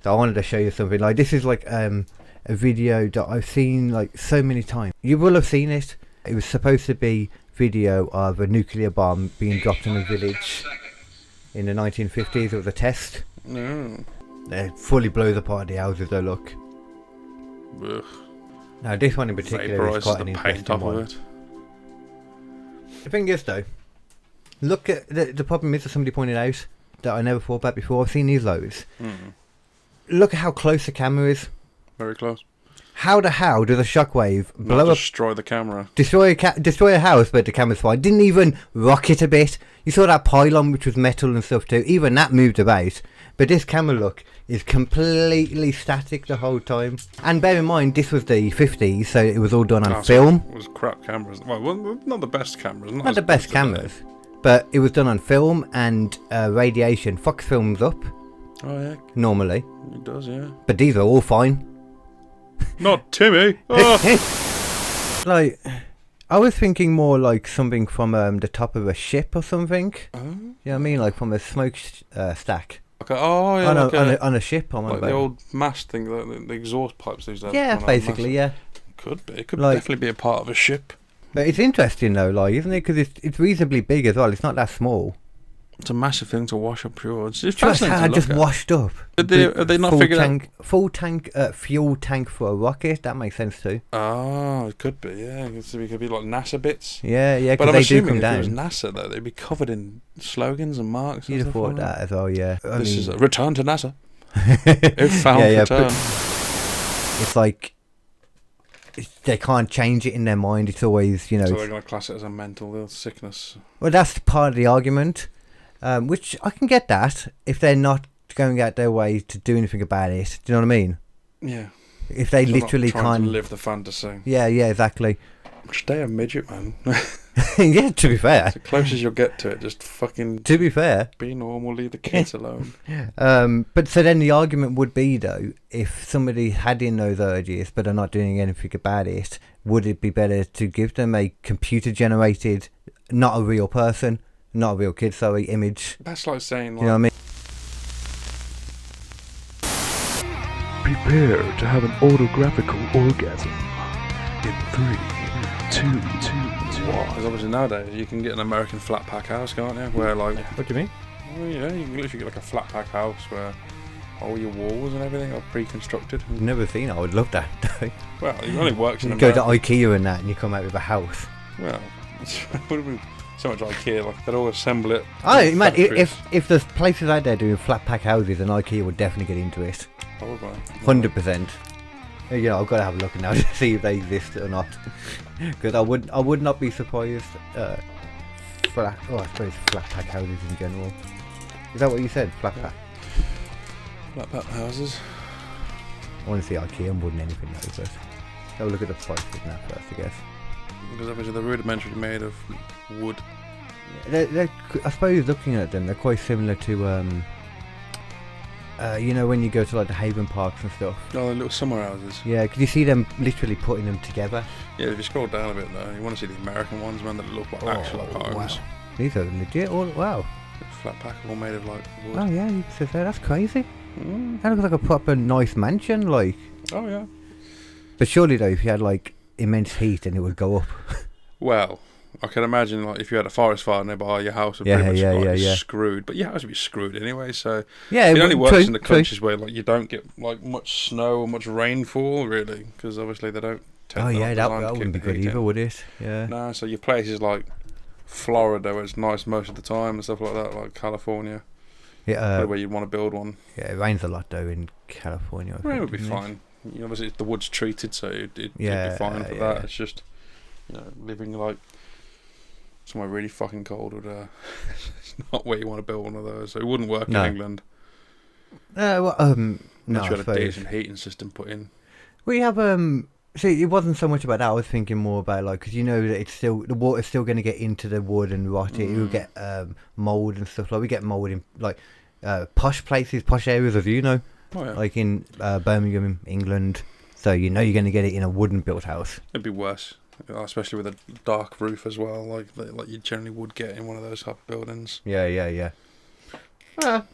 So I wanted to show you something. Like, this is like a video that I've seen like so many times. You will have seen it. It was supposed to be video of a nuclear bomb being dropped in a village in the 1950s. It was a test. No. It fully blows apart the houses though, look. Ugh. Now this one in particular is quite an interesting one. The thing is though, look at the problem is that somebody pointed out that I never thought about before. I've seen these loads. Look at how close the camera is. Very close. How the hell does a shockwave blow up, destroy the camera? Destroy a house, but the camera's fine. Didn't even rock it a bit. You saw that pylon, which was metal and stuff too. Even that moved about. But this camera, look, is completely static the whole time. And bear in mind, this was the 50s, so it was all done on film. It was crap cameras. Well, not the best cameras. Not the best cameras, but it was done on film, and radiation fucks films up. Oh yeah. Normally. It does, yeah. But these are all fine. Not Timmy. Oh. Like, I was thinking more like something from the top of a ship or something. You know what I mean? Like from a smoke stack. Okay. Oh yeah. On a ship. Like the old mast thing, the exhaust pipes these days. Yeah, basically, yeah. Could be. It could definitely be a part of a ship. But it's interesting though, like, isn't it? Because it's reasonably big as well. It's not that small. It's a massive thing to wash up pure. It's fascinating to look at. Washed up. Have they not figured out? Full tank, fuel tank for a rocket. That makes sense too. Oh, it could be. Yeah, it could be like NASA bits. Yeah. But I'm they assuming do come if down. it was NASA though, they'd be covered in slogans and marks. You'd have thought that as well. Yeah. This is a return to NASA. It found return. It's like they can't change it in their mind. It's always, you know. So they're going to class it as a mental sickness. Well, that's part of the argument. Which I can get that if they're not going out their way to do anything about it. Do you know what I mean? Yeah. If they literally can't to live the fantasy. Yeah, exactly. Stay a midget, man. Yeah, to be fair. It's the closest you'll get to it. Just fucking. To be fair. Be normal. Leave the kids alone. But so then the argument would be though, if somebody had in those urges but are not doing anything about it, would it be better to give them a computer-generated, not a real person? Not a real kid, sorry, image. That's like saying, you know what I mean? Prepare to have an autographical orgasm in 3, 2, 1. Because obviously nowadays you can get an American flat pack house, can't you? Where like, what do you mean? Well, yeah, you can literally get like a flat pack house where all your walls and everything are pre-constructed. I've never seen it. I would love that. Well, it only works in America. Go to IKEA and that, and you come out with a house. Well, it would have been so much IKEA, like they'd all assemble it. Oh man, if there's places out there doing flat pack houses, then IKEA would definitely get into it. Probably. 100%. You know, I've got to have a look now to see if they exist or not. Because I would not be surprised. I suppose flat pack houses in general. Is that what you said? Flat pack. Flat pack houses. I want to see IKEA more than anything though, but have a look at the prices now first, I guess. Because obviously they're rudimentary made of wood. They're, I suppose looking at them, they're quite similar to you know, when you go to like the Haven parks and stuff. Oh, the little summer houses. Yeah, because you see them literally putting them together. Yeah, if you scroll down a bit though, you want to see the American ones, man, that look like actual homes. Wow. These are legit. Wow. Flat pack, all made of like wood. Oh yeah, you can say that's crazy. That looks like a proper nice mansion, like. Oh yeah. But surely though, if you had like immense heat, then it would go up. Well, I can imagine like if you had a forest fire nearby, your house would pretty much be screwed. But your house would be screwed anyway. So yeah, it only works in the countries where like you don't get like much snow or much rainfall, really, because obviously they don't. Oh yeah, that wouldn't be good either, would it? Yeah. No, so your places like Florida, where it's nice most of the time and stuff like that, like California. Yeah. Where you'd want to build one. Yeah, it rains a lot though in California. Rain would be fine. Obviously, the wood's treated, so it'd be fine for that. It's just, living like somewhere really fucking cold would it's not where you want to build one of those. So it wouldn't work in England. No, unless you had a decent heating system put in. We have see, it wasn't so much about that. I was thinking more about like, because you know that it's still, the water's still going to get into the wood and rot it. You'll get mold and stuff. Like we get mold in like posh places, posh areas, as you know. Oh, yeah. Like in Birmingham, England. So you know you're going to get it in a wooden built house. It'd be worse, especially with a dark roof as well. Like you generally would get in one of those type of buildings. Yeah. Have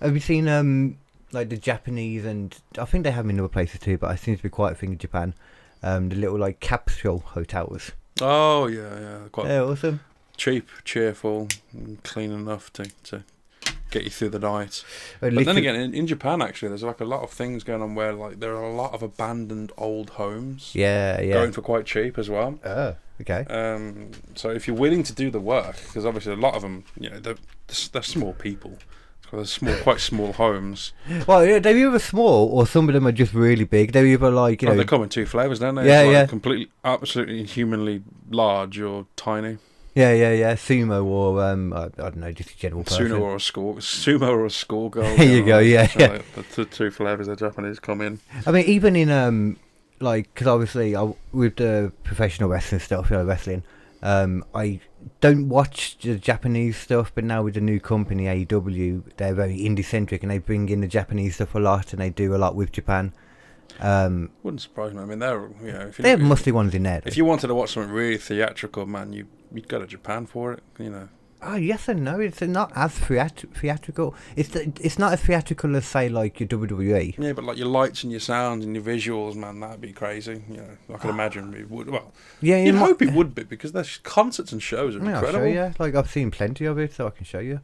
you seen like the Japanese, and I think they have them in other places too, but I seem to be quite a thing in Japan. The little like capsule hotels. Oh yeah, quite awesome. Cheap, cheerful, and clean enough to get you through the night. But Literally, then again, in Japan, actually, there's like a lot of things going on where like there are a lot of abandoned old homes. Yeah. Going for quite cheap as well. Oh, okay. So if you're willing to do the work, because obviously a lot of them, they're small people. They're quite small homes. Well, yeah, they're either small or some of them are just really big. They're either like they come in two flavours, don't they? Yeah, Completely, absolutely, inhumanly large or tiny. Yeah. Sumo or I don't know, just a general person. Sumo or a schoolgirl. There you go. Yeah. Like the two flavours the Japanese come in. I mean, even in because obviously with the professional wrestling stuff, wrestling. I don't watch the Japanese stuff, but now with the new company AEW, they're very indie-centric and they bring in the Japanese stuff a lot, and they do a lot with Japan. Wouldn't surprise me. I mean, they have musty ones in there. If you wanted to watch something really theatrical, man, you'd go to Japan for it. Oh, yes and no. It's not as theatrical. It's not as theatrical as, say, like your WWE. Yeah, but like your lights and your sounds and your visuals, man, that'd be crazy. I can imagine it would. Well, yeah, you'd hope it would be, because their concerts and shows are incredible. I'll show you. Like, I've seen plenty of it, so I can show you.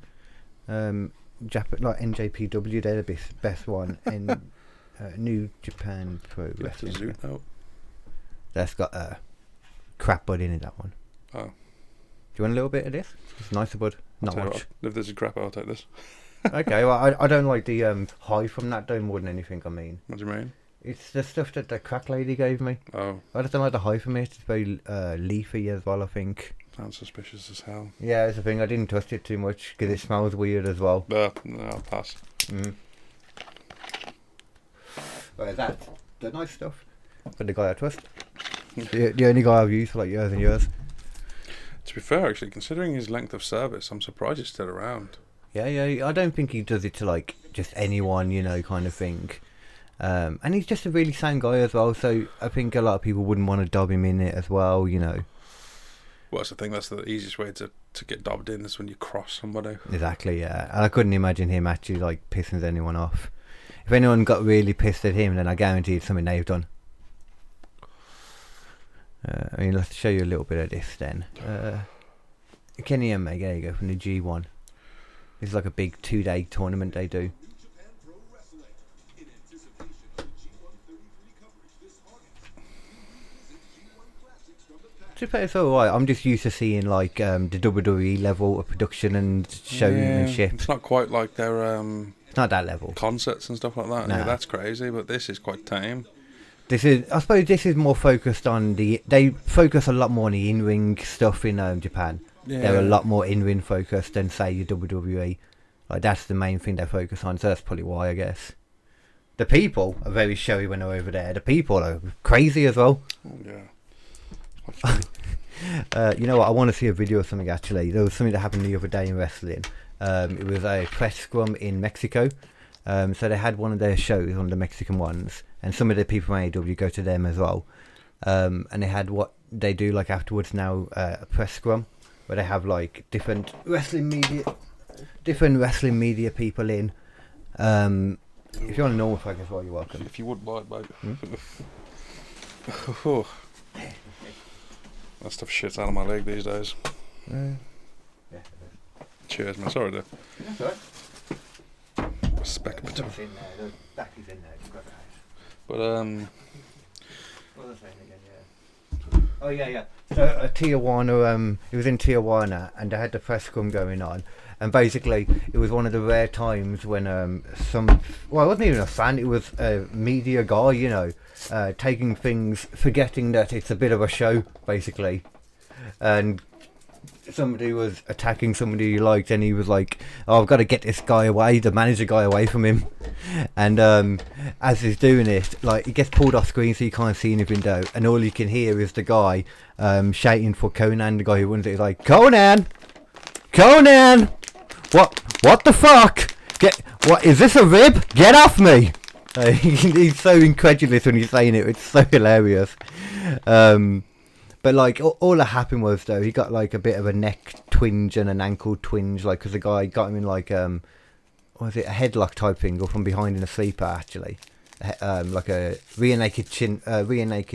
Like NJPW, they're the best one. And New Japan Pro Wrestling. That's got a crap bud in it, that one. Oh. Do you want a little bit of this? It's nicer, bud. Not much. If there's a crap, I'll take this. Okay, well, I don't like the high from that, though, more than anything, I mean. What do you mean? It's the stuff that the crack lady gave me. Oh. I just don't like the high from it. It's very leafy as well, I think. Sounds suspicious as hell. Yeah, it's the thing. I didn't trust it too much because it smells weird as well. No, I'll pass. Right, that's the nice stuff. For the guy I trust. the only guy I've used for like years and years. To be fair, actually, considering his length of service, I'm surprised he's still around. Yeah, I don't think he does it to like just anyone, kind of thing. And he's just a really sound guy as well, so I think a lot of people wouldn't want to dub him in it as well, Well, that's the thing, that's the easiest way to get dubbed in, is when you cross somebody. Exactly, yeah. And I couldn't imagine him actually like pissing anyone off. If anyone got really pissed at him, then I guarantee it's something they've done. Let's show you a little bit of this then. Kenny and Meg, there you go, from the G1. This is like a big 2-day tournament they do. It's alright. I'm just used to seeing like the WWE level of production and showing and shit. It's not quite like their it's not that level. Concerts and stuff like that. Nah. Yeah, that's crazy, but this is quite tame. I suppose this is more focused on they focus a lot more on the in-ring stuff in Japan. Yeah. They're a lot more in-ring focused than, say, your WWE. Like, that's the main thing they focus on, so that's probably why, I guess. The people are very showy when they're over there. The people are crazy as well. Yeah. You know what? I want to see a video of something, actually. There was something that happened the other day in wrestling. It was a press scrum in Mexico. So they had one of their shows, one of the Mexican ones, and some of the people from AEW go to them as well. And they had what they do like afterwards now, a press scrum, where they have like different wrestling media people in. If you want a normal focus, well, you're welcome. If you wouldn't mind, mate. That stuff shits out of my leg these days. Yeah. Cheers, man. Sorry, dude. That's alright. Speck potato. In there. The back is in there. But what was I saying again? Yeah. Oh yeah. So Tijuana. It was in Tijuana, and they had the press scrum going on, and basically it was one of the rare times when it wasn't even a fan. It was a media guy, taking things, forgetting that it's a bit of a show, basically, and somebody was attacking somebody he liked, and he was like, "Oh, I've got to get this guy away, the manager guy away from him." And as he's doing it, like, he gets pulled off screen, so you can't see anything though, and all you can hear is the guy shouting for Conan, the guy who runs it. He's like, Conan, what the fuck? What is this, a rib? Get off me! He's so incredulous when he's saying it. It's so hilarious. But like all that happened was, though, he got like a bit of a neck twinge and an ankle twinge, like, because the guy got him in like was it a headlock type thing, or from behind in a sleeper actually, like a rear naked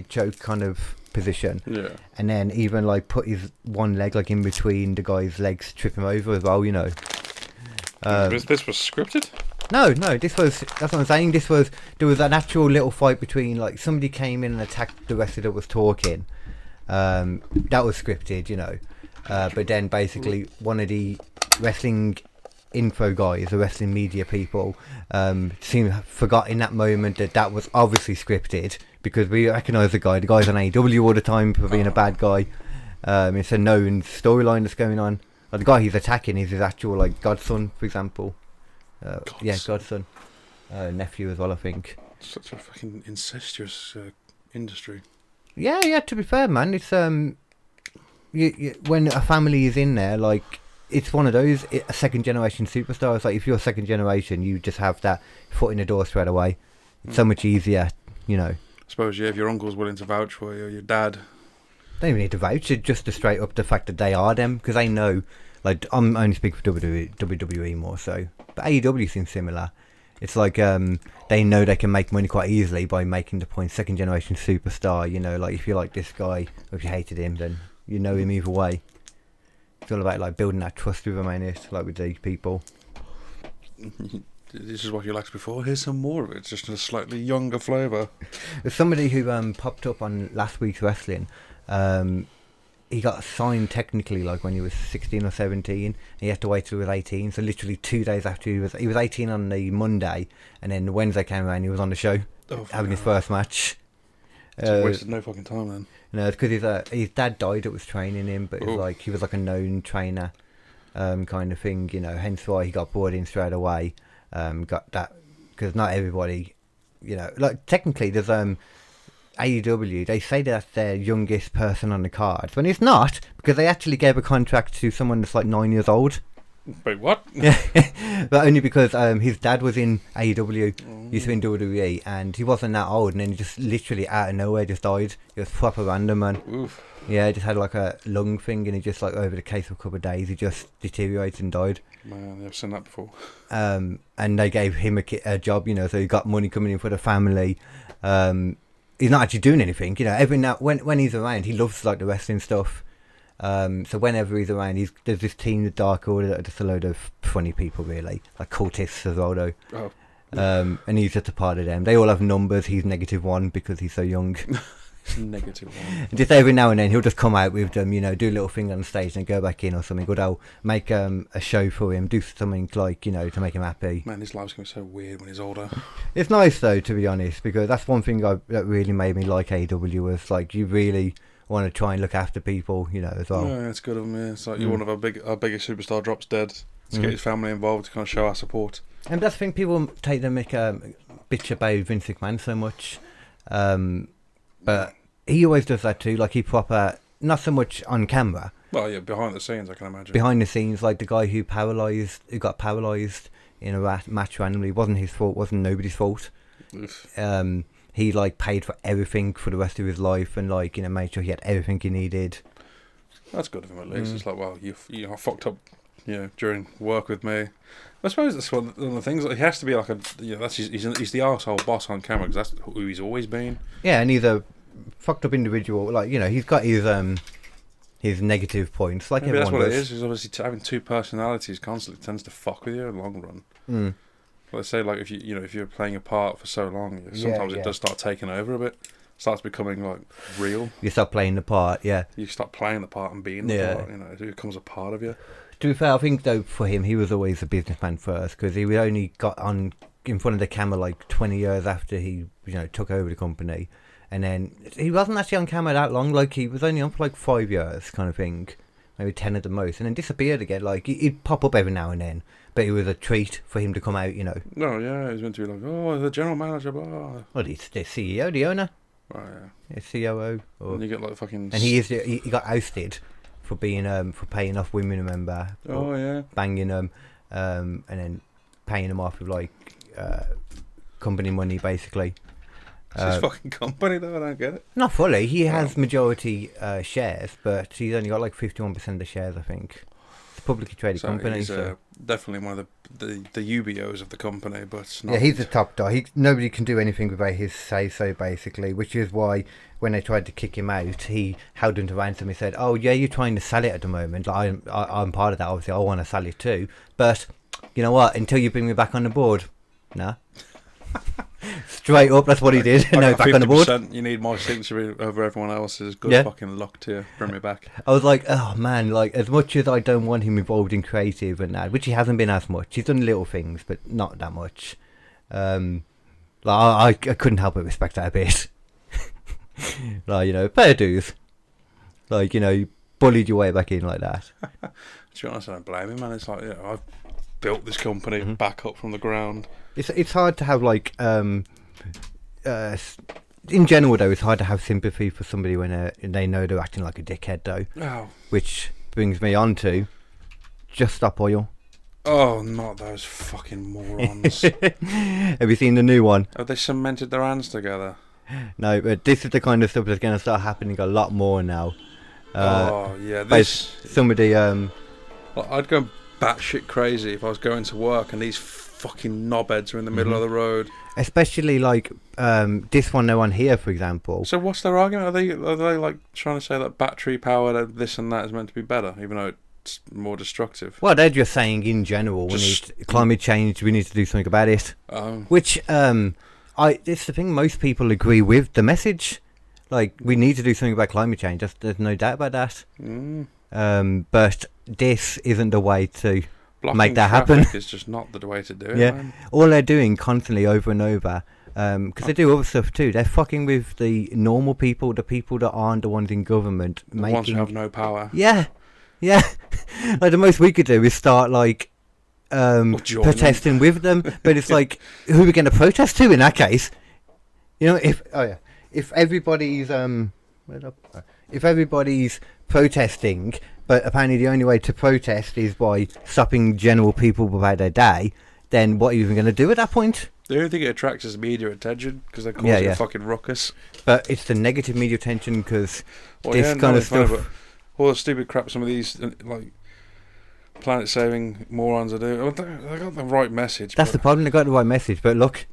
choke kind of position. Yeah. And then even like put his one leg like in between the guy's legs, trip him over as well. This was scripted. No, that's what I'm saying. There was an actual little fight between, like, somebody came in and attacked the wrestler that was talking. That was scripted, but then basically one of the wrestling info guys, the wrestling media people, forgot in that moment that was obviously scripted, because we recognise the guy's on AEW all the time for being a bad guy. It's a known storyline that's going on. Like, the guy he's attacking is his actual, like, godson, for example. Godson. Nephew as well, I think. Such a fucking incestuous industry. Yeah, to be fair, man, it's when a family is in there, like, it's one of those a second generation superstars. Like, if you're second generation, you just have that foot in the door straight away. It's so much easier, I suppose, if your uncle's willing to vouch for you, or your dad. They don't even need to vouch it, just to straight up the fact that they are them, because they know. Like, I'm only speaking for WWE more so, but AEW seems similar. It's like they know they can make money quite easily by making the point second generation superstar. Like, if you like this guy, or if you hated him, then you know him either way. It's all about like building that trust with him, ain't it? Like with these people. This is what you liked before. Here's some more of it. It's just a slightly younger flavour. There's somebody who popped up on last week's wrestling. He got signed technically like when he was 16 or 17, and he had to wait till he was 18, so literally 2 days after he was 18 on the Monday, and then Wednesday came around, he was on the show having his first match. Wasted no fucking time then. No, it's because his dad died that was training him, but it was like he was like a known trainer kind of thing, hence why he got brought in straight away. Got that, because not everybody, like technically there's AEW, they say that's their youngest person on the cards, when it's not, because they actually gave a contract to someone that's like 9 years old. Wait, what? Yeah, but only because his dad was in AEW, used to be in WWE, and he wasn't that old, and then he just literally out of nowhere just died. It was proper random, man. Oof. Yeah, he just had like a lung thing, and he just like over the case of a couple of days, he just deteriorated and died. Man, I've seen that before. And they gave him a job, so he got money coming in for the family. He's not actually doing anything, every now when he's around, he loves like the wrestling stuff. So whenever he's around, there's this team, the Dark Order, that are just a load of funny people, really, like cultists as well, though. Oh. And he's just a part of them. They all have numbers. He's -1 because he's so young. -1. Just every now and then he'll just come out with them, do a little thing on stage and go back in or something. Or they'll make a show for him, do something like, to make him happy. Man, his life's going to be so weird when he's older. It's nice though, to be honest, because that's one thing that really made me like AEW, was like you really want to try and look after people, as well. Yeah, it's good of him. Yeah, it's like one of our biggest superstar drops dead. Let's get his family involved to kind of show our support. And that's the thing, people take them bitch about Vince McMahon so much, but he always does that too. Like, he proper, not so much on camera. Well, yeah, behind the scenes, I can imagine. Behind the scenes, like the guy who got paralysed in a match randomly, wasn't his fault, wasn't nobody's fault. Oof. He like paid for everything for the rest of his life, and like made sure he had everything he needed. That's good of him at least. It's like, well, you fucked up, during work with me. I suppose that's one of the things. He has to be like he's the arsehole boss on camera, because that's who he's always been. Yeah, and he's a fucked up individual. Like, he's got his negative points, like Maybe everyone that's what does. it is. He's obviously having two personalities constantly tends to fuck with you in the long run. Let's say, like, if you're playing a part for so long, sometimes it does start taking over a bit. Starts becoming like real. You start playing the part, yeah. You start playing the part and being the part. It becomes a part of you. To be fair, I think though for him, he was always a businessman first, because he only got on in front of the camera like 20 years after he took over the company, and then he wasn't actually on camera that long. Like, he was only on for like 5 years, kind of thing, maybe 10 at the most, and then disappeared again. Like, he'd pop up every now and then. But it was a treat for him to come out, No, yeah, he's meant to be like, oh, the general manager, blah. Well, it's the CEO, the owner. Oh, yeah. It's COO. And you get like fucking... And he got ousted for being for paying off women, remember? Oh, yeah. Banging them, and then paying them off with like company money, basically. It's his fucking company, though. I don't get it. Not fully. He has majority shares, but he's only got like 51% of the shares, I think. publicly traded company. He's definitely one of the UBOs of the company, but not. Yeah, he's the top dog. Nobody can do anything without his say-so, basically, which is why when they tried to kick him out, he held him to ransom. He said, "Oh, yeah, you're trying to sell it at the moment. Like, I'm part of that, obviously. I want to sell it too. But, you know what? Until you bring me back on the board, nah." Straight up, that's what he did. No, back on the board. You need my signature over everyone else's. Good fucking luck to you. Bring me back. I was like, oh man, like as much as I don't want him involved in creative and that, which he hasn't been as much. He's done little things, but not that much. I couldn't help but respect that a bit. Like, you know, fair dues. Like, you know, you bullied your way back in like that. To be honest, I don't blame him, man. It's like, I've built this company back up from the ground. It's hard to have like in general though, it's hard to have sympathy for somebody when they know they're acting like a dickhead though. Oh. Which brings me on to Just Stop Oil. Oh, not those fucking morons. Have you seen the new one? Have they cemented their hands together? No, but this is the kind of stuff that's going to start happening a lot more now. Somebody I'd go batshit crazy if I was going to work and these fucking knobheads are in the middle of the road. Especially like this one they're on here, for example. So what's their argument? Are they like trying to say that battery powered this and that is meant to be better, even though it's more destructive? Well, they're just saying in general, we need climate change, we need to do something about it. Which it's the thing, most people agree with the message. Like, we need to do something about climate change. There's no doubt about that. But this isn't the way to make that happen. It's just not the way to do it. Yeah, man. All they're doing constantly over and over, because they do other stuff too. They're fucking with the normal people, the people that aren't the ones in government, the ones who have no power. Yeah. Like the most we could do is start like protesting with them, but it's like, who are we going to protest to in that case? You know, if everybody's protesting, but apparently the only way to protest is by stopping general people about their day, then what are you even going to do at that point? The only thing it attracts is media attention, because they're causing a fucking ruckus. But it's the negative media attention, because kind of stuff. All the stupid crap some of these like planet-saving morons are doing. They got the right message. That's the problem. They got the right message, but look,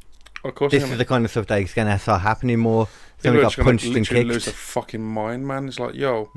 of course, this is the kind of stuff that's going to start happening more. People got punched and kicked. Lose their fucking mind, man. It's like, yo,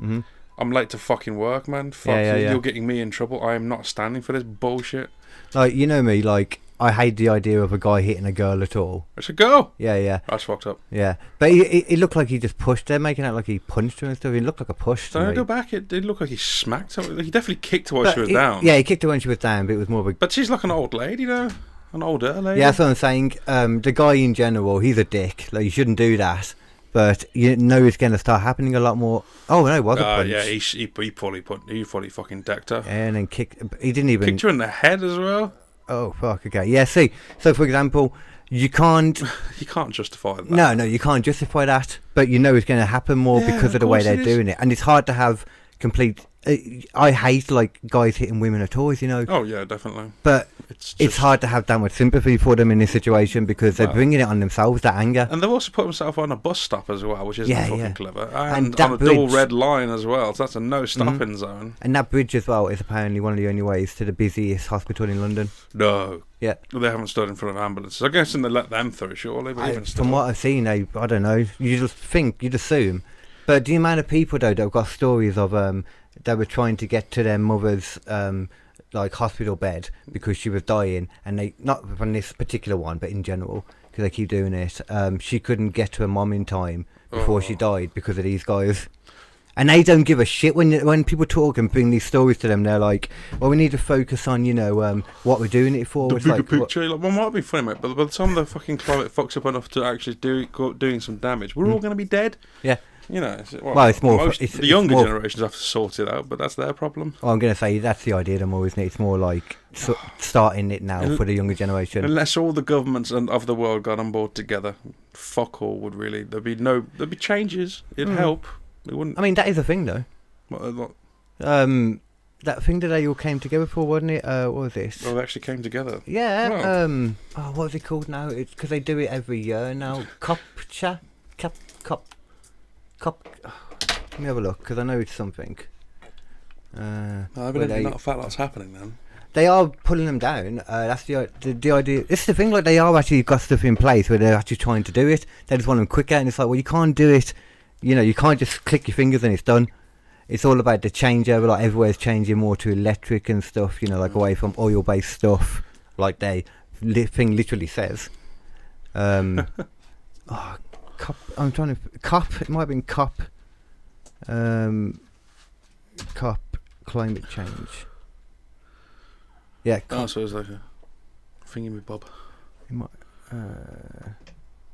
I'm late to fucking work, man. Fuck you. You're getting me in trouble. I am not standing for this bullshit. Like, you know me, like, I hate the idea of a guy hitting a girl at all. It's a girl. Yeah. That's fucked up. Yeah, but it looked like he just pushed her, making out like he punched her and stuff. It looked like a push. Don't go back. It did look like he smacked her. He definitely kicked her while she was down. Yeah, he kicked her when she was down, but it was more of a... But she's like an old lady, though. An older lady. Yeah, that's what I'm saying. The guy in general, he's a dick. Like, you shouldn't do that. But you know it's going to start happening a lot more. Oh no, it was a punch. Yeah, he probably fucking decked her. And then kicked. He didn't even kicked her in the head as well. Oh fuck. Okay. Yeah. See. So for example, you can't. You can't justify that. No, you can't justify that. But you know it's going to happen more because of the way they're doing it, and it's hard to have complete. I hate like guys hitting women at toys, you know. Oh yeah, definitely. But it's hard to have that much sympathy for them in this situation because they're bringing it on themselves, that anger. And they've also put themselves on a bus stop as well, which isn't fucking clever. And that on a bridge, double red line as well, so that's a no stopping zone. And that bridge as well is apparently one of the only ways to the busiest hospital in London. No. Yeah. Well, they haven't stood in front of ambulances. I guess they let them through, surely. But from what I've seen, I don't know. You'd assume. But the amount of people though that have got stories of they were trying to get to their mother's like hospital bed because she was dying, and they, not from this particular one but in general, because they keep doing it, she couldn't get to her mum in time before she died because of these guys. And they don't give a shit when people talk and bring these stories to them. They're like, well, we need to focus on, what we're doing it for. The bigger picture. Like, well, might be funny, mate, but by the time the fucking climate fucks up enough to actually doing some damage, we're all going to be dead. Yeah. You know, it's more... the younger generations have to sort it out, but that's their problem. Well, I'm going to say that's the idea more, isn't it? It's more like starting it now for the younger generation. Unless all the governments of the world got on board together, fuck all would really... There'd be changes. It'd help. It wouldn't... I mean, that is a thing, though. What? That thing that they all came together for, wasn't it? What was this? Well, they actually came together. Yeah. Well. What is it called now? It's because they do it every year now. Cop. Let me have a look, because I know it's something. Evidently not a fact that's happening then. They are pulling them down. That's the idea. This is the thing. Like they are actually got stuff in place where they're actually trying to do it. They just want them quicker, and it's like, well, you can't do it. You know, you can't just click your fingers and it's done. It's all about the changeover. Like everywhere's changing more to electric and stuff. You know, like away from oil-based stuff. Like thing literally says. Cop. I'm trying to cop. It might have been cop. Cop climate change. Yeah. So it's like a thingy with Bob.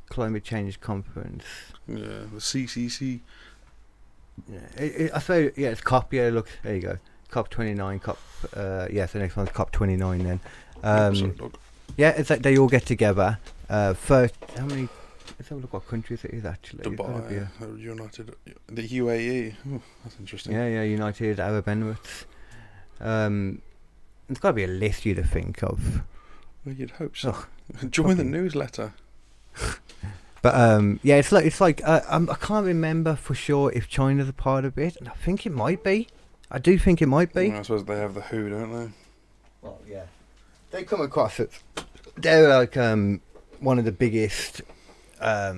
Climate change conference. Yeah, the CCC. Yeah, I suppose. Yeah, it's COP. Yeah, look, there you go. COP 29. COP. So next one's COP 29 then. Yeah, it's like they all get together. First, how many? Let's have a look what countries it is actually. Dubai, United, the UAE. Ooh, that's interesting. Yeah, United Arab Emirates. There's got to be a list you'd think of. Well, you'd hope so. Join the newsletter. But yeah, it's like I can't remember for sure if China's a part of it, and I think it might be. I do think it might be. Well, I suppose they have the WHO, don't they? Well, yeah, they come across it. They're like one of the biggest. I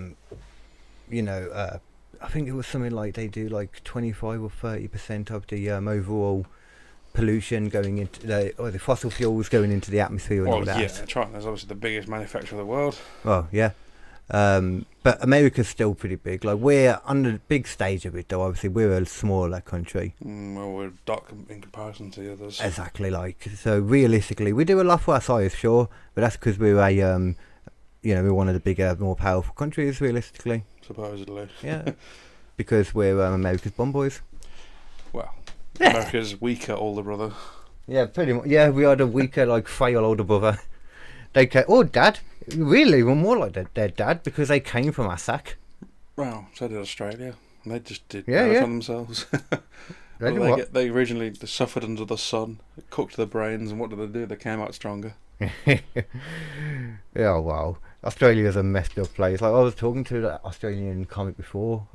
think it was something like they do like 25 or 30% of the overall pollution going into the fossil fuels going into the atmosphere and all that. Yeah, China's obviously the biggest manufacturer of the world. Well, yeah. But America's still pretty big. Like we're on the big stage of it, though. Obviously, we're a smaller country. Well, we're dark in comparison to the others. Exactly. Like so, realistically, we do a lot for our size, sure, but that's because we're we're one of the bigger, more powerful countries, realistically. Supposedly. Yeah. Because we're America's bum boys. Well, America's weaker older brother. Yeah, pretty much. Yeah, we are the weaker, like frail older brother. They came. Oh, Dad. Really, we're more like their dad because they came from our sack. Well, so did Australia. And they just did yeah. on themselves. They originally suffered under the sun, it cooked their brains, and what did they do? They came out stronger. Yeah, wow. Australia's a messed up place. Like I was talking to the Australian comic before.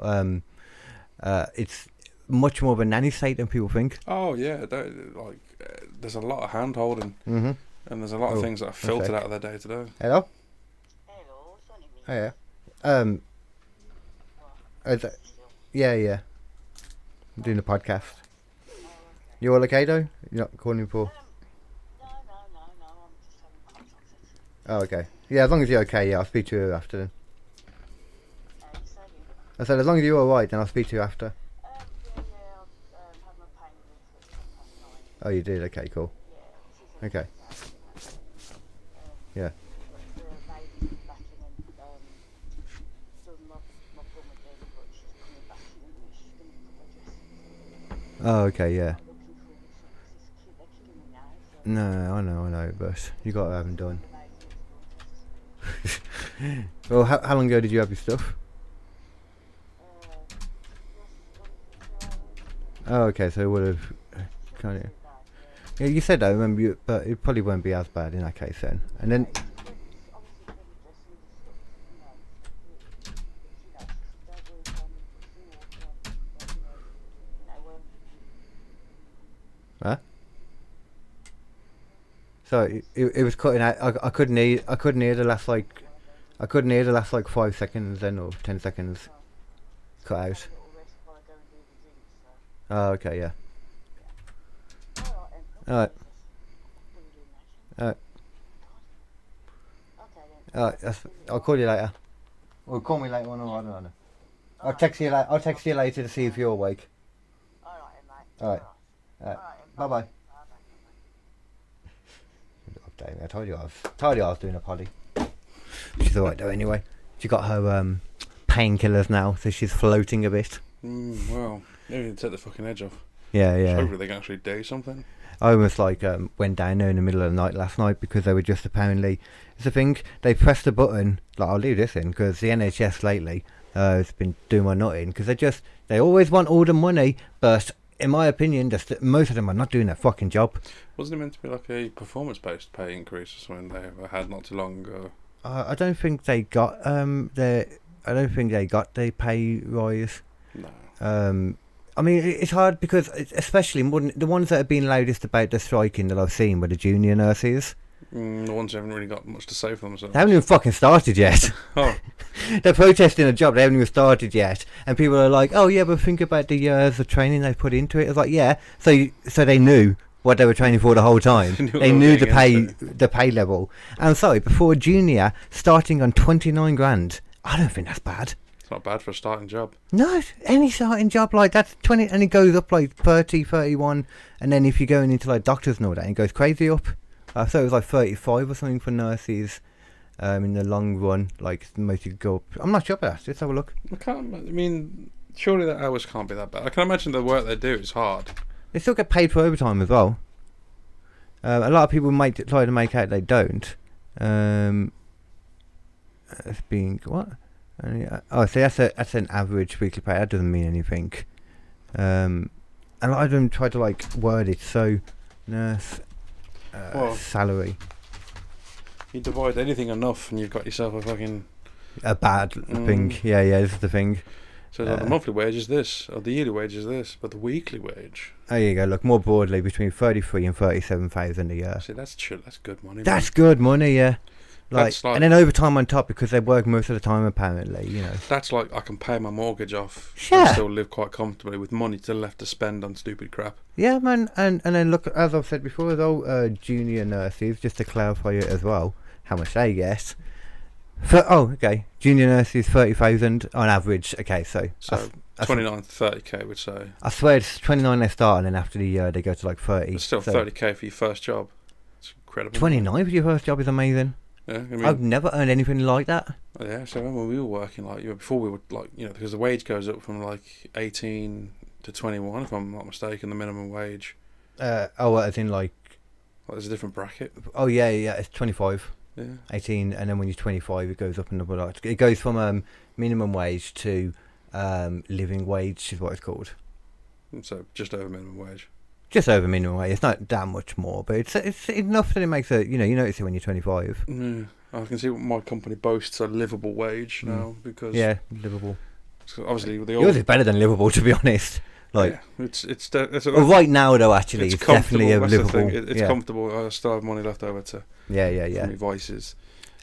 It's much more of a nanny state than people think. Oh yeah, there's a lot of hand holding, and there's a lot of things that are filtered out of their day to day. Hello. Hello. Hiya. Yeah. I'm doing a podcast. You all okay though? You're not calling for? No. I'm just having contact. Oh, okay. Yeah, as long as you're okay, yeah, I'll speak to you after then. I said as long as you're alright, then I'll speak to you after. Yeah, I've had my pain with it. Oh, you did? Okay, cool. Yeah. Okay. Yeah. The lady's back in and done my plum again, but she's coming back in and she's going to put my dressing. Oh, okay, yeah. I'm looking for it, so they're killing me now. So No, I know, but you got to have them done. Well, how long ago did you have your stuff? Oh, okay, so it would have kind of. Yeah, you said that, I remember you, but it probably won't be as bad in that case then. And then. Huh? So it was cutting out. I couldn't hear the last like. I couldn't hear the last like 5 seconds then or 10 seconds. Cut out. Oh, okay, yeah. Alright. I'll call you later. Or call me later on, or I don't know. I'll text you later to see if you're awake. Alright. Bye bye. I told you I was doing a potty. She's alright though anyway. She got her painkillers now, so she's floating a bit. Well, maybe take the fucking edge off. Yeah. Hopefully they can actually do something. I almost went down there in the middle of the night last night because they were just apparently. It's a thing. They pressed the button. Like I'll leave this in because the NHS lately has been doing my nut in because they always want all the money, but in my opinion, most of them are not doing their fucking job. Wasn't it meant to be like a performance-based pay increase or something they had not too long ago? I don't think they got I don't think they got the pay rise. No. I mean, it's hard because, especially the ones that have been loudest about the striking that I've seen were the junior nurses. The ones who haven't really got much to say for themselves. They haven't even fucking started yet. Oh. They're protesting a job, they haven't even started yet. And people are like, oh yeah, but think about the years of training they put into it. It's like, yeah, so they knew what they were training for the whole time. They knew the pay level. And I'm sorry, before a junior starting on 29 grand, I don't think that's bad. It's not bad for a starting job. No, any starting job like that's 20, and it goes up like 30, 31, and then if you're going into like doctors and all that, it goes crazy up. I thought it was like 35 or something for nurses in the long run. Like most you could go up. I'm not sure about that. Let's have a look. I mean, surely the hours can't be that bad. I can imagine the work they do is hard. They still get paid for overtime as well. A lot of people might try to make out they don't. It's being what? Oh, so that's an average weekly pay. That doesn't mean anything. And a lot of them try to like word it so nurse salary. You divide anything enough, and you've got yourself a bad thing. Yeah, this is the thing. So the monthly wage is this, or the yearly wage is this, but the weekly wage. There you go. Look more broadly, between 33 and 37,000 a year. See, that's good money. That's good money, yeah. Like, and then overtime on top because they work most of the time apparently, you know. That's like I can pay my mortgage off and still live quite comfortably with money still left to spend on stupid crap. Yeah, man, and then look, as I've said before, though, junior nurses, just to clarify it as well, how much they get. Junior nurses 30,000 on average. Okay, so 29 to 30k would say. I swear it's 29 they start, and then after the year they go to like 30. It's still 30k for your first job. It's incredible. 29 for your first job is amazing. Yeah, I mean, I've never earned anything like that. Yeah, so when we were working, like before we were like, because the wage goes up from like 18 to 21, if I'm not mistaken, the minimum wage. As in like there's a different bracket. Oh yeah, it's 25. Yeah. 18, and then when you're 25, it goes up another lot. It goes from minimum wage to living wage, is what it's called. So just over minimum wage. Just over minimum wage. It's not that much more, but it's enough that it makes you notice it when you're 25. Yeah, I can see my company boasts a livable wage now because livable. Obviously, yours is better than livable, to be honest. Like it's right now though, actually, it's definitely a livable. It's comfortable. I still have money left over to for my vices.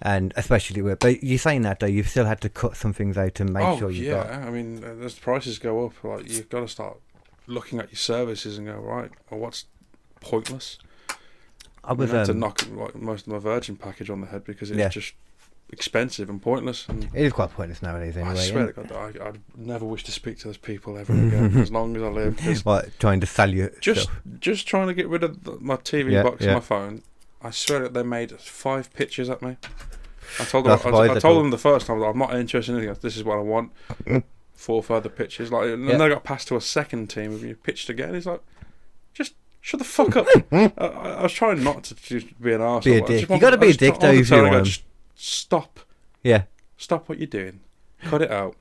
And especially but you're saying that though, you've still had to cut some things out to make sure you got. I mean, as the prices go up, like you've got to start looking at your services and go, right, well, what's pointless? I had to knock like most of my Virgin package on the head because it's just expensive and pointless. And it is quite pointless nowadays anyway. I swear to God, I'd never wish to speak to those people ever again as long as I live. What, trying to sell you just trying to get rid of my TV box and my phone. I swear that they made 5 pitches at me. I told them the first time that I'm not interested in anything else. This is what I want. 4 further pitches. Like, and then I got passed to a second team and you pitched again. He's like, just shut the fuck up. I was trying not to just be an arsehole. Be a dick. You got to be a dick though if you want. Stop. Yeah. Stop what you're doing. Cut it out.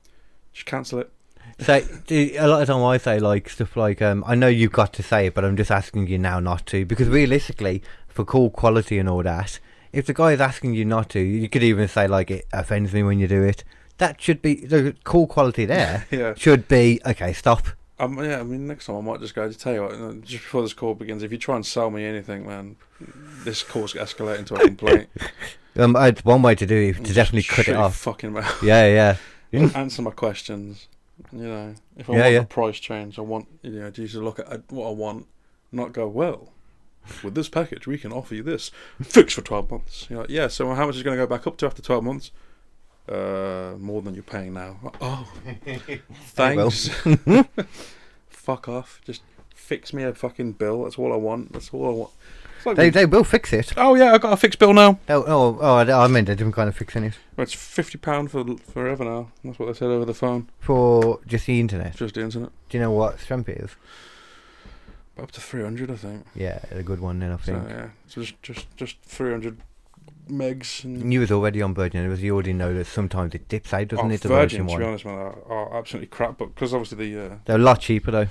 Just cancel it. So a lot of time I say like stuff like I know you've got to say it, but I'm just asking you now not to, because realistically, for call quality and all that, if the guy is asking you not to, you could even say like it offends me when you do it. That should be the call quality there. Should be okay. Stop. I mean, next time I might just go to tell you what, just before this call begins, if you try and sell me anything, man, this call's escalate into a complaint. It's one way to do it, to definitely cut it off. Fucking mouth. Yeah. Answer my questions. If I want a price change, I want you to look at what I want, not go, well, with this package we can offer you this fixed for 12 months. You're like, so how much is it going to go back up to after 12 months? More than you're paying now. Oh, thanks. Fuck off. Just fix me a fucking bill. That's all I want. Like they will fix it. Oh yeah, I got a fixed bill now. I meant a different kind of fixing it. Well, it's £50 for forever now. That's what they said over the phone. For just the internet? Just the internet. Do you know what strength it is? Up to 300, I think. Yeah, a good one then, I think. So just 300 megs. And you was already on Virgin. You already know that sometimes it dips out, doesn't it? The Virgin, to be honest, man, are absolutely crap. But because obviously they're a lot cheaper though.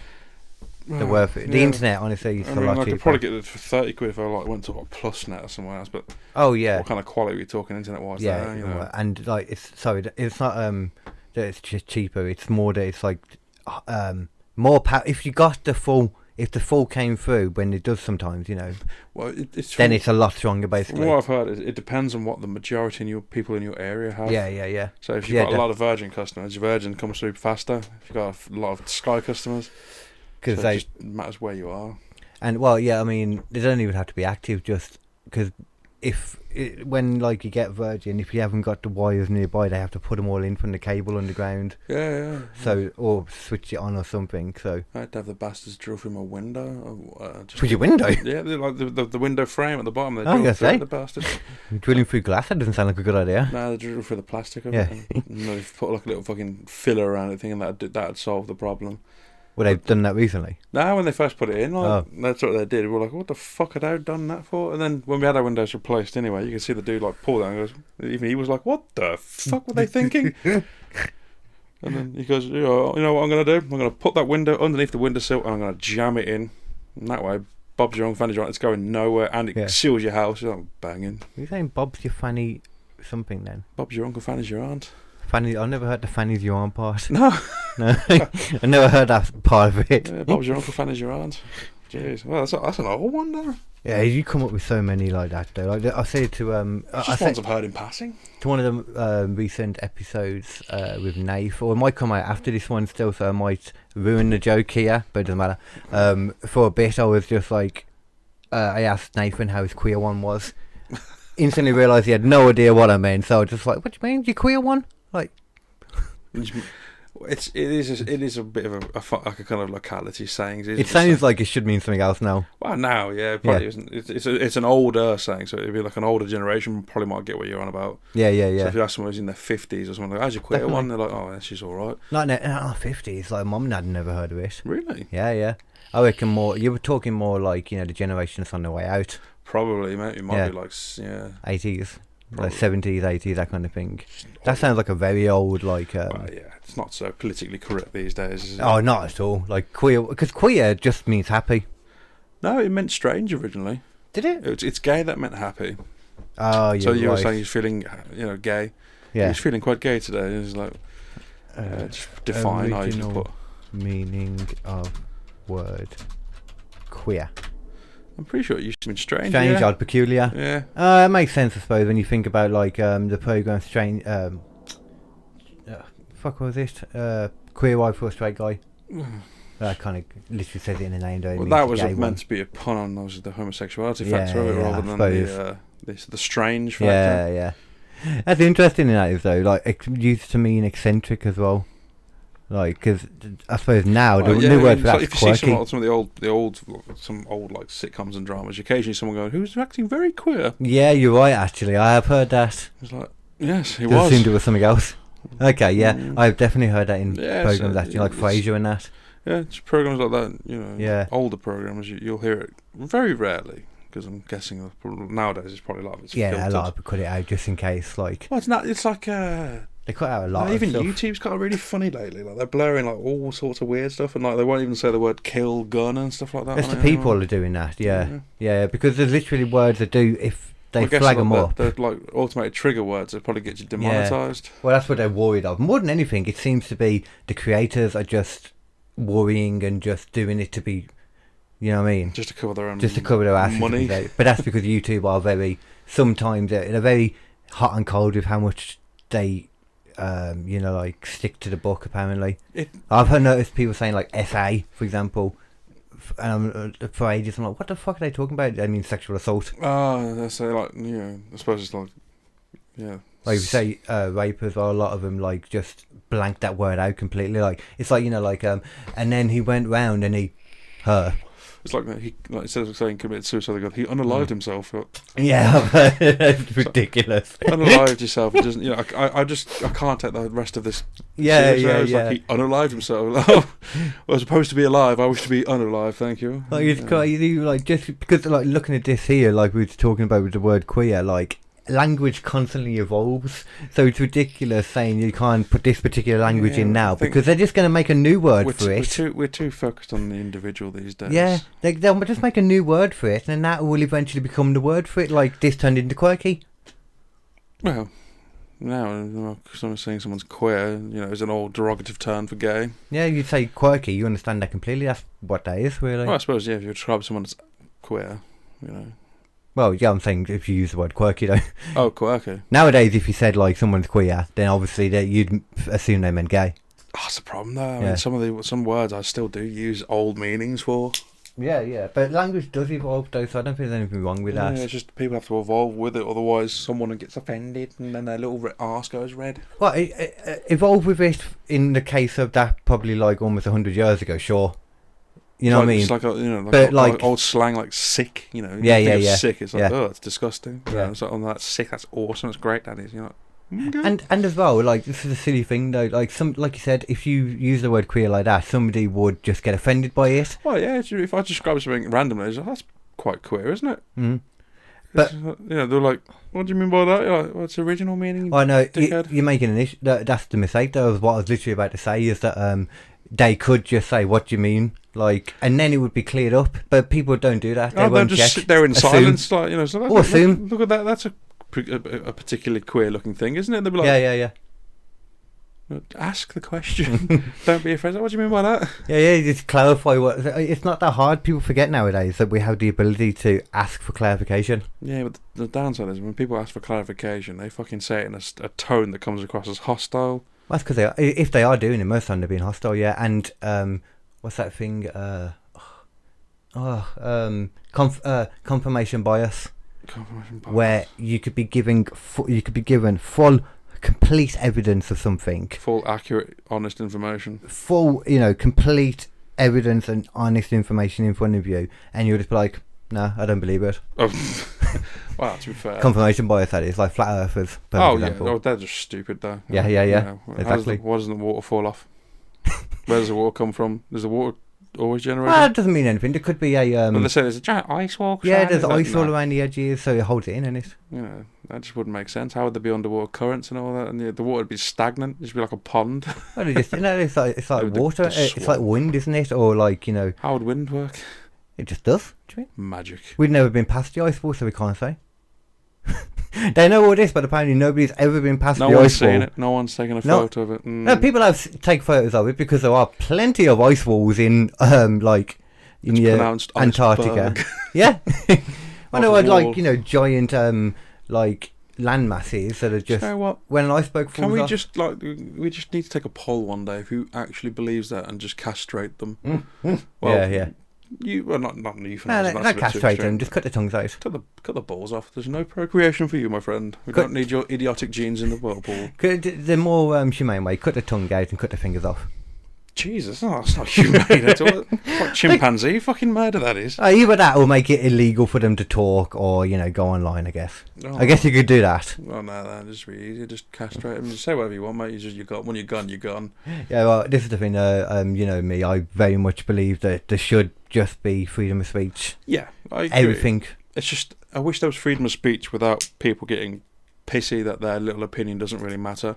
They're worth it. The internet, honestly, is a lot cheaper. I could probably get it for 30 quid if I went to PlusNet or somewhere else. But what kind of quality are we talking internet-wise? Yeah, and like it's not that it's just cheaper. It's more that it's like more power. If you got the full, if the full came through when it does sometimes, you know, well, then it's a lot stronger basically. From what I've heard, it depends on what the majority in your people in your area have. Yeah. So if you've got a lot of Virgin customers, your Virgin comes through faster. If you've got a lot of Sky customers, because it just matters where you are. And well, yeah, I mean, they don't even have to be active, just because when like you get Virgin, if you haven't got the wires nearby, they have to put them all in from the cable underground. Yeah. So or switch it on or something. So I had to have the bastards drill through my window. Through your window? Yeah, like the window frame at the bottom. They drill through it, the bastards. Drilling through glass, that doesn't sound like a good idea. No, they drill through the plastic of it. And they've put like a little fucking filler around it, thinking that'd solve the problem. Well, they've done that recently. No, when they first put it in, that's what they did. We were like, what the fuck had I done that for? And then when we had our windows replaced anyway, you can see the dude like pull down and goes, even he was like, what the fuck were they thinking? And then he goes, you know what I'm going to do? I'm going to put that window underneath the windowsill and I'm going to jam it in. And that way, Bob's your own fanny's right. It's going nowhere and it seals your house. You're like, banging. Are you saying Bob's your fanny something then? Bob's your uncle, fanny's your aunt. Fanny, I've never heard the fanny's your aunt part. No. I never heard that part of it. Yeah, Bob's your uncle, fanny's your aunt. Jeez. Well, that's an old one there. Yeah, you come up with so many like that though. Like I say to just ones I've heard in passing. To one of the recent episodes with Nath, or it might come out after this one still, so I might ruin the joke here, but it doesn't matter. For a bit, I was just like, I asked Nathan how his queer one was. Instantly realised he had no idea what I meant, so I was just like, "What do you mean, your queer one?" Like, it is a bit of like a kind of locality saying. It sounds like it should mean something else now. Well, now, yeah, it probably isn't. It's an older saying, so it'd be like an older generation probably might get what you're on about. Yeah. So if you ask someone who's in their 50s or something, like, how's your queer one? They're like, oh, yeah, she's all right. Not in our 50s. Like, Mum and Dad never heard of it. Really? Yeah. I reckon more. You were talking more like, you know, the generation that's on the way out. Probably, mate. It might be like 80s. Like 70s, 80s, that kind of thing. That sounds like a very old, like... well, yeah, it's not so politically correct these days, is it? Oh, not at all. Like, queer... Because queer just means happy. No, it meant strange originally. Did it? It's gay that meant happy. Oh, yeah, so you were saying he's feeling, gay. Yeah. He's feeling quite gay today. He's like... just define how you put... meaning of word queer. I'm pretty sure it used to mean strange. Strange, odd, peculiar. Yeah. It makes sense, I suppose, when you think about like the program Strange. Fuck, what was it? Queer Eye for a Straight Guy. That kind of literally says it in the name. Well, that was meant to be a pun on the homosexuality factor of it, rather than the strange factor. Yeah. That's interesting in that is though, like it used to mean eccentric as well. Like, because I suppose now the new word for that's if you quirky. see some old like sitcoms and dramas, occasionally someone going, "Who's acting very queer?" Yeah, you're right. Actually, I have heard that. It's like, yes, he It was. seemed it was something else. Okay, yeah, I've definitely heard that in programs actually, like Frasier and that. Yeah, it's programs like that. You know, yeah. Older programs, you'll hear it very rarely. Because I'm guessing nowadays it's probably a lot of it's filtered. A lot of people cut it out just in case. Like, well, it's not. It's like they cut out a lot. Even of stuff. YouTube's got really funny lately. Like they're blurring like all sorts of weird stuff, and like they won't even say the word "kill," "gun," and stuff like that. It's the people are doing that. Yeah, because there's literally words that do if they flag them up. They're like automated trigger words that probably get you demonetised. Well, that's what they're worried of. More than anything, it seems to be the creators are just worrying and just doing it to be. You know what I mean? Just to cover their own asses money. But that's because YouTube are sometimes they're very hot and cold with how much they, like stick to the book. Apparently, I've noticed people saying like SA, for example, and for ages I'm like, what the fuck are they talking about? I mean, sexual assault. Oh, they say like, I suppose it's like, yeah. Like if you say rape as well, a lot of them like just blank that word out completely. Like it's like and then he went round and her. It's like instead of saying committed suicide, he unalived himself. Yeah, it's ridiculous. Unalived yourself. It doesn't. I can't take the rest of this. Yeah. Like he unalived himself. I was supposed to be alive. I wish to be unalive. Thank you. Like it's like just because like looking at this here, like we were talking about with the word queer, like. Language constantly evolves, so it's ridiculous saying you can't put this particular language in now because they're just going to make a new word for it. We're too focused on the individual these days. Yeah, they'll just make a new word for it, and that will eventually become the word for it. Like this turned into quirky. Well, No, someone's saying someone's queer, is an old derogative term for gay. Yeah, you'd say quirky. You understand that completely. That's what that is, really. Well, I suppose, yeah, if you describe someone as queer, Well, yeah, I'm saying if you use the word quirky, though. Oh, quirky. Nowadays, if you said, like, someone's queer, then obviously you'd assume they meant gay. Oh, that's the problem, though. I mean, some words I still do use old meanings for. Yeah, but language does evolve, though, so I don't think there's anything wrong with that. Yeah, it's just people have to evolve with it, otherwise someone gets offended and then their little arse goes red. Well, it evolved with it in the case of that probably, like, almost 100 years ago, sure. You know what I mean? It's like, like old slang, like sick, Yeah. Sick, it's like, oh, it's disgusting. Yeah. It's like, oh, that's sick, that's awesome, it's great, that is, Okay. And as well, like, this is a silly thing though. Like you said, if you use the word queer like that, somebody would just get offended by it. Well, yeah. If I describe something randomly, it's like, that's quite queer, isn't it? Mm. But they're like, what do you mean by that? You're like, what's the original meaning? I know you're making an issue. That's the mistake though. Of what I was literally about to say is that they could just say, "What do you mean?" Like, and then it would be cleared up. But people don't do that. They won't just check, sit there in assume. silence, like So Or assume. Look at that. That's a particularly queer-looking thing, isn't it? They'll be like, Yeah. Ask the question. Don't be afraid. What do you mean by that? Yeah. Just clarify what. It's not that hard. People forget nowadays that we have the ability to ask for clarification. Yeah, but the downside is when people ask for clarification, they fucking say it in a tone that comes across as hostile. Well, that's because if they are doing it, most of the time they're being hostile. Yeah, and what's that thing? Confirmation bias. Where you could be given full, complete evidence of something. Full, accurate, honest information. Full, complete evidence and honest information in front of you, and you'll just be like, "No, I don't believe it." Oh. Well, to be fair. Confirmation bias, that is, like flat earthers. Oh, example. yeah. Oh, they're just stupid, though. Yeah. Exactly. Why doesn't the water fall off? Where does the water come from? Does the water always generate? Well, it doesn't mean anything. There could be a. Well, they say there's a giant ice wall. Yeah, there's ice all around the edges, so it holds it in, and it. That just wouldn't make sense. How would there be underwater currents and all that? And the water would be stagnant. It'd just be like a pond. Well, it's like water. It's like wind, isn't it? Or like How would wind work? It just does. Do you mean? Magic. We've never been past the ice wall, so we can't say. They know all this, but apparently nobody's ever been past the ice wall. No one's seen it. No one's taken a photo of it. No, people have take photos of it because there are plenty of ice walls in Antarctica. Yeah. I know, giant like land masses that are just. You know what? When an iceberg falls Can we off, we just need to take a poll one day of who actually believes that and just castrate them. Well, yeah. Not euthanize. No, not castrate them. Just cut the tongues out. Cut the balls off. There's no procreation for you, my friend. We don't need your idiotic genes in the whirlpool. The more humane way, cut the tongue out and cut the fingers off. Jesus, that's not humane at all. Like chimpanzee, fucking murder that is. Either that or make it illegal for them to talk or, go online, I guess. I guess you could do that. Oh, no, that'd just be easy. Just castrate them. Just say whatever you want, mate. When you're gone, you're gone. Yeah, well, this is the thing, me, I very much believe that there should just be freedom of speech. Yeah, I agree. Everything. It's just, I wish there was freedom of speech without people getting pissy that their little opinion doesn't really matter.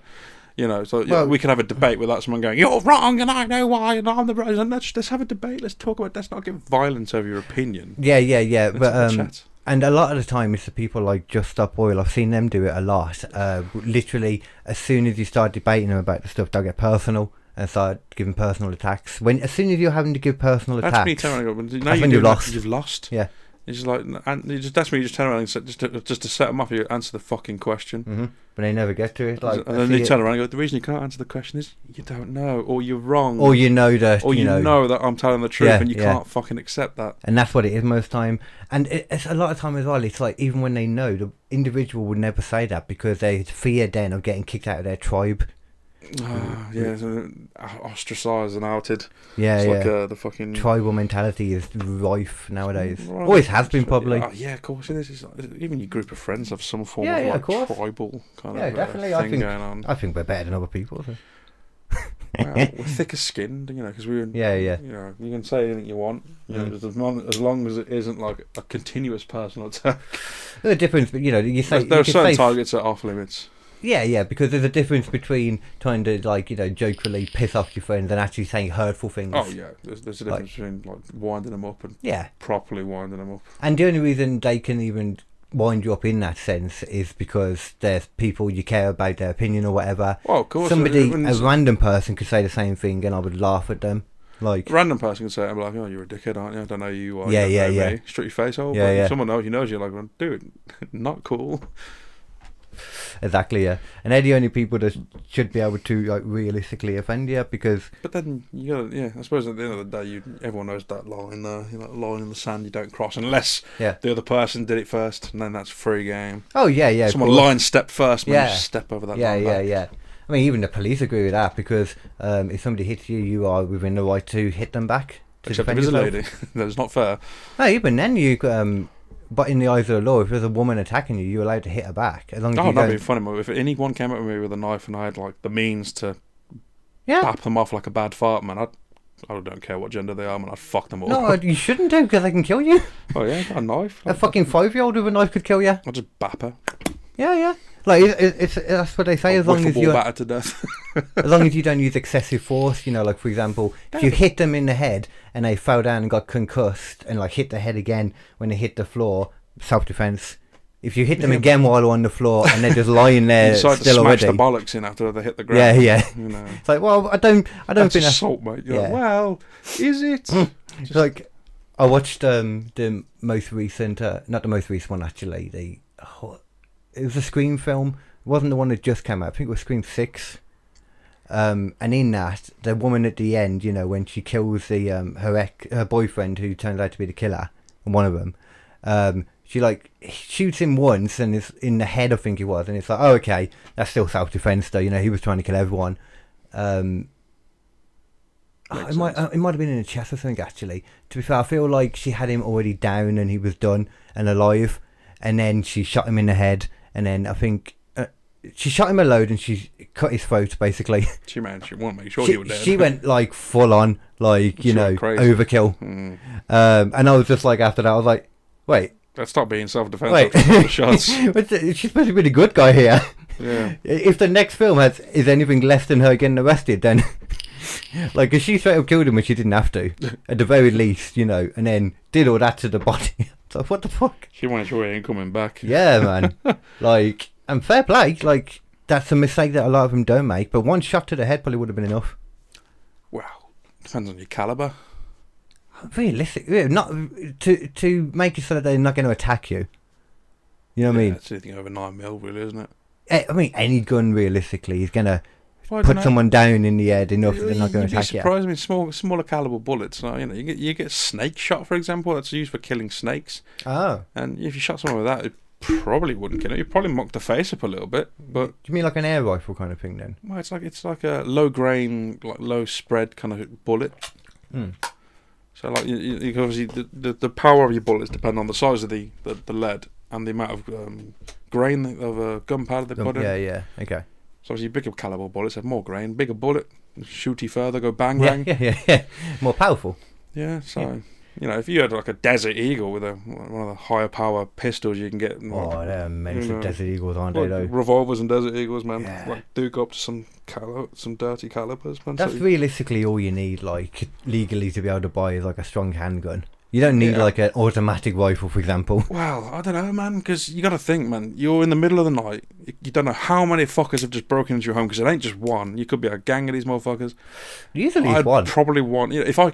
We could have a debate without someone going, "You're wrong, and I know why, and I'm the right." And let's have a debate. Let's talk about. Let's not give violence over your opinion. Yeah. Let's But and a lot of the time, it's the people like Just Stop Oil. I've seen them do it a lot. Literally, as soon as you start debating them about the stuff, they'll get personal and start giving personal attacks. As soon as you're having to give personal attacks, that's when you've lost. You've lost. Yeah. It's just like, that's when you just turn around and say, just to set them up, you answer the fucking question. Mm-hmm. But they never get to it. And then they turn around and go, the reason you can't answer the question is you don't know, or you're wrong. Or you know that. Or you know that I'm telling the truth and you can't fucking accept that. And that's what it is most time. And it's a lot of time as well, it's like, even when they know, the individual would never say that because they fear then of getting kicked out of their tribe. Ostracised and outed. Yeah, it's like the fucking tribal mentality is rife nowadays. Always has been, probably. Yeah, of course it is. Even your group of friends have some form of tribal kind of definitely. thing going on. I think we're better than other people. So. Well, we're thicker skinned, because we're. You can say anything you want. As long as it isn't like a continuous personal attack. There's a difference, but you say there are certain targets that are off limits. Yeah, because there's a difference between trying to, jokingly piss off your friends and actually saying hurtful things. Oh, yeah. There's a difference between, winding them up and properly winding them up. And the only reason they can even wind you up in that sense is because there's people you care about their opinion or whatever. Well, of course. Somebody, a random person could say the same thing and I would laugh at them. Like a random person can say, I'm like, oh, you're a dickhead, aren't you? I don't know who you are. Yeah, you don't know yeah. me. Straight your face hole. Yeah, but yeah. if someone knows you knows, you're like, well, dude, not cool. Exactly, yeah. And they're the only people that should be able to like realistically offend you because. But then you gotta, yeah. I suppose at the end of the day, everyone knows that line there. You know, line in the sand you don't cross unless the other person did it first, and then that's free game. Oh yeah. Someone line step first, man. Yeah. Just step over that line. Yeah. I mean, even the police agree with that because if somebody hits you, you are within the right to hit them back. To Except if defend it's a yourself. lady, that's not fair. No, even then you. But in the eyes of the law, if there's a woman attacking you, you're allowed to hit her back as long as you that'd don't. be funny. If anyone came up with me with a knife and I had like the means to Yeah. bap them off like a bad fart, man, I don't care what gender they are, man. I'd fuck them all. No, you shouldn't do because they can kill you. Oh yeah, got a knife. A fucking 5-year-old with a knife could kill you. I'll just bap her. Yeah. Like it's that's what they say. As long as Wiffle you, ball battered to death. as long as you don't use excessive force, you know, like for example, if you hit them in the head and they fell down and got concussed and like hit the head again when they hit the floor, self-defense. If you hit them again while they're on the floor and they're just lying there You decide still to smash already. the bollocks in after they hit the ground. Yeah. You know. It's like, well, I don't That's think that's assault, mate. You're Yeah. like, well, is it? It's like I watched the most recent, not the most recent one actually. It was a Scream film. It wasn't the one that just came out. I think it was Scream 6. And in that, the woman at the end, you know, when she kills the her boyfriend who turns out to be the killer, one of them, she like shoots him once and it's in the head, I think it was, and it's like, oh okay, that's still self-defense though. You know, he was trying to kill everyone. It might have been in the chest or something actually. To be fair, I feel like she had him already down and he was done and alive, and then she shot him in the head, and then I think she shot him a load and she cut his throat basically. She wanted to make sure you were dead. She went like full on, like you know, crazy. overkill. And I was just like, after that, I was like, wait. Let's stop being self-defense. Wait. After the shots. She's supposed to be the good guy here. Yeah. If the next film is anything less than her getting arrested, then like, if she straight up killed him when she didn't have to, at the very least, you know, and then did all that to the body. So what the fuck? She wanted sure he ain't coming back. Yeah, man. Like, and fair play. Like, that's a mistake that a lot of them don't make. But one shot to the head probably would have been enough. Well, depends on your caliber. Realistic, not to make it so that they're not going to attack you. You know what I mean? It's anything over 9mm, really, isn't it? I mean, any gun realistically is going to Well, I put dunno. someone down in the head enough that they're not going to You'd attack be you. surprised. I mean, smaller caliber bullets. You know, you get snake shot, for example. That's used for killing snakes. Oh. And if you shot someone with that, it probably wouldn't kill it. You'd probably mock the face up a little bit. But Do you mean like an air rifle kind of thing then? well, it's like a low grain, like low spread kind of bullet. Mm. So like you obviously the power of your bullets depend on the size of the lead and the amount of grain of gunpowder they put in. Yeah, okay. So obviously bigger caliber bullets have more grain, bigger bullet, shoot you further, go bang bang. Yeah. More powerful. Yeah, so you know, if you had like a Desert Eagle with one of the higher power pistols you can get, Oh, they're immense you know, Desert Eagles, aren't they, like though? revolvers and Desert Eagles, man, Yeah. like duke up to some dirty calibers, man. That's So- realistically all you need, like, legally to be able to buy is like a strong handgun. You don't need Yeah. like an automatic rifle, for example. Well, I don't know, man, because you got to think, man. You're in the middle of the night. You don't know how many fuckers have just broken into your home, because it ain't just one. You could be a gang of these motherfuckers. Usually it's I'd one. probably want. You know, if I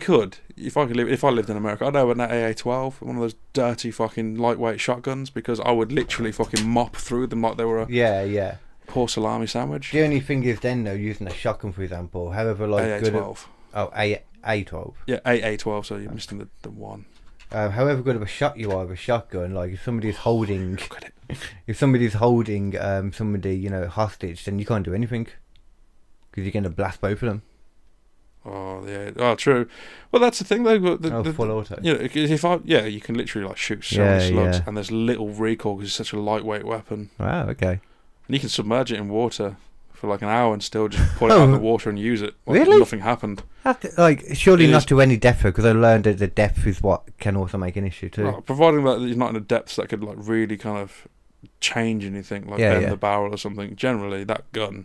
lived in America, I'd have an AA-12, one of those dirty fucking lightweight shotguns, because I would literally fucking mop through them like they were a Yeah. poor salami sandwich. The only thing is then, though, using a shotgun, for example, however, like, good at... AA-12. Oh, A12. Yeah, AA-12. So you're missing the one. However good of a shot you are with a shotgun, like, if somebody's holding... Look at it. If somebody's holding somebody, you know, hostage, then you can't do anything. Because you're going to blast both of them. Oh yeah. Oh, true. Well, that's the thing though. Full auto. You know, 'cause you can literally like shoot so many slugs, and there's little recoil because it's such a lightweight weapon. Wow, okay. And you can submerge it in water for like an hour and still just pull it out of the water and use it. Like Really? Nothing happened. Surely It not is- to any depth, because I learned that the depth is what can also make an issue too. Right, providing that you're not in a depth that could like really kind of change anything, like Yeah, bend yeah. the barrel or something. Generally, that gun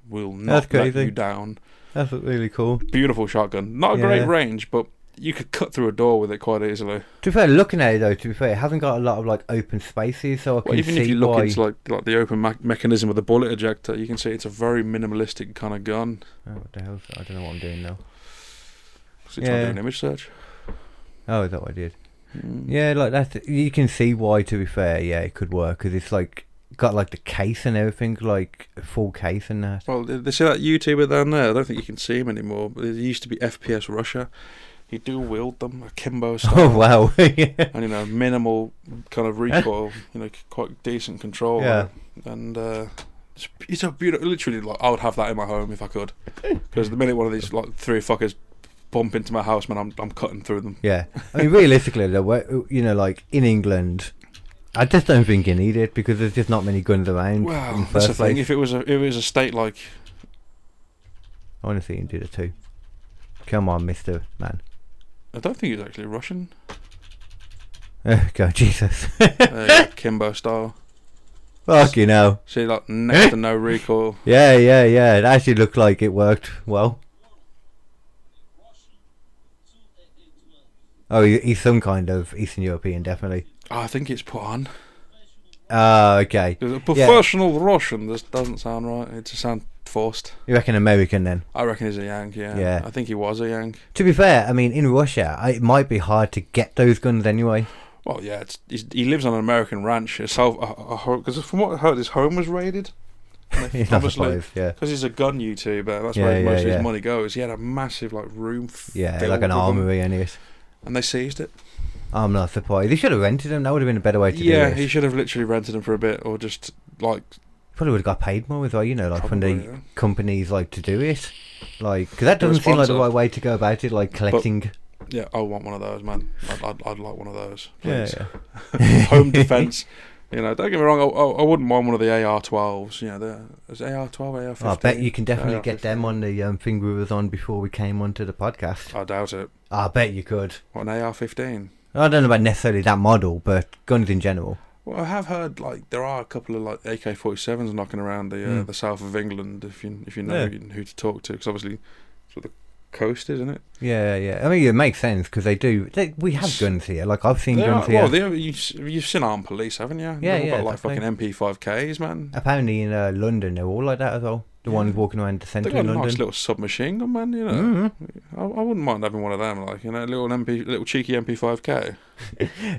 will That's not let crazy. you down. That's really cool. Beautiful shotgun. Not a great Yeah. range, but you could cut through a door with it quite easily. To be fair, looking at it though, it hasn't got a lot of like open spaces, so I can Even see if you look why. into like the open mechanism of the bullet ejector, you can see it's a very minimalistic kind of gun. Oh, what the hell? I don't know what I'm doing now. So it's trying to do an image search. Oh, is that what I did? Yeah, like that's. You can see why. To be fair, yeah, it could work because it's like got like the case and everything, like a full case and that. Well, they see that YouTuber down there. I don't think you can see him anymore. But there used to be FPS Russia. He dual wield them, akimbo style. Oh wow! Yeah. And minimal kind of recoil. Quite decent control. Yeah. And it's a beautiful. Literally, like I would have that in my home if I could. Because the minute one of these like three fuckers bump into my house, man, I'm cutting through them. Yeah, I mean realistically though, like in England, I just don't think you need it because there's just not many guns around. Well, that's the thing. If it was a state like, I want to see you do the two. Come on, Mr. Man. I don't think he's actually Russian. Oh God, Jesus. Kimbo style. Fuck you know. See, like next to no recoil. Yeah. It actually looked like it worked well. Oh, he's some kind of Eastern European, definitely. Oh, I think it's put on. Okay. A professional Russian. This doesn't sound right. It just sounds forced. You reckon American then? I reckon he's a Yank, yeah. Yeah. I think he was a Yank. To be fair, I mean, in Russia, it might be hard to get those guns anyway. Well, yeah, he lives on an American ranch. Because from what I heard, his home was raided. Obviously, because he's a gun YouTuber. That's where most of his money goes. He had a massive room. Like an armory, anyways. And they seized it. I'm not surprised. He should have rented them. That would have been a better way to do it. Yeah, he should have literally rented them for a bit, or just probably would have got paid more as well, from the companies to do it, because that doesn't seem like the right way to go about it, collecting. Yeah, I want one of those, man. I'd like one of those, please. Yeah. Home defense. Don't get me wrong. I wouldn't mind one of the AR-12s. There's AR-12, AR-15. I bet you can definitely get them on the thing we was on before we came onto the podcast. I doubt it. I bet you could. What, an AR-15? I don't know about necessarily that model, but guns in general. Well, I have heard there are a couple of AK-47s knocking around the south of England. If you know who to talk to, because obviously it's the coast, isn't it? Yeah. I mean, it makes sense because we have guns here. I've seen guns here. Well, you've seen armed police, haven't you? Yeah, got fucking MP5Ks, man. Apparently in London they're all like that as well. The ones walking around the centre of London. They've got a nice little submachine gun, man. Mm-hmm. I wouldn't mind having one of them, little cheeky MP5K.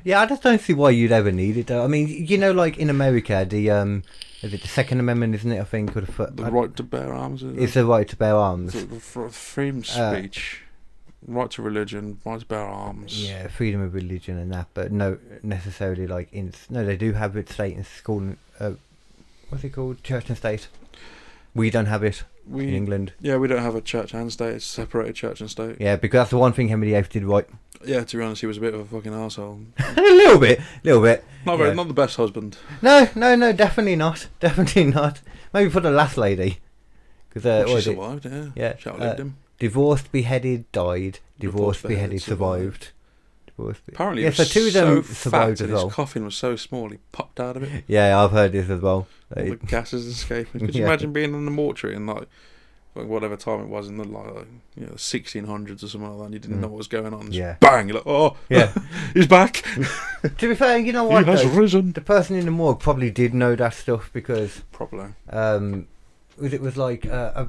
Yeah, I just don't see why you'd ever need it though. I mean, in America, is it the Second Amendment, isn't it? I think The right to bear arms. It's the right to bear arms. Freedom of speech, right to religion, right to bear arms. Yeah, freedom of religion and that, but no necessarily they do have it state and school. What's it called? Church and state. We don't have it in England. Yeah, we don't have a church and state. It's separated church and state. Yeah, because that's the one thing Henry VIII did right. Yeah, to be honest, he was a bit of a fucking arsehole. a little bit. Not the best husband. No, definitely not. Maybe for the last lady. Because she survived, yeah. She outlived him. Divorced, beheaded, died. Divorced, beheaded, survived. Apparently, yeah, so two of them survived as well. His coffin was so small, he popped out of it. Yeah, I've heard this as well. All the gases escaping. Could you imagine being in the mortuary in whatever time it was in the 1600s or something like that, and you didn't know what was going on? Yeah. Bang! You're like, oh, yeah, he's back. To be fair, you know what? He has risen. The person in the morgue probably did know that stuff because probably. It was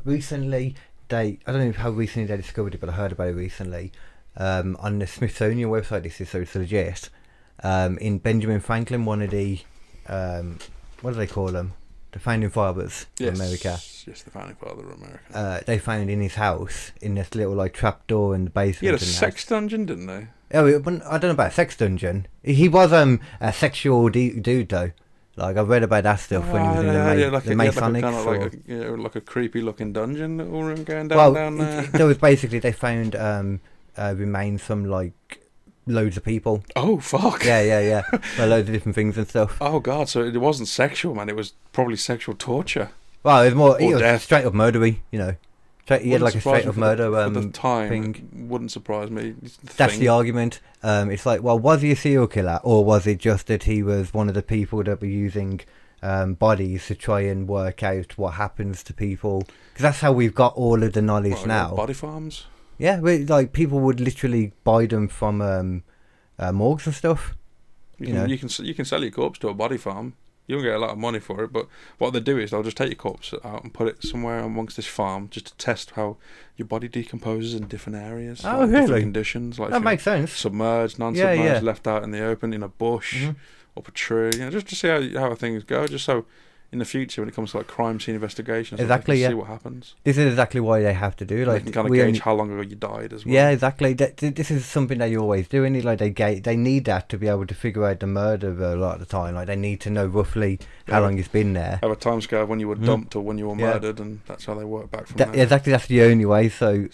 recently I don't know how recently they discovered it, but I heard about it recently. On the Smithsonian website, this is so it's legit. In Benjamin Franklin, one of the what do they call them? The founding fathers of America. Yes, the founding father of America. They found in his house in this little trap door in the basement. He had a sex dungeon, didn't they? Oh, I don't know about a sex dungeon. He was a sexual dude though. I've read about that stuff when he was in the Masonics. Like a creepy looking dungeon little room going down there. There was basically they found remains from loads of people. Oh fuck! Yeah. Loads of different things and stuff. Oh god! So it wasn't sexual, man. It was probably sexual torture. Well, it was more. It was death. Straight up murdery. He had a straight up murder for the time thing. Wouldn't surprise me. That's the argument. It's was he a serial killer, or was it just that he was one of the people that were using bodies to try and work out what happens to people? Because that's how we've got all of the knowledge now. Body farms. Yeah, but like people would literally buy them from morgues and stuff. You can sell your corpse to a body farm. You won't get a lot of money for it, but what they do is they'll just take your corpse out and put it somewhere amongst this farm just to test how your body decomposes in different areas. Oh, like really? Different conditions. Like That makes sense. Submerged, non-submerged, Yeah. left out in the open, in a bush, Mm-hmm. up a tree. Just to see how things go, just so in the future when it comes to like crime scene investigations, Exactly, they can yeah. see what happens. This is exactly why they have to do. They Like can kind of gauge how long ago you died as well. Yeah, exactly. This is something they always do, and like they need that to be able to figure out the murder a lot of the time. Like they need to know roughly how long it's been there. Have a timescale of when you were dumped or when you were murdered, and that's how they work back from there. Exactly, that's the only way. So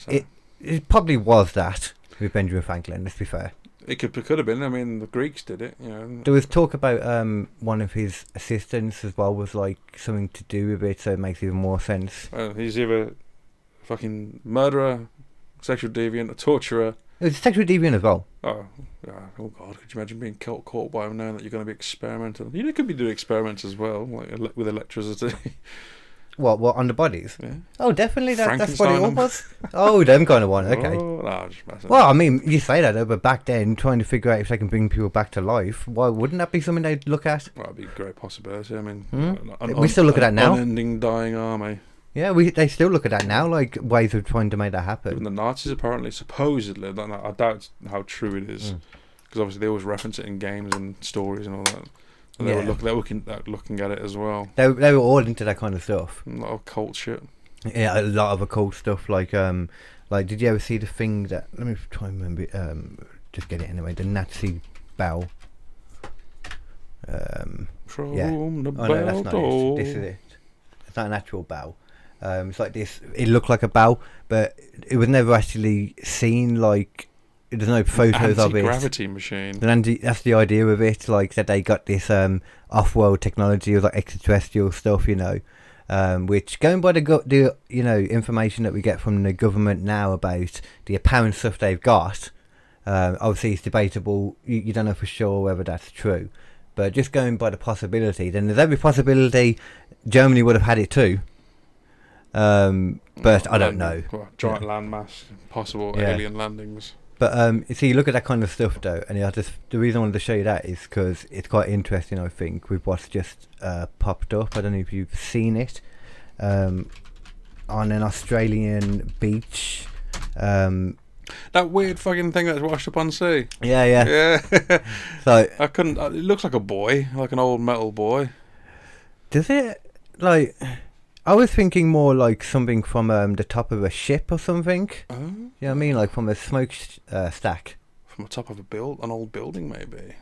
it probably was that with Benjamin Franklin. Let's be fair. It could have been. I mean, the Greeks did it. There was talk about one of his assistants as well was like something to do with it, so it makes even more sense. He's either a fucking murderer, sexual deviant, a torturer. It was sexual deviant as well. Oh, yeah. Oh God! Could you imagine being caught by him knowing that you're going to be experimental? You could be doing experiments as well, like with electricity. What on the bodies? Yeah. Oh, definitely. That's what it all Frankenstein was. Oh, them kind of one. Okay. Oh, no, just messing. Well, I mean, you say that, though, but back then, trying to figure out if they can bring people back to life, why wouldn't that be something they'd look at? Well, that'd be a great possibility. I mean, We still look at that now. Unending dying army. Yeah, they still look at that now, like ways of trying to make that happen. Even the Nazis apparently, supposedly, I doubt how true it is, because obviously they always reference it in games and stories and all that. And they were looking at it as well. They were all into that kind of stuff. A lot of cult shit. Yeah, a lot of occult stuff. Like did you ever see the thing that? Let me try and remember. Just get it anyway. The Nazi bell. From Yeah. the Oh no, bell that's not door. it. This is it. It's not an actual bell. It's like this. It looked like a bell, but it was never actually seen. Like there's no photos of it. Anti-gravity machine. And that's the idea of it, like that they got this off-world technology of like extraterrestrial stuff, which going by the information that we get from the government now about the apparent stuff they've got, obviously it's debatable. You don't know for sure whether that's true, but just going by the possibility, then there's every possibility Germany would have had it too. But I don't know. Giant landmass, possible alien landings. But so you look at that kind of stuff though, and the reason I wanted to show you that is because it's quite interesting, I think, with what's just popped up. I don't know if you've seen it on an Australian beach. That weird fucking thing that's washed up on sea. Yeah. So I couldn't. It looks like a boy, like an old metal boy. does it? Like, I was thinking more like something from the top of a ship or something. Oh. You know what I mean? Like from a stack. From the top of an old building, maybe.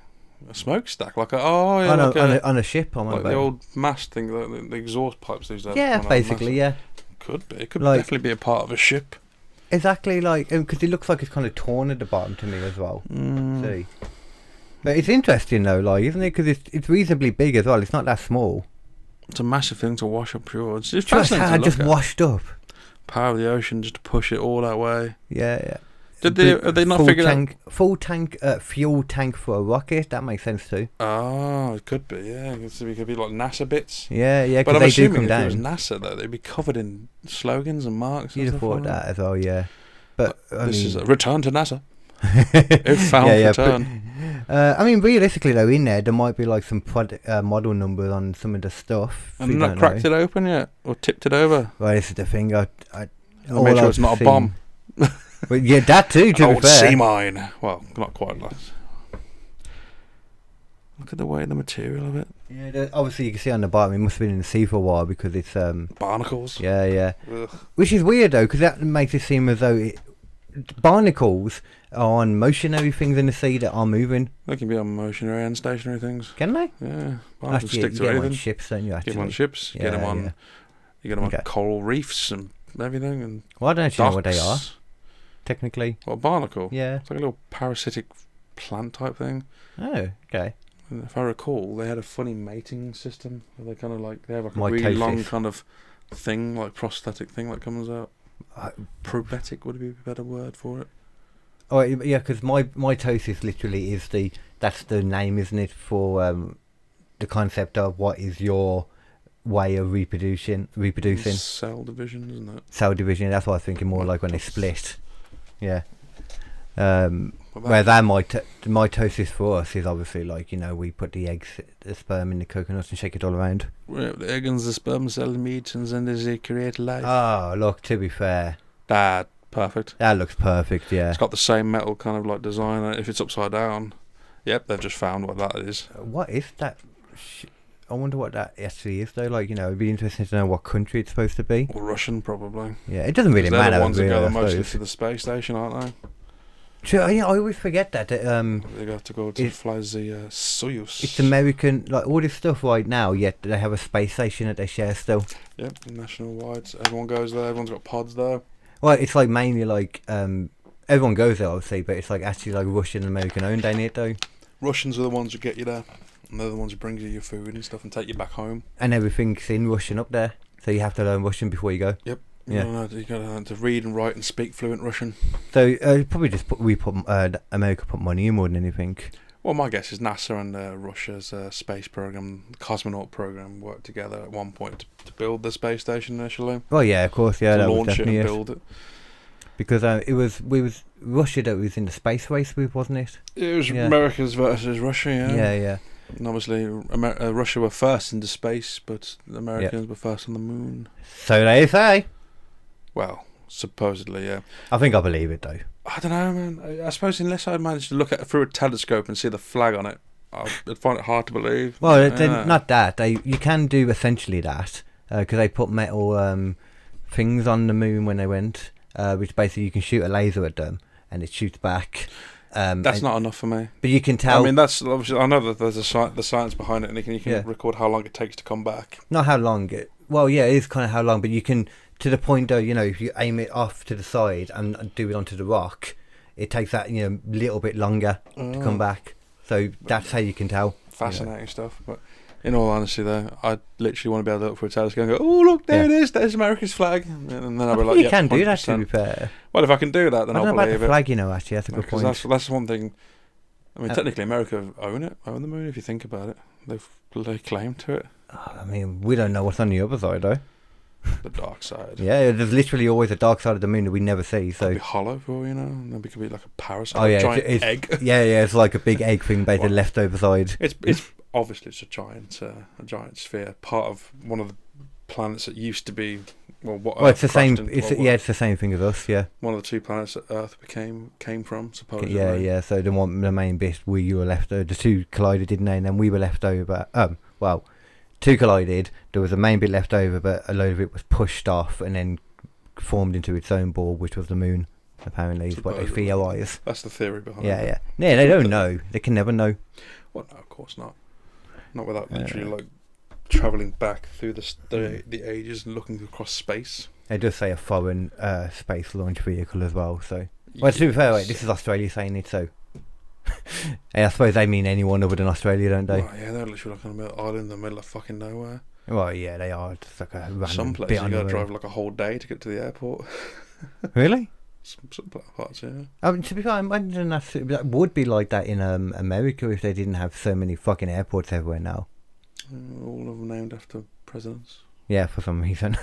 A smokestack, like On a ship, like the old mast thing, the exhaust pipes. These Yeah, basically, yeah. Could be. It could Like- definitely be a part of a ship. Exactly, like because it looks like it's kind of torn at the bottom to me as well. Mm. See, but it's interesting though, like, isn't it? Because it's reasonably big as well. It's not that small. It's a massive thing to wash up pure. It's Just fascinating how to it just look at. washed up. Power of the ocean just to push it all that way. Yeah. Have they not figured out? Full tank, fuel tank for a rocket. That makes sense too. Oh, it could be. Yeah, it could be like NASA bits. Yeah. But Because I'm they do assuming come if it was down. NASA though, they'd be covered in slogans and marks. You'd and have stuff thought like that as well, yeah. But I This mean, is a return to NASA. It found return. I mean, realistically though, in there might be like some model numbers on some of the stuff. And not cracked it open yet, or tipped it over. Well, this is the thing. I Make sure it's not a bomb. Well, yeah, that too. To be Old fair. sea mine. Well, not quite like. Look at the weight of the material of it. Yeah, obviously you can see on the bottom it must have been in the sea for a while because it's Barnacles. Yeah. Ugh. Which is weird though, because that makes it seem as though barnacles are on motionary things in the sea that are moving. They can be on motionary and stationary things. Can they? Yeah, barnacles Actually, stick you to get them on anything. ships, don't you? Actually, Get them on ships. Yeah, Get them on. yeah. You get them Okay. on coral reefs and everything. And Well, I don't actually know what they are docks. technically. What, a barnacle? Yeah. It's like a little parasitic plant type thing. Oh, okay. And if I recall, they had a funny mating system. Where they kind of like they have like a really long Mitosis. kind of thing, like prosthetic thing that comes out. I- Probetic would be a better word for it. Oh yeah, because mitosis literally is that's the name, isn't it, for the concept of what is your way of reproducing Cell division, isn't it? cell division. That's what I was thinking more like when they split. Yeah. Where that mitosis for us is obviously like, you know, we put the eggs, the sperm in the coconut and shake it all around. Well, the egg and the sperm cell meet and then they create life. Oh, look, to be fair. That perfect. That looks perfect, yeah. It's got the same metal kind of like design. If it's upside down, yep, they've just found what that is. What is that? I wonder what that actually is, though. Like, you know, it'd be interesting to know what country it's supposed to be. Or Russian, probably. Yeah, it doesn't really They're matter. the ones that go the I most suppose. into the space station, aren't they? Sure, yeah, I always forget that. They got to go to fly the Soyuz. It's American, like all this stuff right now. Yet they have a space station that they share still. Yep, national wide. Everyone goes there. Everyone's got pods there. Well, it's like mainly like everyone goes there, obviously, but it's like actually like Russian and American owned, ain't it? Though. Russians are the ones who get you there, and they're the ones who bring you your food and stuff and take you back home. And everything's in Russian up there, so you have to learn Russian before you go. Yep. Yeah. You got to learn to read and write and speak fluent Russian. So probably just America put money in more than anything. Well, my guess is NASA and Russia's space program, cosmonaut program, worked together at one point to build the space station initially. Well, yeah, of course, yeah, to that was launch it definitely and it. build it. Because it was Russia that was in the space race with, wasn't it? It was Yeah. America's versus Russia, yeah. Yeah, yeah. And obviously, Russia were first into space, but the Americans were first on the moon. So they say. Well, supposedly, yeah. I think I believe it though. I don't know, man. I suppose unless I managed to look at it through a telescope and see the flag on it, I'd find it hard to believe. Well, not that. You can do essentially that because they put metal things on the moon when they went, which basically you can shoot a laser at them and it shoots back. That's not enough for me. But you can tell. I mean, that's obviously. I know that there's the science behind it, and you can Yeah. record how long it takes to come back. Not how long. Well, yeah, it is kind of how long, but you can, to the point though, you know, if you aim it off to the side and do it onto the rock, it takes that, you know, little bit longer to come back. So that's how you can tell. Fascinating stuff. But in all honesty, though, I literally want to be able to look for a telescope and go, "Oh, look, there it is. There's America's flag." And then I'll be like, You "Yeah, can do that, 100%." to be fair. Well, if I can do that, then I I'll don't know about believe the it. flag, you know, actually. That's a good Because point. that's one thing. I mean, technically, America own the moon. If you think about it, they claim to it. I mean, we don't know what's on the other side, though. The dark side. Yeah, there's literally always a dark side of the moon that we never see. So It'd be hollow, for all you know. Maybe it could be like a parasite. Oh yeah, a giant it's egg. Yeah, it's like a big egg thing, basically Well, leftover side. It's obviously it's a giant sphere, part of one of the planets that used to be Well, it's the same. It's the same thing as us. Yeah. One of the two planets that Earth came from, supposedly. Yeah. So the main bit you were left over. The two collided, didn't they? And then we were left over. Two collided. There was a main bit left over, but a load of it was pushed off and then formed into its own ball, which was the moon. Apparently, is what they theorise. That's the theory behind it. Yeah. They don't know. They can never know. Well, no, of course not. Not without literally like travelling back through the ages and looking across space. They just say a foreign space launch vehicle as well. So, well, to be fair, this is Australia saying it. So, I suppose they mean anyone other than Australia, don't they? Well, yeah, they're literally like on an island in the middle of fucking nowhere. Well, yeah, they are. Just like a random Some places bit you on gotta the drive road. like a whole day to get to the airport. Really? Some parts, yeah. I mean, to be fair, I imagine that would be like that in America if they didn't have so many fucking airports everywhere now. All of them named after presidents. Yeah, for some reason.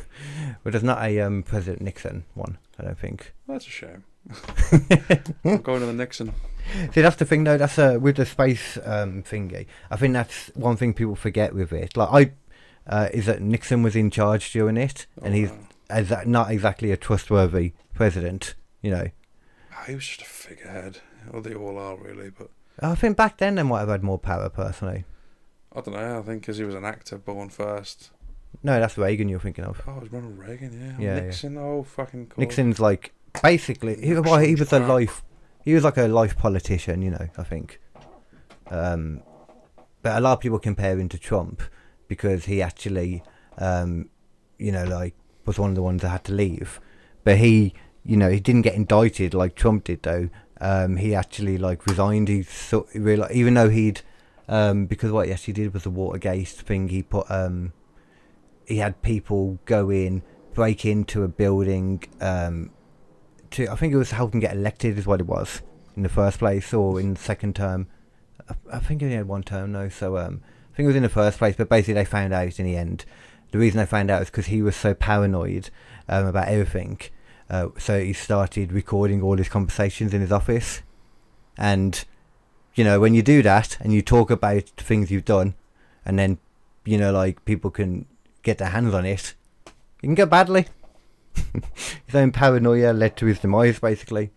But there's not a President Nixon one, I don't think. That's a shame. I'm going to the Nixon. See, that's the thing though. That's with the space thingy. I think that's one thing people forget with it. Like is that Nixon was in charge during it, and he's not exactly a trustworthy president. You know. He was just a figurehead. Well, they all are really, but I think back then they might have had more power personally. I don't know. I think because he was an actor born first. No, that's Reagan you're thinking of. Oh, it was Ronald Reagan, yeah. Yeah, Nixon, oh, fucking cool. Nixon's like basically he was like a life politician, you know. I think, but a lot of people compare him to Trump because he actually, like was one of the ones that had to leave, but he didn't get indicted like Trump did though. He actually like resigned. Even though he'd because what he actually did was the Watergate thing. He put he had people go in, break into a building I think it was help him get elected is what it was in the first place, or in the second term. I think he had one term though, so I think it was in the first place, but basically they found out in the end. The reason they found out is because he was so paranoid about everything, So he started recording all his conversations in his office. And, you know, when you do that and you talk about things you've done, and then, you know, like, people can get their hands on it, it can go badly. His own paranoia led to his demise, basically.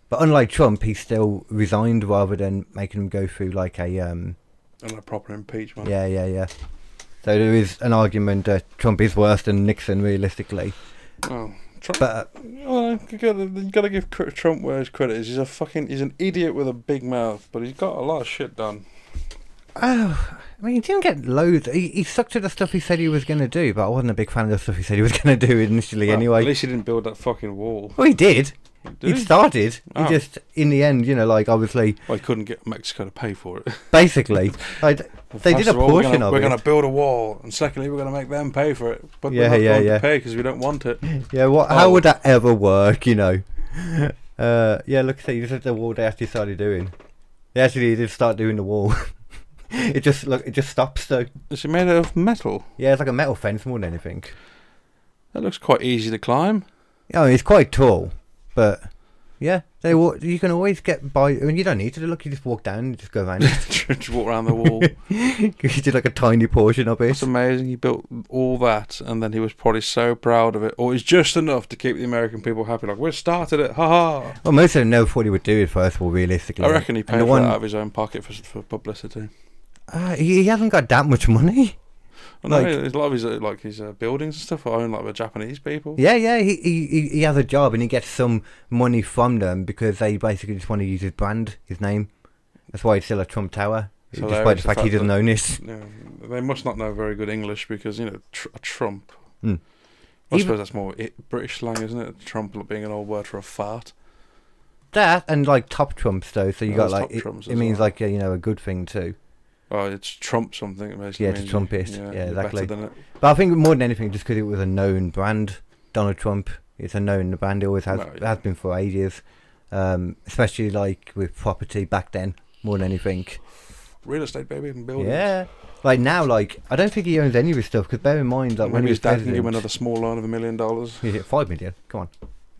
But unlike Trump, he still resigned rather than making him go through, like, And a proper impeachment. Yeah. So there is an argument that Trump is worse than Nixon, realistically. Oh, Trump. But Well, you gotta give Trump where his credit is. He's an idiot with a big mouth, but he's got a lot of shit done. oh, I mean, he didn't get loads. He stuck to the stuff he said he was going to do, but I wasn't a big fan of the stuff he said he was going to do initially. Well, anyway. At least he didn't build that fucking wall. Well, he did. Did He started. Oh. He just, in the end, you know, like, obviously, Well, he couldn't get Mexico to pay for it. basically, like, they did a portion of it. We're going to build a wall, and secondly, we're going to make them pay for it. But Yeah, we're not going yeah. to pay because we don't want it. Yeah, how would that ever work, you know? Yeah, look, see, this is the wall they actually started doing. They actually did start doing the wall. It just stops, though. Is it made out of metal? Yeah, it's like a metal fence more than anything. That looks quite easy to climb. Yeah, I mean, it's quite tall, but yeah, you can always get by. I mean, you don't need to look. You just walk down and just go around it. Just walk around the wall. You did like a tiny portion of it. It's amazing. He built all that, and then he was probably so proud of it, or it's just enough to keep the American people happy. Like, we started it, haha. Well, most of them never thought he would do it. First of all, realistically, I reckon he paid for that out of his own pocket for publicity. He hasn't got that much money. Well, no, a lot of his buildings and stuff are owned like the Japanese people. Yeah. He has a job and he gets some money from them because they basically just want to use his brand, his name. That's why it's still a Trump Tower, despite the fact he doesn't own it. Yeah, they must not know very good English because, you know, a Trump. Mm. I suppose that's more British slang, isn't it? Trump being an old word for a fart. That and like top Trumps though, so you got like top Trumps it as means well. like a good thing too. Oh, it's Trump something. Basically. Yeah, it's Trumpist. Yeah, you're exactly. better than it. But I think more than anything, just because it was a known brand, Donald Trump, it's a known brand. It always has, has been for ages, especially like with property back then, more than anything. Real estate, baby, and buildings. Yeah. Like now, like I don't think he owns any of his stuff because bear in mind, like when maybe he was his dad president, can give him another small loan of $1 million. Is it 5 million? Come on.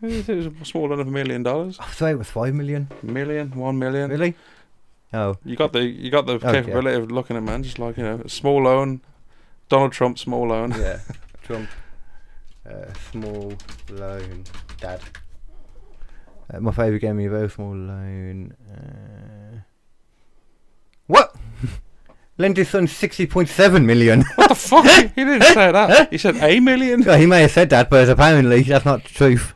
It was a small loan of $1 million. I thought it was 5 million. $1 million. Really? Oh. You got the capability of looking at man, just like, you know, a small loan, Donald Trump small loan. Yeah. Trump small loan, dad. My favourite gave me a very small loan. What? Lent his son 60.7 million. What the fuck? He didn't say that. He said $1 million. Well, he may have said that, but apparently that's not the truth.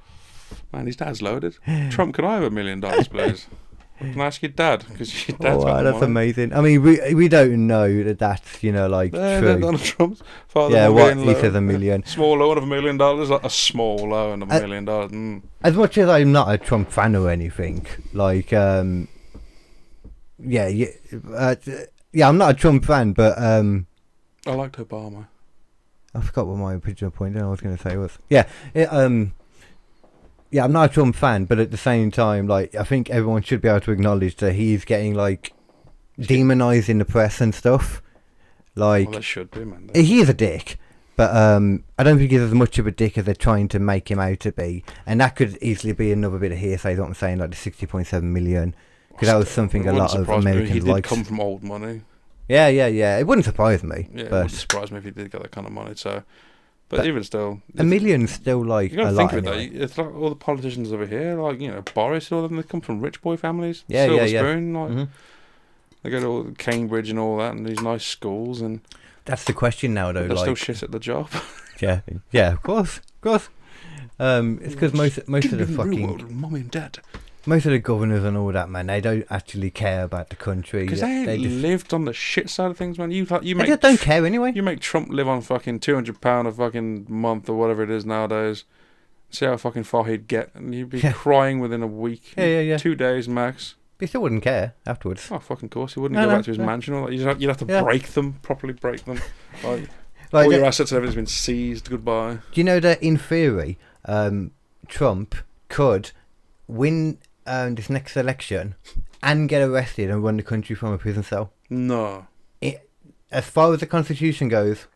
Man, his dad's loaded. Trump, can I have $1 million, please? Can I ask your dad? Because your dad's Oh, wow, got the that's money. amazing. I mean, we don't know that that's, you know, like true. Donald Trump's father. Yeah, what he loan. says $1 million. Small loan of $1 million, like a small loan of $1 million. As much as I'm not a Trump fan or anything, like, I'm not a Trump fan, but I liked Obama. I forgot what my original point I was going to say was. Yeah, I'm not a Trump fan, but at the same time, like, I think everyone should be able to acknowledge that he's getting, like, demonised in the press and stuff. Like, Well, they should be, man. he is a dick, but I don't think he's as much of a dick as they're trying to make him out to be. And that could easily be another bit of hearsay, is what I'm saying, like the 60.7 million. Because that was something a lot of Americans He did liked. come from old money. Yeah. It wouldn't surprise me. Yeah, it but wouldn't surprise me if he did get that kind of money. So, but even still, $1 million's still like you got a to think lot. of it Anyway. though. It's like all the politicians over here, like, you know, Boris, all of them, they come from rich boy families. Yeah. Spoon, like, Mhm. they go to all Cambridge and all that, and these nice schools, and That's the question now, though. they're Like, still shit at the job. yeah, of course. It's because most of the fucking mummy and dad, most of the governors and all that, man, they don't actually care about the country. because they just lived on the shit side of things, man. You they make just don't care anyway. You make Trump live on fucking £200 a fucking month or whatever it is nowadays. See how fucking far he'd get, and you'd be crying within a week. Yeah. 2 days max. He still wouldn't care afterwards. Oh, fucking course. He wouldn't go back to his mansion. Or that. You'd have to break them, properly break them. Like all your assets and everything's been seized. Goodbye. Do you know that in theory, Trump could win this next election and get arrested and run the country from a prison cell? No. As far as the Constitution goes,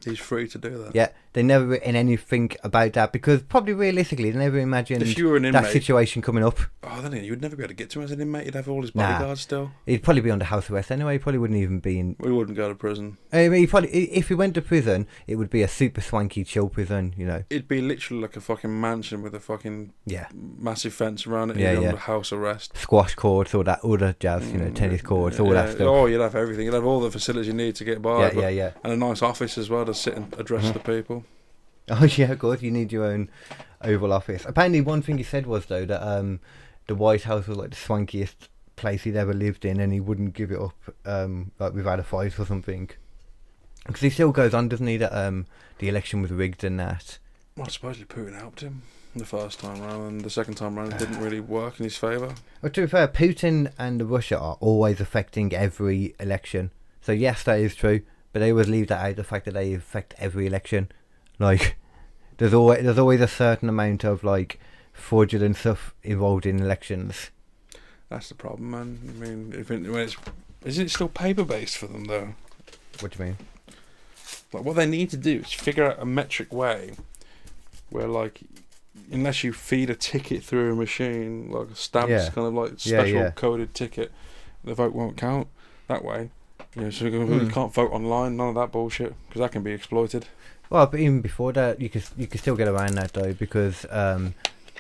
He's free to do that. yeah, They never written anything about that because probably realistically they never imagined If you were an that inmate, situation coming up. oh, then you would never be able to get to him as an inmate. You'd have all his bodyguards still. He'd probably be under house arrest anyway. He probably wouldn't even be in. We wouldn't go to prison. I mean, he probably, if he went to prison, it would be a super swanky chill prison, you know. It'd be literally like a fucking mansion with a fucking massive fence around it. You'd be under house arrest. Squash courts, all that other jazz, you know, tennis courts, all that stuff. Oh, you'd have everything. You'd have all the facilities you need to get by. Yeah. And a nice office as well to sit and address the people. Oh yeah, good. You need your own Oval Office. Apparently, one thing he said was though that the White House was like the swankiest place he'd ever lived in, and he wouldn't give it up like without a fight or something. Because he still goes on, doesn't he? That the election was rigged and that. Well, supposedly Putin helped him the first time round, and the second time round it didn't really work in his favour. Well, to be fair, Putin and Russia are always affecting every election. So yes, that is true, but they always leave that out, the fact that they affect every election. Like, there's always a certain amount of like fraudulent stuff involved in elections. That's the problem, man. I mean, isn't it still paper based for them though? What do you mean? Like, what they need to do is figure out a metric way where, like, unless you feed a ticket through a machine, like a stamped kind of like special coded ticket, the vote won't count that way. You know, so you can't vote online, none of that bullshit, because that can be exploited. Well, but even before that, you could still get around that though, because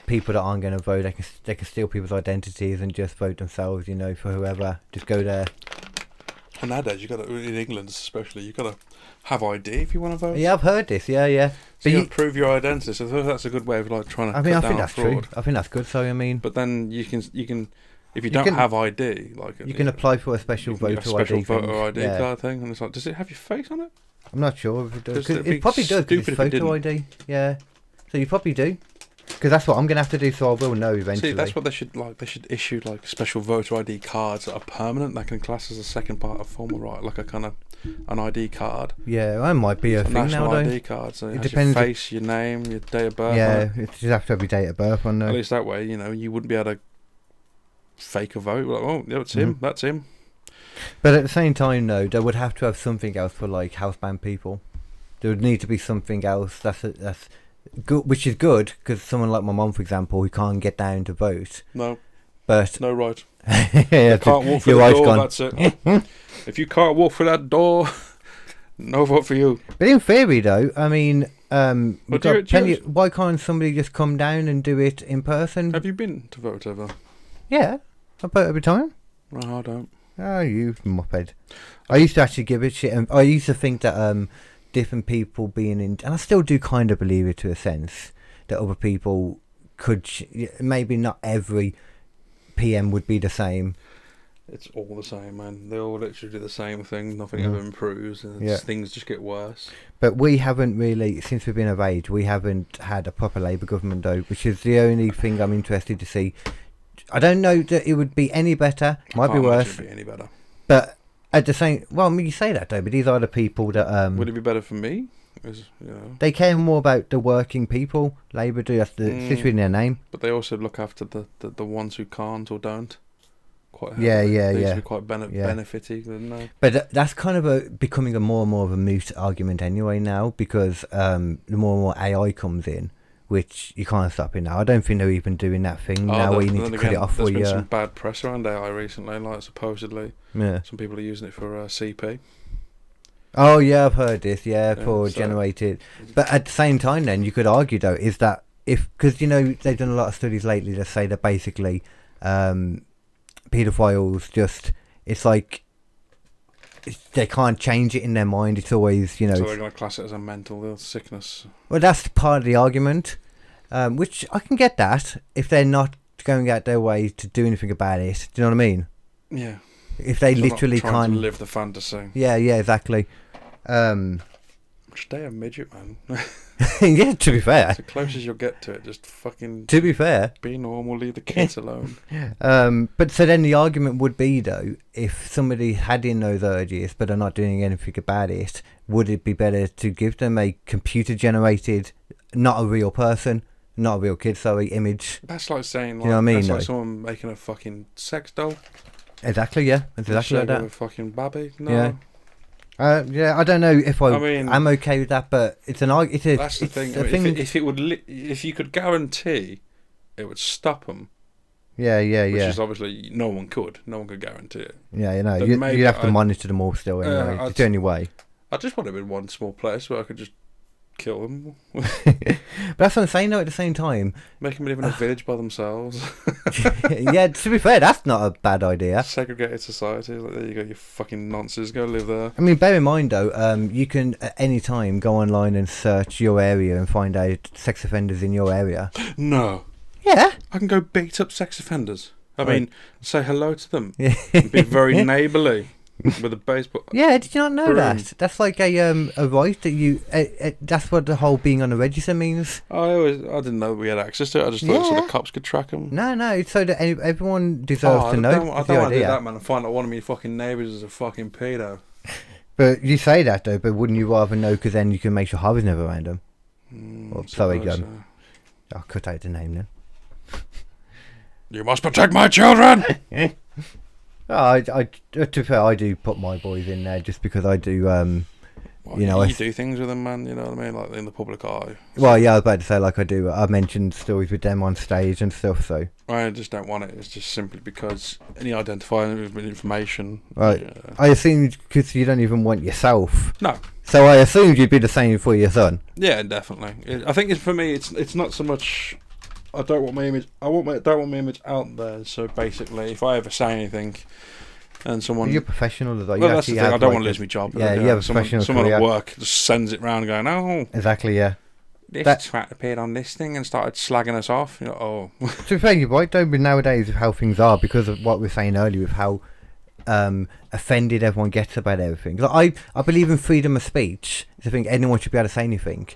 people that aren't going to vote, they can steal people's identities and just vote themselves. You know, for whoever, just go there. And nowadays, you got to, in England especially, you got to have ID if you want to vote. Yeah, I've heard this. Yeah. So you got to prove your identity. So that's a good way of like trying to. I think that's true. I think that's good. So I mean, but then you can if you don't have ID, like you can apply for a special voter ID card thing, and it's like, does it have your face on it? I'm not sure if it does. It probably does. It's photo ID. Yeah. So you probably do. Because that's what I'm going to have to do, so I will know eventually. See, that's what they should like. They should issue like special voter ID cards that are permanent. That can class as a second part of formal right, like a kind of an ID card. Yeah, that might be a thing national now. ID card. So it depends. Your face, your name, your date of birth. Yeah, it just have to have your date of birth on there. At least that way, you know, you wouldn't be able to fake a vote. Like, oh, yeah, it's him. That's him. But at the same time, though, they would have to have something else for like housebound people. There would need to be something else that's good, which is good because someone like my mum, for example, who can't get down to vote. No. But no right. You can't walk through the door. Gone. That's it. If you can't walk through that door, no vote for you. But in theory, though, I mean, why can't somebody just come down and do it in person? Have you been to vote ever? Yeah, I vote every time. No, I don't. Oh, you muppet. I used to actually give it shit. And I used to think that different people being in... And I still do kind of believe it to a sense. That other people could... maybe not every PM would be the same. It's all the same, man. They all literally do the same thing. Nothing ever improves. And things just get worse. But we haven't really... Since we've been of age, we haven't had a proper Labour government, though. Which is the only thing I'm interested to see. I don't know that it would be any better. Might be worse. Be any better. But at the same, well, I mean, you say that though. But these are the people that. Would it be better for me? They care more about the working people. Labour do. That's it's in their name. But they also look after the ones who can't or don't. Quite. Yeah. They used to be quite benefity, didn't they? But that's kind of becoming a more and more of a moot argument anyway now because the more and more AI comes in. Which you can't stop it now. I don't think they're even doing that thing now where you need to cut it off. There's been some bad press around AI recently, like supposedly some people are using it for CP. Oh yeah, I've heard this. Yeah, for generated. But at the same time, then you could argue though, is that because you know they've done a lot of studies lately that say that basically paedophiles just it's like. They can't change it in their mind. It's always, you know... So they're going to class it as a mental sickness. Well, that's part of the argument, which I can get that, if they're not going out their way to do anything about it. Do you know what I mean? Yeah. If they literally not can't... to live the fantasy. Yeah, exactly. Stay a midget, man. Yeah, to be fair. As close as you'll get to it, just fucking... To be fair. Be normal, leave the kids alone. But so then the argument would be, though, if somebody had in those urges, but are not doing anything about it, would it be better to give them a computer-generated, not a real person, not a real kid, image? That's like saying, you know what I mean? That's like someone making a fucking sex doll. Exactly, yeah. It's exactly like that. A fucking baby? No. Yeah. Yeah, I don't know if I mean, I'm okay with that, but it's an argument. That's the thing. If you could guarantee it would stop them. Yeah. Which is obviously no one could guarantee it. Yeah, you'd have to monitor them all still anyway. It's the only way. I just want to be in one small place where I could just kill them. But that's what I'm saying though, at the same time. Make them live in a village by themselves. Yeah, to be fair, that's not a bad idea. Segregated society. Like, there you go, you fucking nonsense. Go live there. I mean, bear in mind though, you can at any time go online and search your area and find out sex offenders in your area. No. Yeah. I can go beat up sex offenders. I Right. mean, say hello to them. Yeah. And be very neighbourly with a baseball. Yeah, did you not know Boom. that? That's like a right that you. That's what the whole being on a register means. I didn't know we had access to it. I just thought so Yeah. the cops could track them. No, it's so that everyone deserves to know. I the don't want to do idea. that, man. And find out one of my fucking neighbours is a fucking pedo. But you say that though, but wouldn't you rather know? Because then you can make sure Harvey's never around them. Sorry, I'll cut out the name then. You must protect my children. To be fair, I do put my boys in there just because I do. Well, you know, you do things with them, man. You know what I mean, like in the public eye. Well, yeah, I was about to say like I do. I mentioned stories with them on stage and stuff. So I just don't want it. It's just simply because any identifying with information. right, Yeah. I assumed because you don't even want yourself. No. So I assumed you'd be the same for your son. Yeah, definitely. I think for me, it's not so much. I don't want my image. Don't want my image out there. So basically, if I ever say anything, and someone, You're professional as well. well, that's the thing. I don't want to lose my job. Yeah, you have a professional someone career. at work just sends it round, going, "Oh, Exactly. Yeah. this That- twat appeared on this thing and started slagging us off." You know, oh, To be fair, you're right though. But nowadays, with how things are, because of what we were saying earlier, with how offended everyone gets about everything. Like, I believe in freedom of speech. I think anyone should be able to say anything.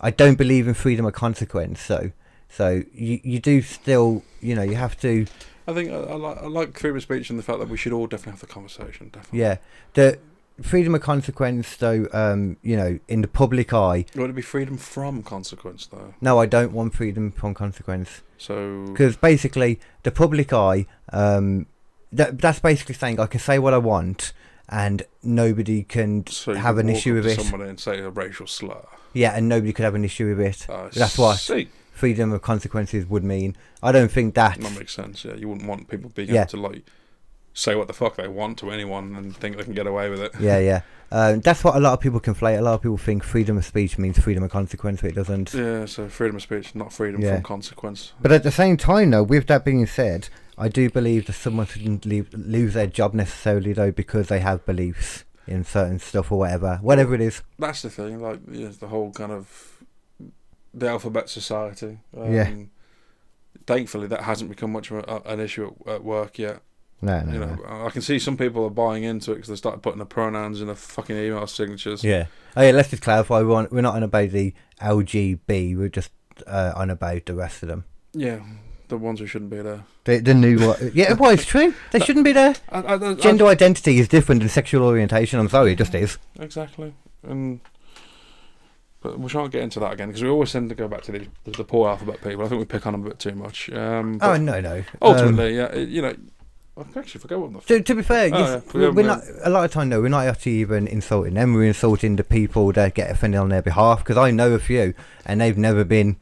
I don't believe in freedom of consequence. So you do still, you have to. I think I like freedom of speech and the fact that we should all definitely have the conversation. Definitely. Yeah, the freedom of consequence, though. In the public eye. You want to be freedom from consequence, though. No, I don't want freedom from consequence. So. Because basically, the public eye, that's basically saying I can say what I want, and nobody can So you have can an walk issue up with to it. somebody and say a racial slur. Yeah, and nobody could have an issue with it. I That's what see. freedom of consequences would mean. I don't think that. That makes sense. Yeah, you wouldn't want people being Yeah. able to like say what the fuck they want to anyone and think they can get away with it. Yeah. That's what a lot of people conflate. A lot of people think freedom of speech means freedom of consequence, but it doesn't. Yeah, so freedom of speech, not freedom Yeah. from consequence. But at the same time, though, with that being said, I do believe that someone shouldn't lose their job necessarily, though, because they have beliefs in certain stuff or whatever it is. That's the thing, like the whole kind of the alphabet society. Yeah. Thankfully, that hasn't become much of an issue at work yet. No. You know, I can see some people are buying into it because they started putting the pronouns in their fucking email signatures. Yeah. Oh yeah. Let's just clarify. We're not on about the LGB. We're just on about the rest of them. Yeah, the ones who shouldn't be there. The new one. Yeah, well, it's true. They shouldn't be there. Gender identity is different than sexual orientation. I'm sorry, it just is. Exactly. But we shan't get into that again because we always tend to go back to the poor alphabet people. I think we pick on them a bit too much. Oh no. Ultimately, yeah, I actually forget what the. To be fair, we're not. A lot of time, though, we're not actually even insulting them. We're insulting the people that get offended on their behalf. Because I know a few, and they've never been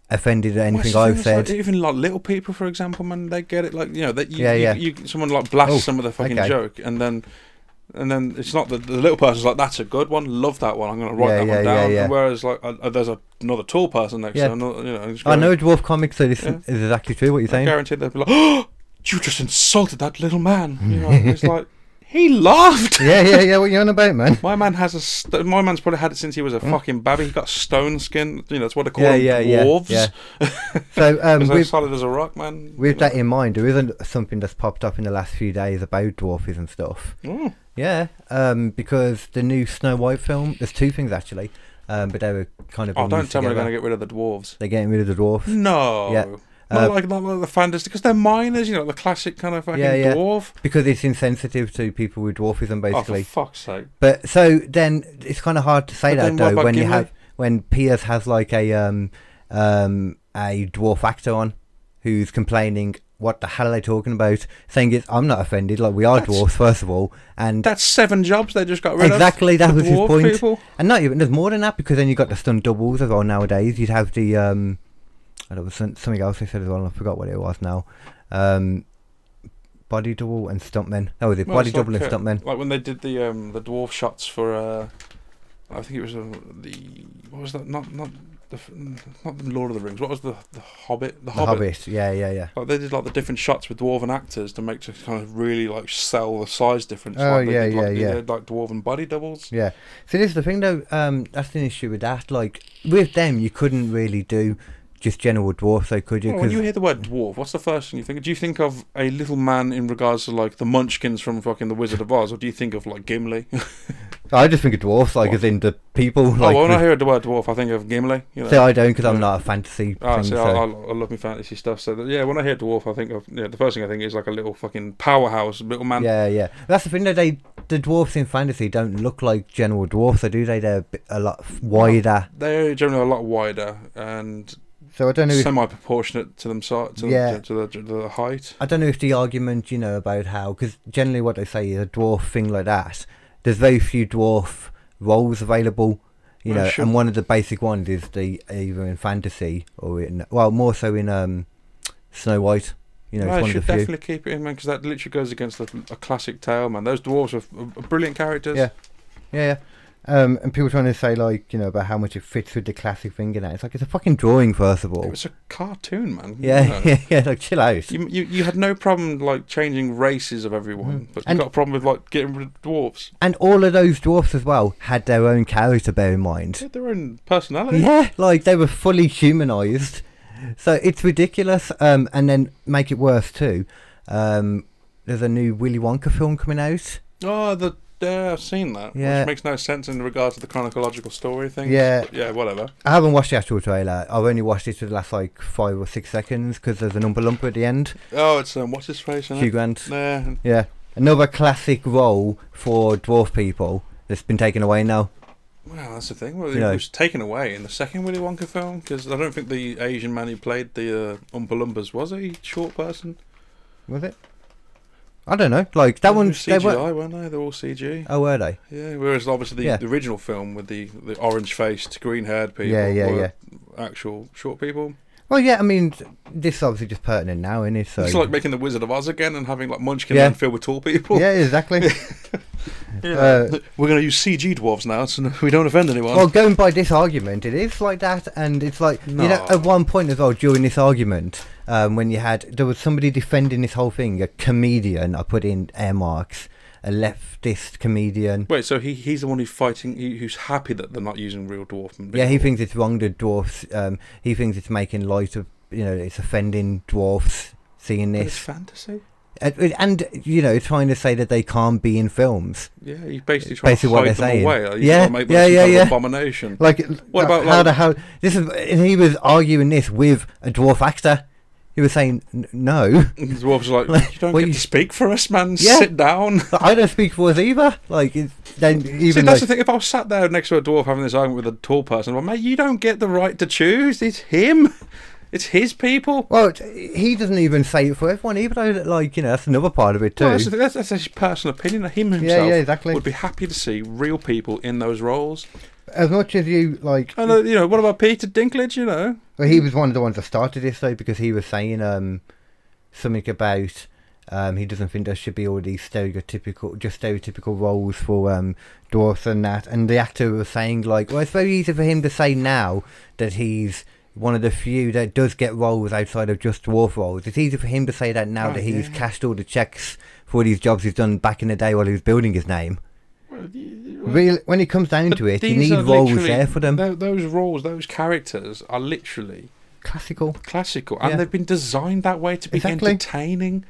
offended at anything I've said. Like, even like little people, for example, man, they get it. Like that. Someone like blasts some of the fucking joke, and then it's not the little person's like, that's a good one, love that one, I'm going to write that one down. Yeah. Whereas like there's another tall person next to another, I know dwarf comics, so this is exactly true what you're saying. I guarantee they'll be like, oh, you just insulted that little man. It's like, he laughed. Yeah. What you on about, man? My man's probably had it since he was a fucking baby. He got stone skin. That's what they call them, dwarves. Yeah. So as solid as a rock, man. With that in mind, there isn't something that's popped up in the last few days about dwarfism and stuff. Mm. Yeah, because the new Snow White film, there's two things actually, but they were kind of. Oh, don't tell me they're going to get rid of the dwarves. They're getting rid of the dwarves. No. Yeah. Not like the fantasy, because they're minors, the classic kind of fucking dwarf. Because it's insensitive to people with dwarfism, basically. Oh, for fuck's sake. But so then it's kind of hard to say that though when Piers has like a dwarf actor on, who's complaining, what the hell are they talking about? Saying I'm not offended, like we are dwarfs first of all, and that's 7 jobs they just got rid of. Exactly, that was his point. People. And not even, there's more than that, because then you got the stunt doubles as well nowadays. You'd have the there was something else they said as well, and I forgot what it was now. Body double and stuntmen. That was it. Body double and stuntmen. Like when they did the dwarf shots for I think it was what was that? Not the Lord of the Rings. What was the Hobbit? The Hobbit. Yeah. Like they did like the different shots with dwarven actors to kind of really like sell the size difference. Oh like yeah. They did like dwarven body doubles. Yeah. So this is the thing though. That's the issue with that. Like with them, you couldn't really do just general dwarfs, though, could you? Well, when you hear the word dwarf, what's the first thing you think? Do you think of a little man in regards to like the Munchkins from fucking The Wizard of Oz, or do you think of like Gimli? I just think of dwarfs, like as in the people. Like, when I hear the word dwarf, I think of Gimli. You know? So I don't, because I'm not a fantasy thing. So I love my fantasy stuff. So when I hear dwarf, I think of the first thing I think is like a little fucking powerhouse little man. Yeah. That's the thing though. The dwarfs in fantasy don't look like general dwarfs, so do they? They're a lot wider. They're generally a lot wider and. So I don't know. Semi-proportionate to them, to the height. I don't know if the argument, about how, because generally what they say is a dwarf thing like that. There's very few dwarf roles available, and one of the basic ones is either in fantasy or more so in Snow White. It's one should of the few. Definitely keep it in, man, because that literally goes against a classic tale, man. Those dwarves are brilliant characters. Yeah. And people trying to say about how much it fits with the classic thing and that. It's like it's a fucking drawing first of all. It was a cartoon, man. Yeah. Like chill out. You had no problem like changing races of everyone, but you got a problem with like getting rid of dwarfs. And all of those dwarfs as well had their own character. Bear in mind, they had their own personality. Yeah, like they were fully humanized. So it's ridiculous. And then make it worse too. There's a new Willy Wonka film coming out. Oh, I've seen that. Yeah. Which makes no sense in regards to the chronological story thing. Yeah. But yeah, whatever. I haven't watched the actual trailer. I've only watched it for the last 5 or 6 seconds because there's an Oompa Loompa at the end. Oh, it's what's his face? Hugh Grant. Yeah. Another classic role for dwarf people that's been taken away now. Well, that's the thing. Well, it was taken away in the second Willy Wonka film because I don't think the Asian man who played the Oompa Loompas was a short person. Was it? I don't know. Like that one's CGI, weren't they? They're all CG. Oh, were they? Yeah. Whereas obviously the original film with the orange-faced, green-haired people were actual short people. Well, yeah. I mean, this is obviously just pertinent now, isn't it? So it's like making the Wizard of Oz again and having like Munchkin Land filled with tall people. Yeah, exactly. We're going to use CG dwarves now, so we don't offend anyone. Well, going by this argument, it is like that, and it's like at one point as well during this argument, when there was somebody defending this whole thing, a comedian. I put in air marks, a leftist comedian. Wait, so he's the one who's fighting, who's happy that they're not using real dwarf? Yeah, he thinks it's wrong to dwarfs. He thinks it's making light of, it's offending dwarfs seeing this. It's fantasy. And it's trying to say that they can't be in films. Yeah, he's basically trying to hide them away. Like, yeah, make them some kind of abomination. Like, what about how this is? And he was arguing this with a dwarf actor. He was saying no. The dwarf's like, you don't get to speak for us, man. Yeah. Sit down. I don't speak for us either. Like, then even that's the thing. If I was sat there next to a dwarf having this argument with a tall person, well, mate, you don't get the right to choose. It's him. It's his people. Well, he doesn't even say it for everyone either. Like, that's another part of it too. Well, that's his personal opinion. Him himself exactly. would be happy to see real people in those roles. As much as you like, and what about Peter Dinklage? Well, he was one of the ones that started this though, because he was saying something about he doesn't think there should be all these stereotypical roles for dwarfs and that. And the actor was saying like, well, it's very easy for him to say now that he's one of the few that does get roles outside of just dwarf roles. It's easy for him to say that now that he's cashed all the checks for these jobs he's done back in the day while he was building his name. Well, when it comes down to it, you need roles there for them. Those roles, those characters are literally classical, and they've been designed that way to be entertaining,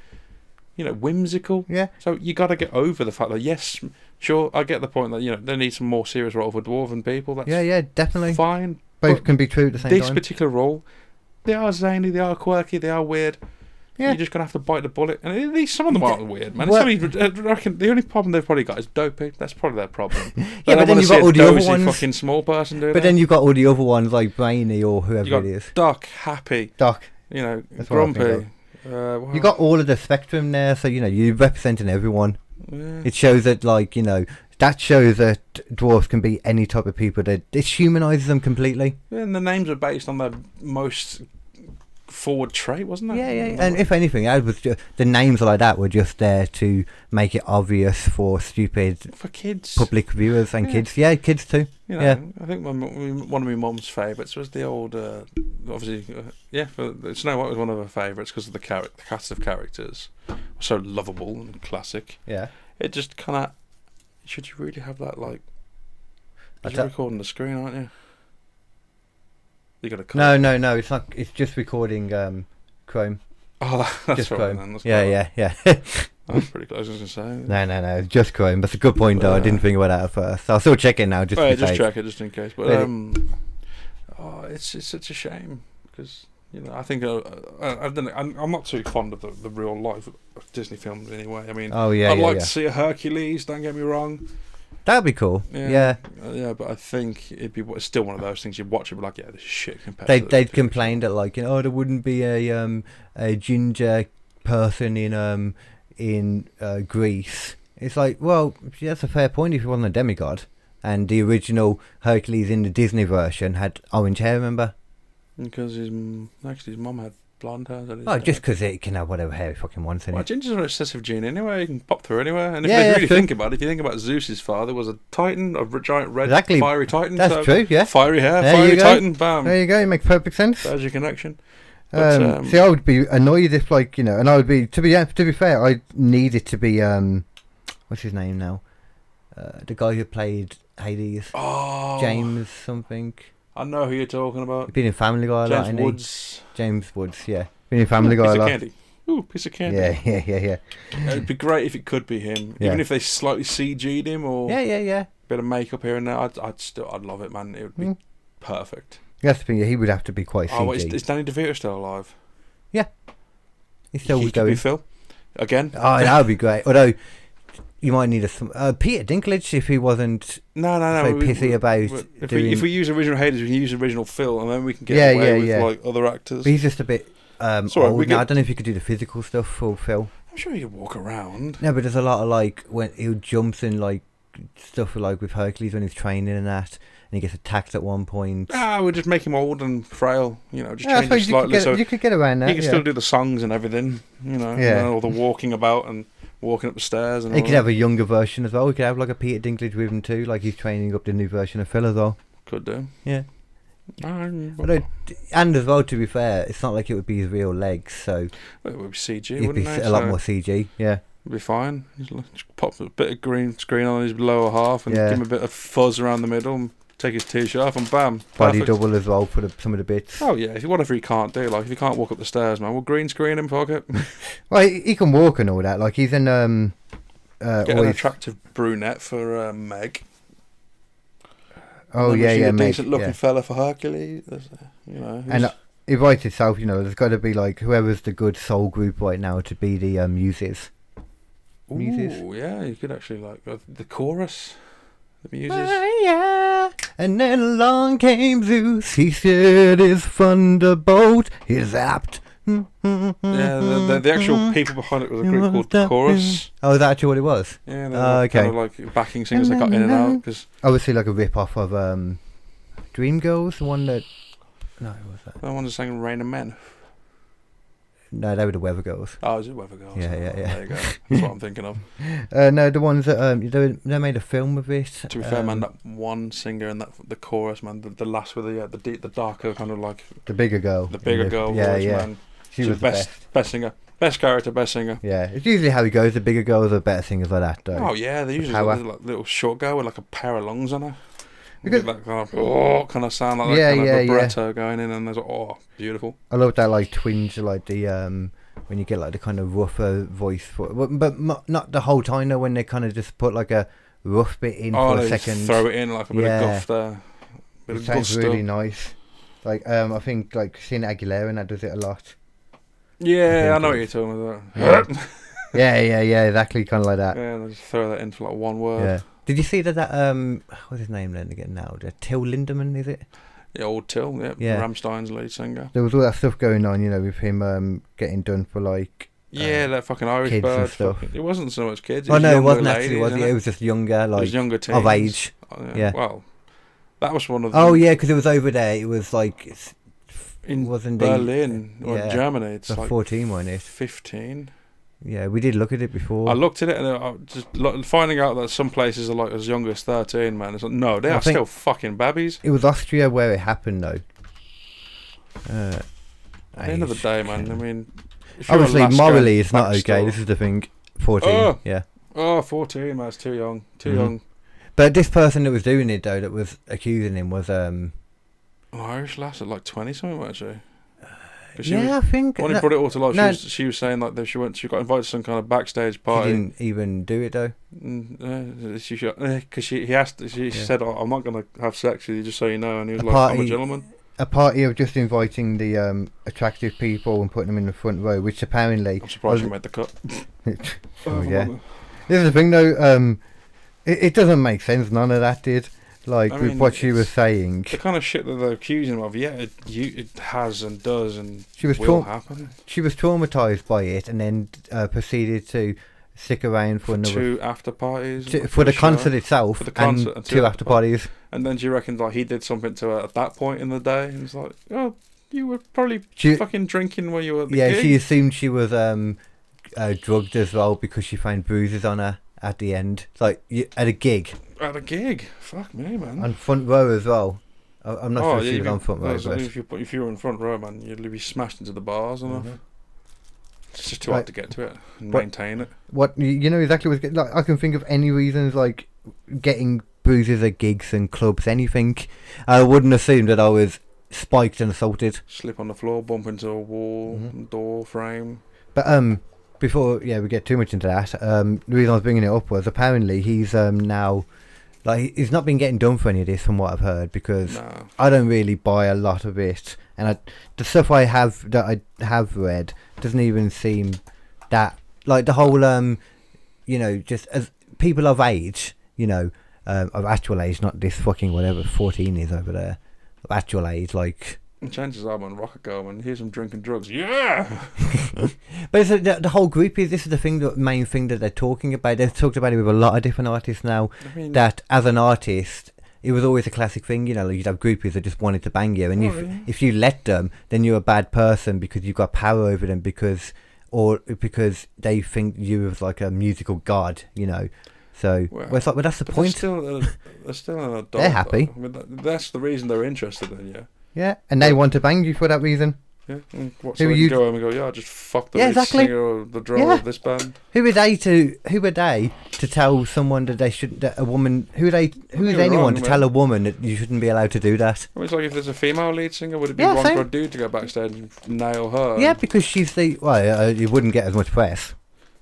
whimsical. Yeah. So you got to get over the fact that yes, sure, I get the point that they need some more serious role for dwarven people. That's definitely fine. Both can be true at the same time. This particular role, they are zany, they are quirky, they are weird. Yeah. You're just going to have to bite the bullet. And at least some of them aren't weird, man. I reckon the only problem they've probably got is dopey. That's probably their problem. But then you've got all the other ones. Fucking small person doing But then you've got all the other ones like Brainy or whoever it is. Doc, Happy. Doc. You know, That's what I think grumpy. You got all of the spectrum there, so you know you're representing everyone. Yeah. It shows that, like, you know, that shows that dwarves can be any type of people. That it humanises them completely. Yeah, and the names are based on the most forward trait, wasn't it? Yeah. And if anything, that was the names like that were just there to make it obvious for stupid for kids, public viewers and kids. Yeah, kids too. You know, yeah. I think one of my mum's favourites was the old, obviously, Snow White was one of her favourites because of the cast of characters were so lovable and classic. Yeah. It just kind of, should you really have that, like, you're recording the screen, aren't you? You got to No, it's not. It's just recording Chrome. Oh, that's just right, Chrome. then. That's yeah. That's pretty close, I was going to say. No, just Chrome. That's a good point, though. I didn't think about that at first. I'll still check it now, just check it, just in case. But it's such a shame because, you know, I think I'm not too fond of the real life Disney films anyway. I mean, I'd like to see a Hercules. Don't get me wrong. That'd be cool. Yeah, but I think it's still one of those things you'd watch it, but like, yeah, this is shit compared. They'd complain that, like, you know, there wouldn't be a ginger person in Greece. It's like, well, that's a fair point if he wasn't a demigod. And the original Hercules in the Disney version had orange hair, remember? Because his mum had blonde hair. Oh, just because it can have whatever hair he fucking wants in it. Gingers are an excessive gene anyway. You can pop through anywhere. And if you really think about it, if you think about Zeus's father was a titan, a giant red fiery titan. That's true, yeah. Fiery hair, fiery titan, bam. There you go, it makes perfect sense. There's your connection. But, see, I would be annoyed if, like, you know, and I would be, to be fair, I need it to be, what's his name now? The guy who played Hades. Oh. James something. I know who you're talking about. He's been in Family Guy a lot, James Woods. James Woods, yeah. Been in Family Guy a lot. Candy. Ooh, piece of candy. Yeah. It'd be great if it could be him. Yeah. Even if they slightly CG'd him or yeah. bit of makeup here and there, I'd love it, man. It would be perfect. That's the thing, he would have to be quite CG. Oh, is Danny DeVito still alive? Yeah. He's still going. Could be Phil. Again. Oh, that would be great. Although, you might need Peter Dinklage if he wasn't so pissy about if we use original Hades, we can use original Phil, and then we can get away with like other actors. But he's just a bit old now. I don't know if you could do the physical stuff for Phil. I'm sure he could walk around. No, but there's a lot of, like, when he jumps in, like, stuff like with Hercules when he's training and that, and he gets attacked at one point. We'll just make him old and frail, you know, just change him slightly so you could get around that. He can still do the songs and everything, you know, all the walking about and walking up the stairs. And he could have a younger version as well. We could have like a Peter Dinklage with him too, like he's training up the new version of Phil as well. Could do. Yeah. And as well, to be fair, it's not like it would be his real legs, so it would be CG. It'd be a lot more CG. Yeah. It'd be fine. Just pop a bit of green screen on his lower half and give him a bit of fuzz around the middle. And take his t-shirt off and bam. Body double as well for some of the bits. Oh yeah, whatever he can't do. Like if he can't walk up the stairs, man, we'll green screen him, fuck it. Well, he can walk and all that. Like he's in get an attractive brunette for Meg. Oh yeah, a Meg. Decent looking fella for Hercules, you know. And it writes itself, you know. There's got to be like whoever's the good soul group right now to be the muses. Ooh, yeah, you could actually like the chorus. The muses. Yeah. And then along came Zeus. He said his thunderbolt is apt. Yeah, the actual people behind it was a group called the Chorus. Oh, is that actually what it was? Yeah, okay. Kind of like backing singers that got in and out. Cause obviously, like a rip off of Dreamgirls, the one that. No, what was that? The one that sang Rain of Men. No, they were the Weather Girls. Oh, is it Weather Girls? Yeah. There you go. That's what I'm thinking of. No, the ones that they made a film of it. To be fair, man, that one singer and the chorus, man, the last with the darker kind of like the bigger girl. The bigger girl voice, man. She was the best singer, best character, best singer. Yeah, it's usually how it goes. The bigger girls are better singers like that, though. Oh yeah, they usually like little short girl with like a pair of lungs on her. Because that kind of sound like that kind of vibrato going in, and there's beautiful. I love that like twinge, like the when you get like the kind of rougher voice, but not the whole time though. When they kind of just put like a rough bit in for a second, throw it in like a bit of guff there. It sounds really nice. Like I think like Christina Aguilera and that does it a lot. Yeah, I know what you're talking about. Yeah, exactly, kind of like that. Yeah, they just throw that in for like one word. Yeah. Did you see that what's his name then again now? Till Lindemann, is it? The old Till, Yeah. Rammstein's lead singer. There was all that stuff going on, you know, with him getting done for like. That fucking Irish kids bird and stuff. It wasn't so much kids. Oh no, it younger wasn't ladies, actually, was it? innit? It was just younger, It like was younger teens. of age. Yeah. Well, that was one of the. Oh yeah, because it was over there. It was like in wasn't Berlin or in Germany. It's like like 14, wasn't it? 15. Yeah, we did look at it before. I looked at it and I just finding out that some places are like as young as 13. Man, it's like no, they are still fucking babies. It was Austria where it happened, though. At the end of the day, man. I mean, obviously, morally, it's not okay. This is the thing. 14. Yeah. Oh, 14, man. It's too young. Too young. But this person that was doing it, though, that was accusing him, was an Irish lass at like 20 something, wasn't she? I think. When he brought it all to life, she was saying like that she got invited to some kind of backstage party. She didn't even do it though. Because she said, "I'm not going to have sex with you, just so you know." And he was I'm a gentleman. A party of just inviting the attractive people and putting them in the front row, which apparently. I'm surprised you made the cut. Yeah. This is the thing though. It doesn't make sense. None of that did. Like with what she was saying, the kind of shit that they're accusing him of, it has and does and she was will happen. She was traumatized by it, and then proceeded to stick around for another 2 after parties for the concert itself, and 2 after parties. And then do you reckon like he did something to her at that point in the day? And it's like, oh, you were probably fucking drinking when you were at the gig. She assumed she was drugged as well because she found bruises on her at the end, like at a gig. At a gig, fuck me, man. On front row as well. I'm not sure she was on front row. If you were in front row, man, you'd be smashed into the bars enough. It's just too hard to get to it and maintain it. What you know exactly what's like. I can think of any reasons like getting bruises at gigs and clubs. Anything. I wouldn't assume that I was spiked and assaulted. Slip on the floor, bump into a wall, door frame. But before we get too much into that, the reason I was bringing it up was apparently he's now. Like he's not been getting done for any of this, from what I've heard, because I don't really buy a lot of it, and the stuff I have read doesn't even seem that like the whole just as people of age, of actual age, not this fucking whatever 14 is over there, of actual age, like. And chances are, man, Rocket Girl, and here's him drinking drugs. Yeah. But it's the whole group is. This is the main thing that they're talking about. They've talked about it with a lot of different artists now. That as an artist, it was always a classic thing. You'd have groupies that just wanted to bang you, and if you let them, then you're a bad person because you've got power over them because they think you as like a musical god. So it's like, that's the point. They're still an adult. They're happy. I mean, that's the reason they're interested in you. Yeah, and they want to bang you for that reason. Yeah, so you go home and go, I just fucked the lead singer or the drummer of this band. Who are they to tell someone that they shouldn't? That a woman? Who is anyone to tell a woman that you shouldn't be allowed to do that? Well, it's like if there's a female lead singer, would it be wrong for a dude to go backstage and nail her? Yeah, because she's you wouldn't get as much press.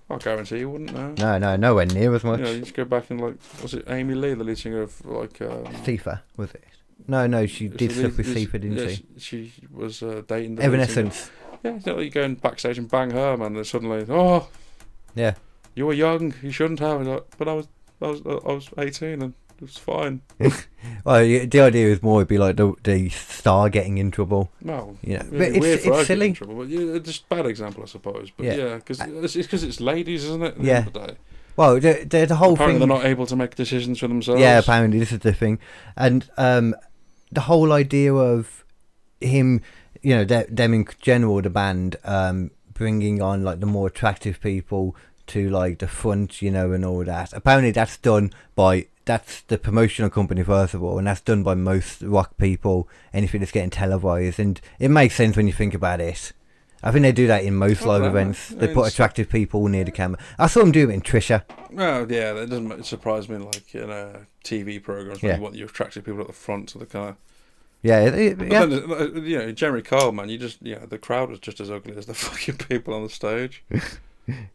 I guarantee you wouldn't. No. No, nowhere near as much. You just go back and was it Amy Lee, the lead singer of like? Tifa, was it? No, she did stuff with Tifa, didn't she? She was dating the Evanescence. Yeah, you go in backstage and bang her, man. Then suddenly, you were young, you shouldn't have. But I was 18 and it was fine. Well, the idea is more it'd be like the star getting in trouble. No, but it's silly. Trouble, but just bad example, I suppose. But because it's ladies, isn't it? At the end of the day. Well, the whole apparently thing. They're not able to make decisions for themselves. Yeah, apparently this is the thing, and the whole idea of him, them in general, the band, bringing on like the more attractive people to like the front, and all that. Apparently that's the promotional company first of all, and that's done by most rock people. Anything that's getting televised, and it makes sense when you think about it. I think they do that in most live events. They put attractive people near the camera. I saw them do it in Trisha. Well, yeah, that doesn't surprise me. Like TV programs, where you want your attractive people at the front, so the kind of. Yeah. Then, Jeremy Kyle, man, the crowd was just as ugly as the fucking people on the stage.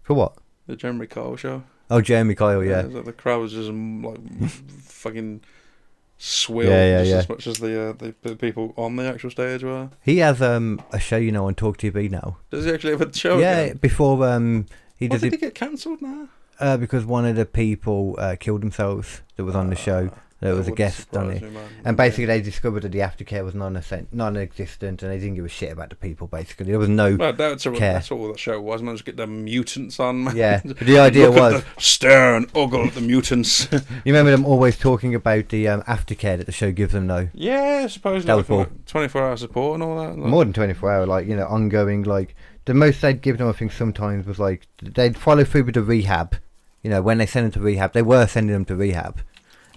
For what? The Jeremy Kyle show. Oh, Jeremy Kyle, yeah. The crowd was just like fucking swill as much as the people on the actual stage were. He has a show, on Talk TV now. Does he actually have a show? Yeah, again? Before did he get cancelled now? Because one of the people killed themselves that was on the show, There was a wouldn't guest on surprise it. me, man. And basically they discovered that the aftercare was non-existent and they didn't give a shit about the people, basically. There was no Well, care. that's all that show was, man. Just get the mutants on, man. Yeah, but the idea Look was... at the stare and ogle at the mutants. You remember them always talking about the aftercare that the show gives them, though? Yeah, supposedly. That was cool. 24-hour support and all that. Like, More than 24 hour, like, you know, ongoing, like... The most they'd give them, I think, sometimes was, like... They'd follow through with the rehab. You know, when they send them to rehab, they were sending them to rehab.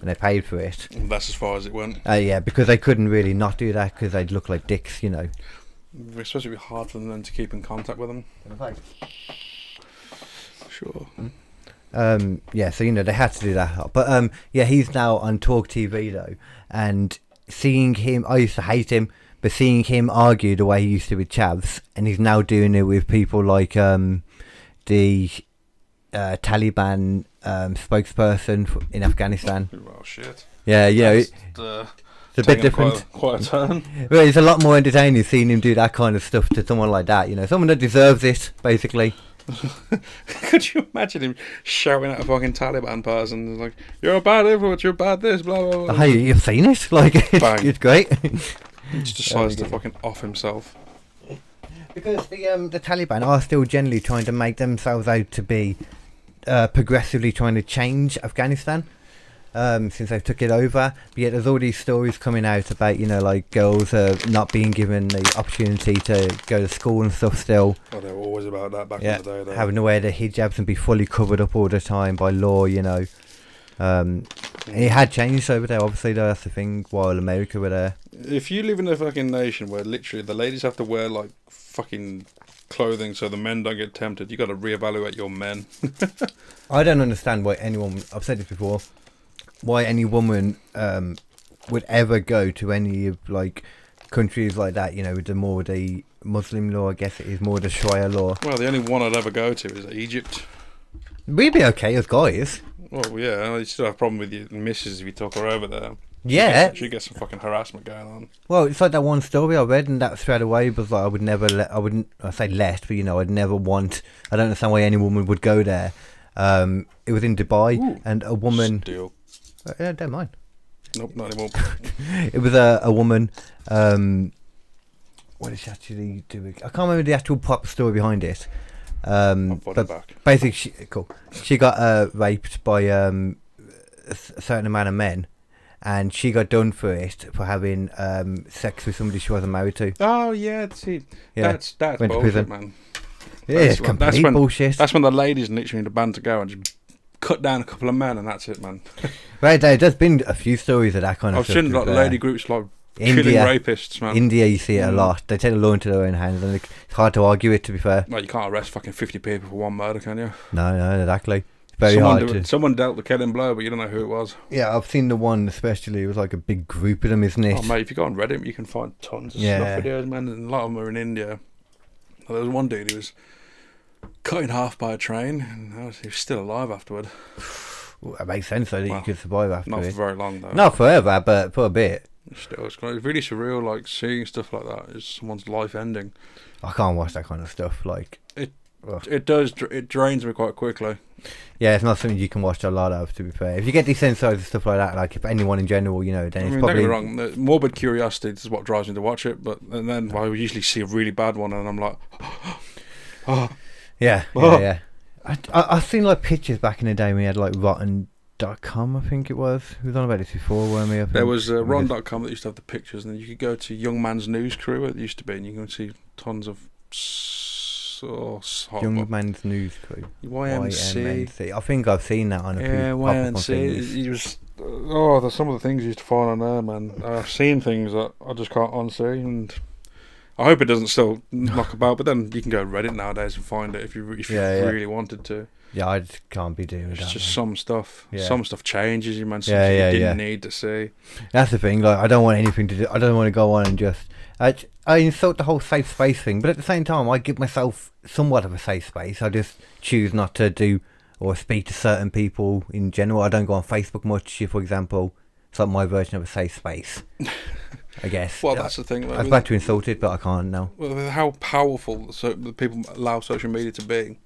And they paid for it. that's as far as it went. Yeah, because they couldn't really not do that because they'd look like dicks, you know. It's supposed to be hard for them then to keep in contact with them. Sure. Yeah, so, you know, they had to do that. But, yeah, he's now on Talk TV, though. And seeing him... I used to hate him. But seeing him argue the way he used to with chavs, and he's now doing it with people like the Taliban spokesperson in Afghanistan. Well, shit. Yeah, you know, That's, it's a bit different. Quite a turn. Well, it's a lot more entertaining seeing him do that kind of stuff to someone like that. You know, someone that deserves it, basically. Could you imagine him shouting at a fucking Taliban person like, "You're a bad influence, you're bad this, blah blah blah." Hey, you've seen it? Like, it's great. He just decides to fucking off himself. Because the Taliban are still generally trying to make themselves out to be progressively trying to change Afghanistan since they took it over. But yet there's all these stories coming out about, you know, like girls not being given the opportunity to go to school and stuff still. Oh, they were always about that back in the day, though. Having to wear their hijabs and be fully covered up all the time by law, you know. It had changed over there, obviously, though, that's the thing, while America were there. If you live in a fucking nation where literally the ladies have to wear like fucking clothing so the men don't get tempted, you got to reevaluate your men. I don't understand why anyone, I've said this before, why any woman would ever go to any of like countries like that, you know, with the Muslim law, I guess it is more the Sharia law. Well, the only one I'd ever go to is Egypt. We'd be okay as guys. Well, yeah, you still have a problem with your missus if you took her over there. Yeah. She gets some fucking harassment going on. Well, it's like that one story I read, and that straight away was like, I never want, I don't understand why any woman would go there. It was in Dubai. Ooh, and a woman... Steal. Yeah, don't mind. Nope, not anymore. It was a woman, what did she actually do? I can't remember the actual proper story behind it. But basically, she got raped by a certain amount of men, and she got done for it for having sex with somebody she wasn't married to. Oh yeah, that's went bullshit, man. Yeah, it's complete bullshit. That's when the ladies literally need a band to go and just cut down a couple of men, and that's it, man. Right, there's been a few stories of that kind of stuff. I've seen like lady groups like killing rapists, man. India, you see it a lot. They take the law into their own hands, and it's hard to argue it, to be fair. Well, you can't arrest fucking 50 people for one murder, can you? No, exactly. It's very hard to... Someone dealt the killing blow, but you don't know who it was. Yeah, I've seen the one especially. It was like a big group of them, isn't it? Oh, mate, if you go on Reddit, you can find tons of snuff videos, man, and a lot of them are in India. Well, there was one dude who was cut in half by a train, and he was still alive afterward. Well, that makes sense, though, that you could survive after Not it. for very long, though. Not forever, but for a bit. Still, it's really surreal, like, seeing stuff like that. Is someone's life ending. I can't watch that kind of stuff, like... It drains me quite quickly. Yeah, it's not something you can watch a lot of, to be fair. If you get desensitized and stuff like that, like if anyone in general, you know, then it's probably... Don't get me wrong, morbid curiosity is what drives me to watch it, and then I usually see a really bad one and I'm like... Yeah. I've seen like pictures back in the day when we had like rotten.com, I think it was. We was on about this before, weren't we? There was rotten.com that used to have the pictures, and then you could go to Young Man's News Crew, it used to be, and you can see tons of... Young Man's News Crew. YMC. I think I've seen that on a few. Yeah, YMC. He was... there's some of the things you used to find on there, man. I've seen things that I just can't unsee, and I hope it doesn't still knock about, but then you can go to Reddit nowadays and find it if you really wanted to. Yeah, I just can't be doing that. It's just some stuff. Yeah. Some stuff changes, you man. Some stuff you didn't need to see. That's the thing. Like, I don't want anything to do. I don't want to go on and just... I insult the whole safe space thing, but at the same time, I give myself somewhat of a safe space. I just choose not to do or speak to certain people in general. I don't go on Facebook much, for example. It's like my version of a safe space, I guess. Well, that's the thing. I was about to insult it, but I can't now. Well, how powerful the people allow social media to be.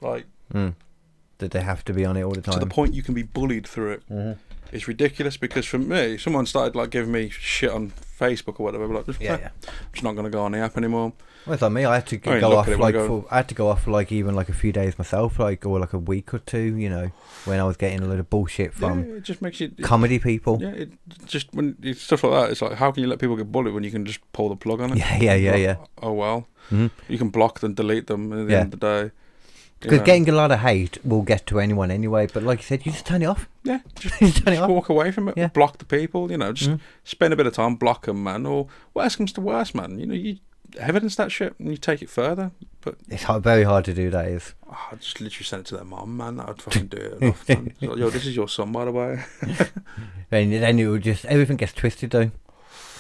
Like, that they have to be on it all the time. To the point you can be bullied through it. Mm-hmm. It's ridiculous because for me, someone started like giving me shit on Facebook or whatever. Like, I'm just not going to go on the app anymore. Well, it's like me. I had to go off I had to go off for like even like a few days myself, like or like a week or two. You know, when I was getting a load of bullshit from it just makes you comedy people. Yeah, it just when it's stuff like that, it's like how can you let people get bullied when you can just pull the plug on it? Yeah. Oh well, mm-hmm. You can block them, delete them at the end of the day. Because getting a lot of hate will get to anyone anyway. But like you said, you just turn it off. Yeah, just turn it off. Walk away from it. Yeah. Block the people. You know, just spend a bit of time, block them, man. Or worst comes to worst, man. You know, you evidence that shit and you take it further. But it's very hard to do that. Is I'd just literally send it to their mum, man. I'd fucking do it enough. So, yo, this is your son, by the way. And then it will just everything gets twisted though.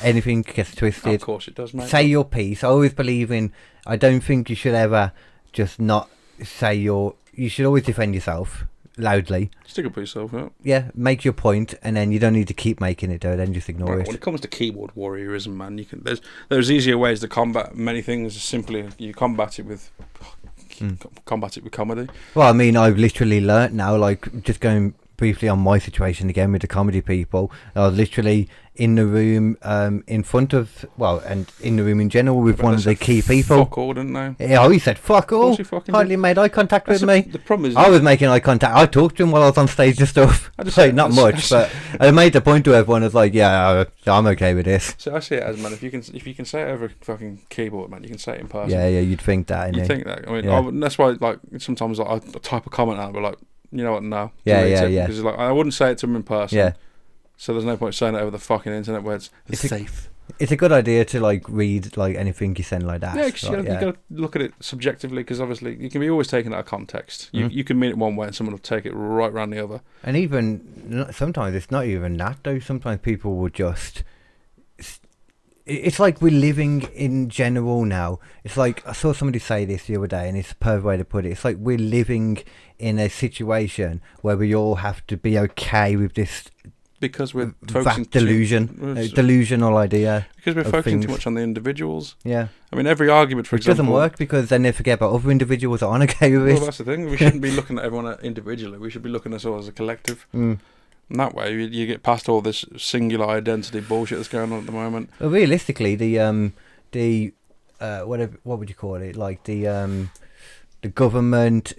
Anything gets twisted. Of course it does, mate. Say your piece. I always believe in. I don't think you should ever just not say your. You should always defend yourself loudly. Stick up for yourself, yeah. Yeah, make your point, and then you don't need to keep making it. Then just ignore it. When it comes to keyboard warriorism, man, you can. There's easier ways to combat many things. Simply, you combat it with comedy. Well, I mean, I've literally learnt now. Like just going briefly on my situation again with the comedy people. I was literally in the room in front of, and in the room in general with one of the key people. Fuck all, didn't they? Yeah, he said fuck all. Hardly made eye contact with me. The problem is, I was making eye contact. I talked to him while I was on stage and stuff. Not much, but I made the point to everyone. I was like, yeah, I'm okay with this. So I see it as, man, if you can say it over a fucking keyboard, man, you can say it in person. Yeah, you'd think that. You'd think that. I mean, that's why, like, sometimes I type a comment out, but like, you know what? No. Yeah. Because like, I wouldn't say it to him in person. Yeah. So there's no point saying it over the fucking internet where it's safe. It's a good idea to like read like anything you send like that. Yeah, because you got to look at it subjectively, because obviously you can be always taken out of context. You can mean it one way and someone will take it right round the other. And even sometimes it's not even that though. Sometimes people will just. It's like we're living in general now. It's like I saw somebody say this the other day, and it's a perfect way to put it. It's like we're living in a situation where we all have to be okay with this. Because we're focusing delusional idea. Because we're focusing too much on the individuals. Yeah. I mean, every argument, for example, doesn't work because then they forget about other individuals that aren't okay with it. Well, that's the thing. We shouldn't be looking at everyone individually. We should be looking at us all as a collective. And that way, you get past all this singular identity bullshit that's going on at the moment. Well, realistically, what would you call it? Like the government,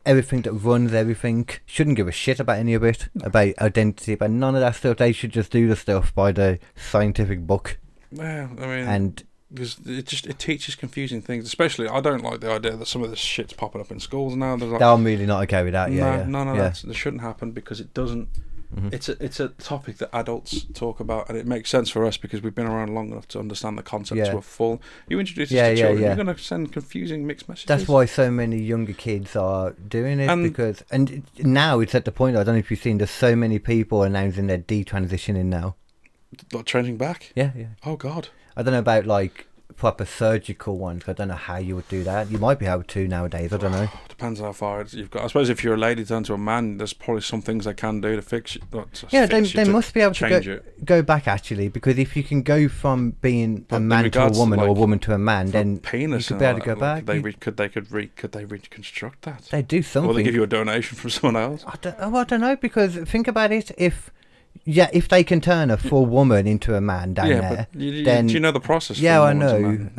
everything that runs everything shouldn't give a shit about any of it, about identity, about none of that stuff. They should just do the stuff by the scientific book. Well, I mean, because it teaches confusing things. Especially, I don't like the idea that some of this shit's popping up in schools now. Like, I'm really not okay with that. None of that shouldn't happen because it doesn't. It's a topic that adults talk about, and it makes sense for us because we've been around long enough to understand the concepts to a full. You introduce it to children, you're going to send confusing mixed messages. That's why so many younger kids are doing it, because now it's at the point, I don't know if you've seen, there's so many people announcing they're detransitioning now. Like changing back? Yeah. Oh God. I don't know about like proper surgical ones. I don't know how you would do that. You might be able to nowadays. I don't know. Depends how far you've got. I suppose if you're a lady turn to a man, there's probably some things they can do to fix it. They must be able to go back actually, because if you can go from being a man to a woman or a woman to a man, then penis you could be able to go back. Could they reconstruct that? They do something. Or they give you a donation from someone else. I don't know, because think about it. If they can turn a full woman into a man down there, then do you know the process? Yeah, I know.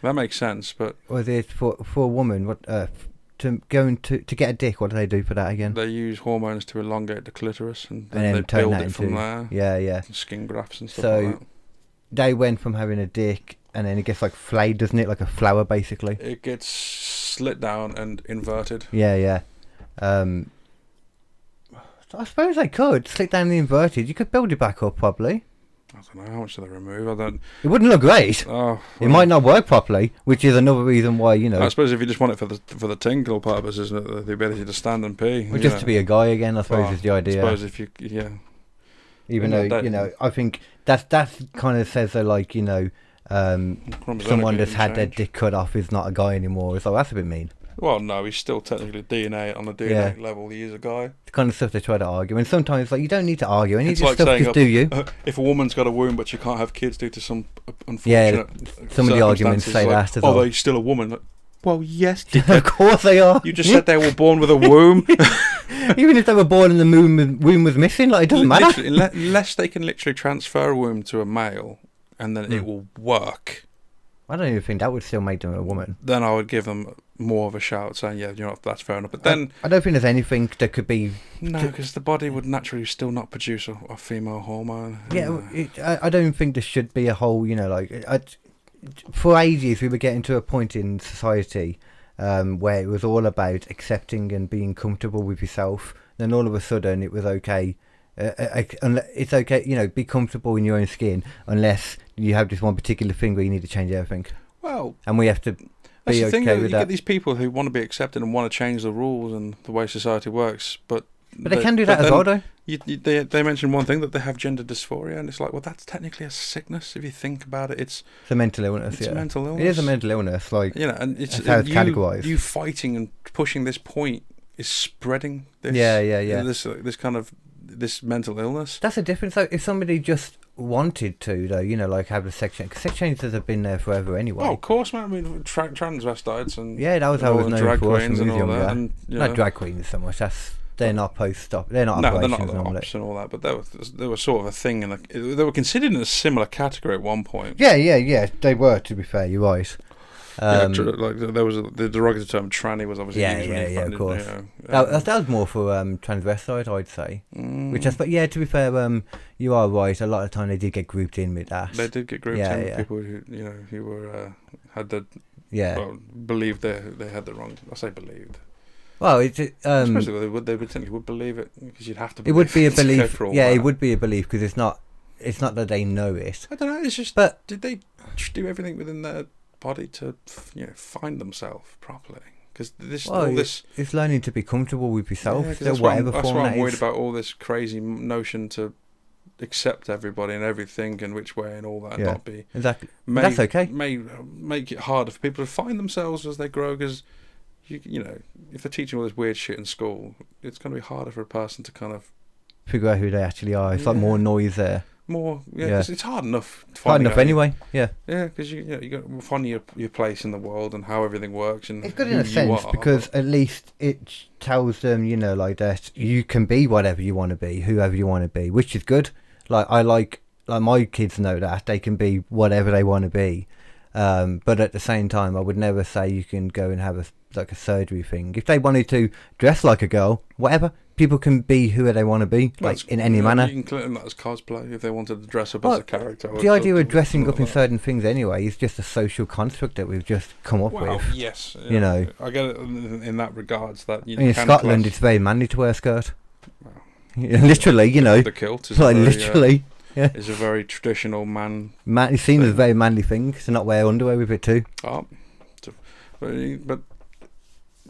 That makes sense, but was it for a woman? What to get a dick? What do they do for that again? They use hormones to elongate the clitoris, and then they turn build that it from there. Yeah. Skin grafts and stuff like that. So they went from having a dick, and then it gets like flayed, doesn't it? Like a flower, basically. It gets slit down and inverted. Yeah. I suppose they could slit down the inverted. You could build it back up, probably. I don't know how much do they remove. It wouldn't look great. It might not work properly, which is another reason why I suppose if you just want it for the tinkle purposes, the ability to stand and pee, or just to be a guy again, I suppose is the idea. I suppose if you Even though I think that kind of says that someone that's had their dick cut off is not a guy anymore. So that's a bit mean. Well, no, he's still technically DNA on the DNA level. He is a guy. The kind of stuff they try to argue, and sometimes you don't need to argue. Any of this stuff, just do you. If a woman's got a womb but she can't have kids due to some unfortunate some of the arguments say that as well. They're still a woman. Well, yes, Of course they are. You just said they were born with a womb. Even if they were born and the womb was missing, like, it doesn't matter. Unless they can literally transfer a womb to a male and then it will work. I don't even think that would still make them a woman. Then I would give them more of a shout saying, yeah, you know, that's fair enough. But then... I don't think there's anything that could be... No, because the body would naturally still not produce a female hormone. Yeah, I don't think there should be a whole, you know, like... for ages, we were getting to a point in society where it was all about accepting and being comfortable with yourself. Then all of a sudden, it was okay... it's okay, you know, be comfortable in your own skin unless you have this one particular thing where you need to change everything. Well, and we have to that's be the thing, okay with you that. get these people who want to be accepted and want to change the rules and the way society works, but they can do that as well, though. They mention one thing, that they have gender dysphoria, and it's like, well, that's technically a sickness if you think about it. It's a mental illness. It's a mental illness. It is a mental illness, like, you know, and it's how it's categorised. You fighting and pushing this point is spreading this. This kind of this mental illness. That's a difference. Though, if somebody just wanted to, though, you know, like have a sex change, because sex changes have been there forever anyway. Oh, of course, man. I mean, transvestites and that was how it was known drag for queens and all that. And, not drag queens so much. They're not post-op. They're not operations they're not normally. ops and all that. But they were sort of a thing, and they were considered in a similar category at one point. Yeah. They were. To be fair, you're right. Like there was the derogatory term tranny was obviously used of course. You know, that was more for transvestite, I'd say. Which to be fair, you are right. A lot of the time they did get grouped in with that. They did get grouped in with people who were had the believed they had the wrong. I say believed. Well, especially they potentially would believe it, because you'd have to. It would be a belief. Yeah, it would be a belief, because it's not that they know it. I don't know. It's just. But did they do everything within their body to find themselves properly? Because it's learning to be comfortable with yourself. Yeah, that's why I'm worried about all this crazy notion to accept everybody and everything and which way and all that, and not be exactly. That's okay. May make it harder for people to find themselves as they grow, because you know, if they're teaching all this weird shit in school, it's going to be harder for a person to kind of figure out who they actually are. It's like more noise there. Because it's hard enough. Anyway. Yeah, because you got to find your place in the world and how everything works. And it's good in a sense, because at least it tells them, you know, like that you can be whatever you want to be, whoever you want to be, which is good. Like I like my kids know that they can be whatever they want to be, but at the same time, I would never say you can go and have a surgery thing. If they wanted to dress like a girl, whatever. People can be who they want to be, in any manner. You can claim that as cosplay if they wanted to dress up as a character. The idea of dressing up in certain things anyway is just a social construct that we've just come up with. Yes. You know. I get it in that regards. That in Scotland, it's very manly to wear a skirt. Wow. Literally, you know. The kilt is literally. Is a very traditional man. It's seen as a very manly thing to not wear underwear with it too. Oh. But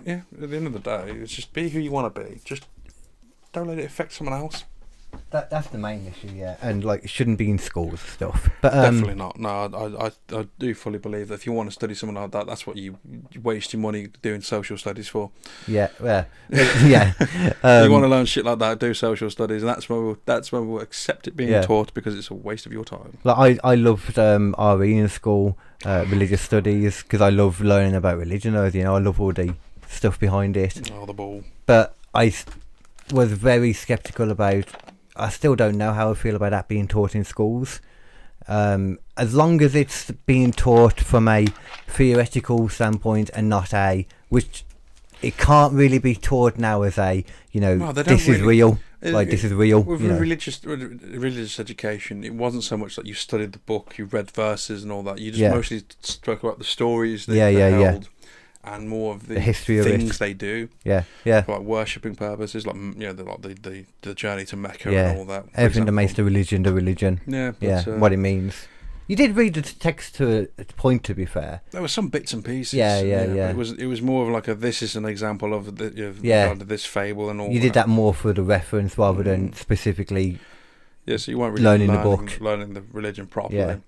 yeah, at the end of the day, it's just be who you want to be. Just don't let it affect someone else. That's the main issue, yeah. And it shouldn't be in schools and stuff. But definitely not. No, I do fully believe that if you want to study something like that, that's what you waste your money doing social studies for. Yeah. You want to learn shit like that, do social studies, and that's when we'll accept it being taught, because it's a waste of your time. I loved RE in school, religious studies, because I love learning about religion. You know, I love all the stuff behind it. Oh, the ball. But I was very sceptical about. I still don't know how I feel about that being taught in schools. As long as it's being taught from a theoretical standpoint and not which it can't really be taught now as this is real. This is real. With religious education, it wasn't so much that you studied the book, you read verses and all that. You just mostly spoke about the stories that they held. And more of the history of things they do, for worshipping purposes, the journey to Mecca and all that. Everything that makes the religion, what it means. You did read the text to a point. To be fair, there were some bits and pieces. Yeah. It was more of this is an example of this fable and all. You did that more for the reference rather than specifically. Yeah, so you weren't really learning the book, learning the religion properly. Yeah.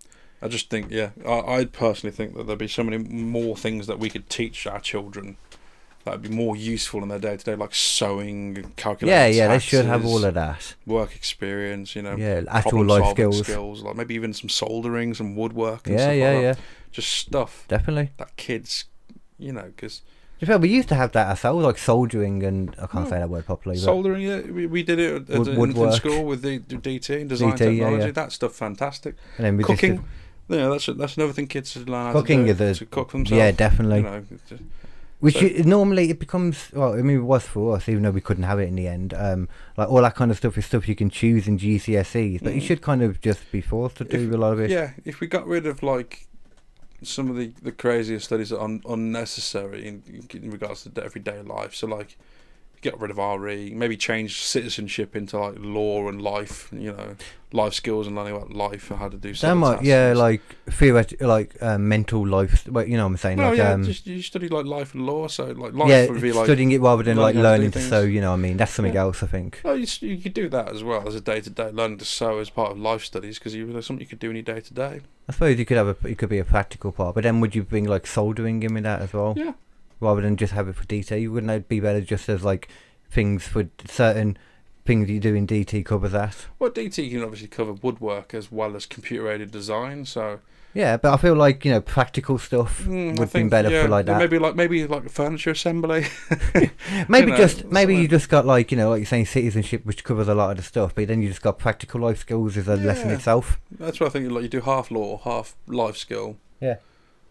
I just think, I personally think that there'd be so many more things that we could teach our children that would be more useful in their day-to-day, like sewing, calculating taxes, they should have all of that. Work experience, actual life skills. Like maybe even some soldering, some woodwork and that. Just stuff. Definitely. That kids, you know, because we used to have that ourselves, like soldering, and I can't say that word properly. Soldering, yeah, we did it in school with the DT and design technology. That stuff fantastic. And then cooking, that's another thing kids should learn how cooking to do, to cook themselves. Yeah, definitely. You know, Which normally it becomes, well, I mean, it was for us, even though we couldn't have it in the end. Like all that kind of stuff is stuff you can choose in GCSEs, but you should kind of just be forced to do a lot of it. Yeah, if we got rid of like some of the craziest studies that are unnecessary in regards to everyday life, so like get rid of RE, maybe change citizenship into like law and life, you know, life skills and learning about life and how to do something. Like theoretical, like mental life. Well, you know what I'm saying? No, like, yeah, just you study like life and law, so like life would be like studying it rather than like learning to sew. You know what I mean? That's something else, I think. Oh, you could do that as well as a day-to-day learning to sew as part of life studies, because there's something you could do in your day-to-day. I suppose you could it could be a practical part, but then would you bring like soldering in with that as well? Yeah. Rather than just have it for DT, wouldn't it be better just as like things for certain things you do in DT cover that? Well, DT can obviously cover woodwork as well as computer-aided design, so yeah, but I feel like, you know, practical stuff would be better for like that. Maybe like furniture assembly. maybe you just got like, you know, like you're saying, citizenship, which covers a lot of the stuff, but then you just got practical life skills as a lesson itself. That's what I think. Like you do half law, half life skill. Yeah,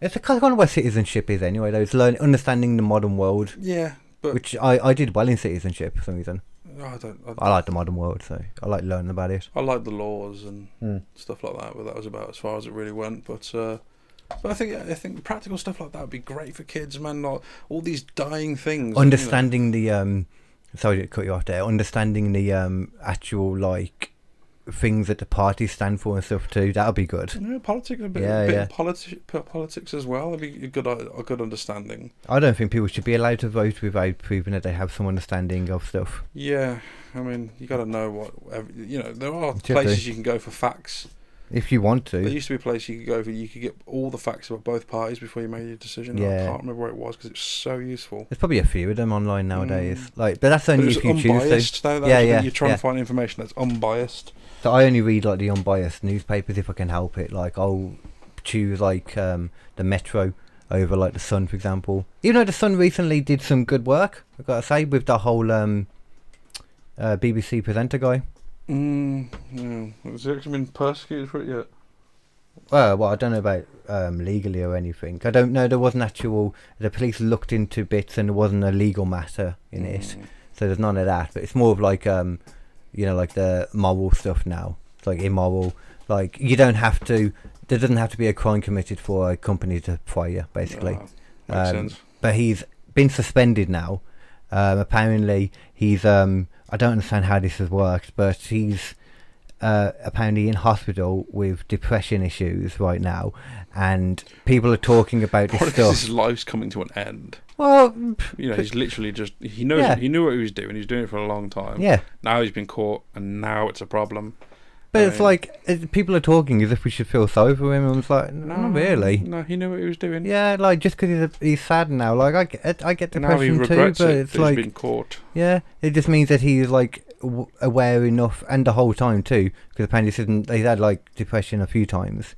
it's kind of what citizenship is anyway. Though it's understanding the modern world. Yeah, but which I did well in citizenship for some reason. I like the modern world, so I like learning about it. I like the laws and stuff like that, but that was about as far as it really went. But I think practical stuff like that would be great for kids, man. Like all these dying things. Understanding the sorry to cut you off there. Understanding the actual like things that the parties stand for and stuff too. That'll be good. Yeah, politics a bit of politics as well. It'd be a good understanding. I don't think people should be allowed to vote without proving that they have some understanding of stuff. Yeah, I mean, you got to know there are places you can go for facts. If you want to. There used to be a place you could go for. You could get all the facts about both parties before you made your decision. Yeah. I can't remember where it was because it's so useful. There's probably a few of them online nowadays. But that's only if you choose to. Though, you're trying to find information that's unbiased. So I only read like the unbiased newspapers if I can help it. Like I'll choose like the Metro over like the Sun, for example. Even though the Sun recently did some good work, I've got to say, with the whole BBC presenter guy. Yeah. Has he actually been persecuted for it yet? Well, I don't know about legally or anything. I don't know. There wasn't the police looked into bits and there wasn't a legal matter in it. So there's none of that. But it's more of like like the moral stuff now. It's like immoral. Like you don't have to. There doesn't have to be a crime committed for a company to fire you, basically. Makes sense. But he's been suspended now. Apparently, he's. I don't understand how this has worked, but he's apparently in hospital with depression issues right now, and people are talking about this stuff. His life's coming to an end. Well, he's literally just he knew what he was doing. He's doing it for a long time. Yeah. Now he's been caught, and now it's a problem. But it's like people are talking as if we should feel sorry for him. And it's like, no, not really. No, he knew what he was doing. Yeah, like just because he's sad now. Like I get depression too, but it's like he's been caught. Yeah, it just means that he's like aware enough, and the whole time too, because apparently he's had like depression a few times.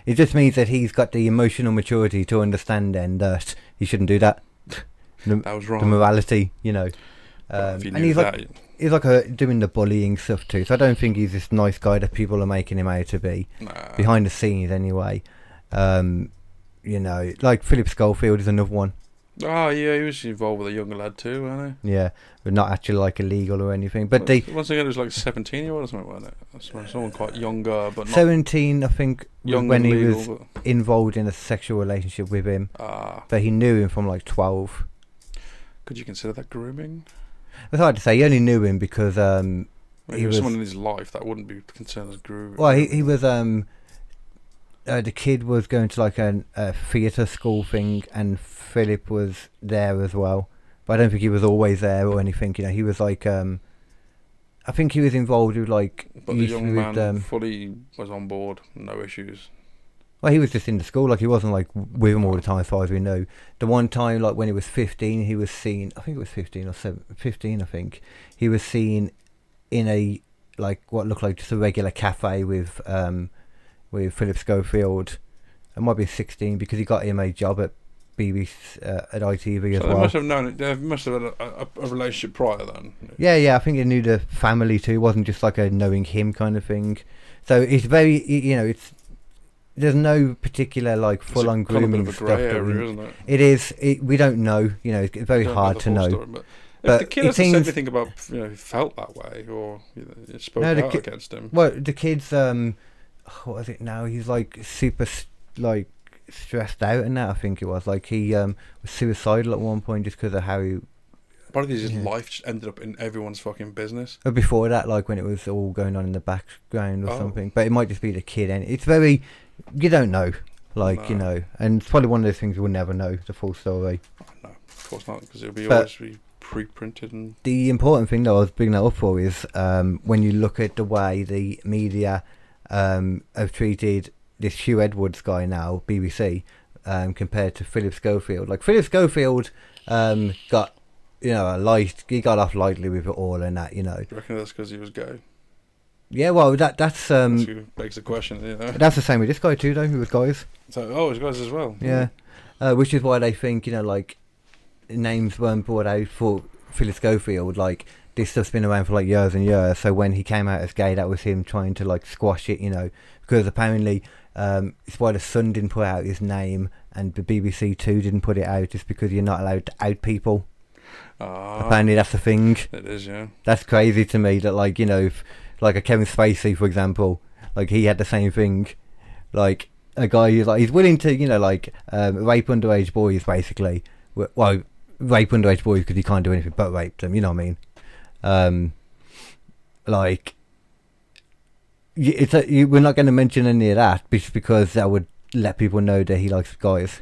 It just means that he's got the emotional maturity to understand then that he shouldn't do that. That was wrong. The morality, And he's like doing the bullying stuff too. So I don't think he's this nice guy that people are making him out to be. Nah. Behind the scenes, anyway. Like Philip Schofield is another one. Oh yeah, he was involved with a younger lad too, wasn't he? Yeah, but not actually like illegal or anything. But once again, it was like 17-year-old or something, wasn't it? That's someone quite younger, but not 17, I think, young when he legal, was but involved in a sexual relationship with him. But he knew him from like 12. Could you consider that grooming? It's hard to say. He only knew him because he was someone in his life that wouldn't be considered as grooming. Well, he was the kid was going to like a theatre school thing, and Philip was there as well. But I don't think he was always there or anything. He was like I think he was involved with like. But the young man fully was on board, no issues. Well, he was just in the school, like he wasn't like with him all the time, as far as we know. The one time, like when he was 15, he was seen. I think it was 15 or 15. I think he was seen in a like what looked like just a regular cafe with Philip Schofield. It might be 16 because he got him a job at BBC at ITV as So well. they must have known it. They must have had a relationship prior then. Yeah, I think they knew the family too. It wasn't just like a knowing him kind of thing. So it's very, there's no particular like full on grooming stuff. Isn't it? It is. We don't know. It's very hard to know. Story, but But if the kid has said anything about who felt that way or spoke out against him. Well, the kid's what is it now? He's like super like stressed out and that. I think it was like he was suicidal at one point just because of how he. Part of his life just ended up in everyone's fucking business. Or before that, like when it was all going on in the background or something. But it might just be the kid, and it's very. You don't know, and it's probably one of those things we'll never know the full story. Oh, no, of course not, because it'll always be pre-printed. And the important thing that I was bringing that up for is when you look at the way the media have treated this Hugh Edwards guy now, BBC, compared to Philip Schofield. Like Philip Schofield got. He got off lightly with it all and that, Do you reckon that's because he was gay? Yeah, well, that's begs the question, That's the same with this guy too, though, with guys. So, his guys as well. Yeah, which is why they think, like, names weren't brought out for Philip Schofield. Like, this stuff's been around for, like, years and years. So when he came out as gay, that was him trying to, like, squash it, because apparently it's why the Sun didn't put out his name and the BBC too didn't put it out, just because you're not allowed to out people. Apparently that's the thing. It is, yeah. That's crazy to me that, like, if, like a Kevin Spacey, for example, like he had the same thing. Like a guy who's like, he's willing to, rape underage boys, basically. Well, rape underage boys because he can't do anything but rape them, you know what I mean? We're not going to mention any of that just because that would let people know that he likes guys.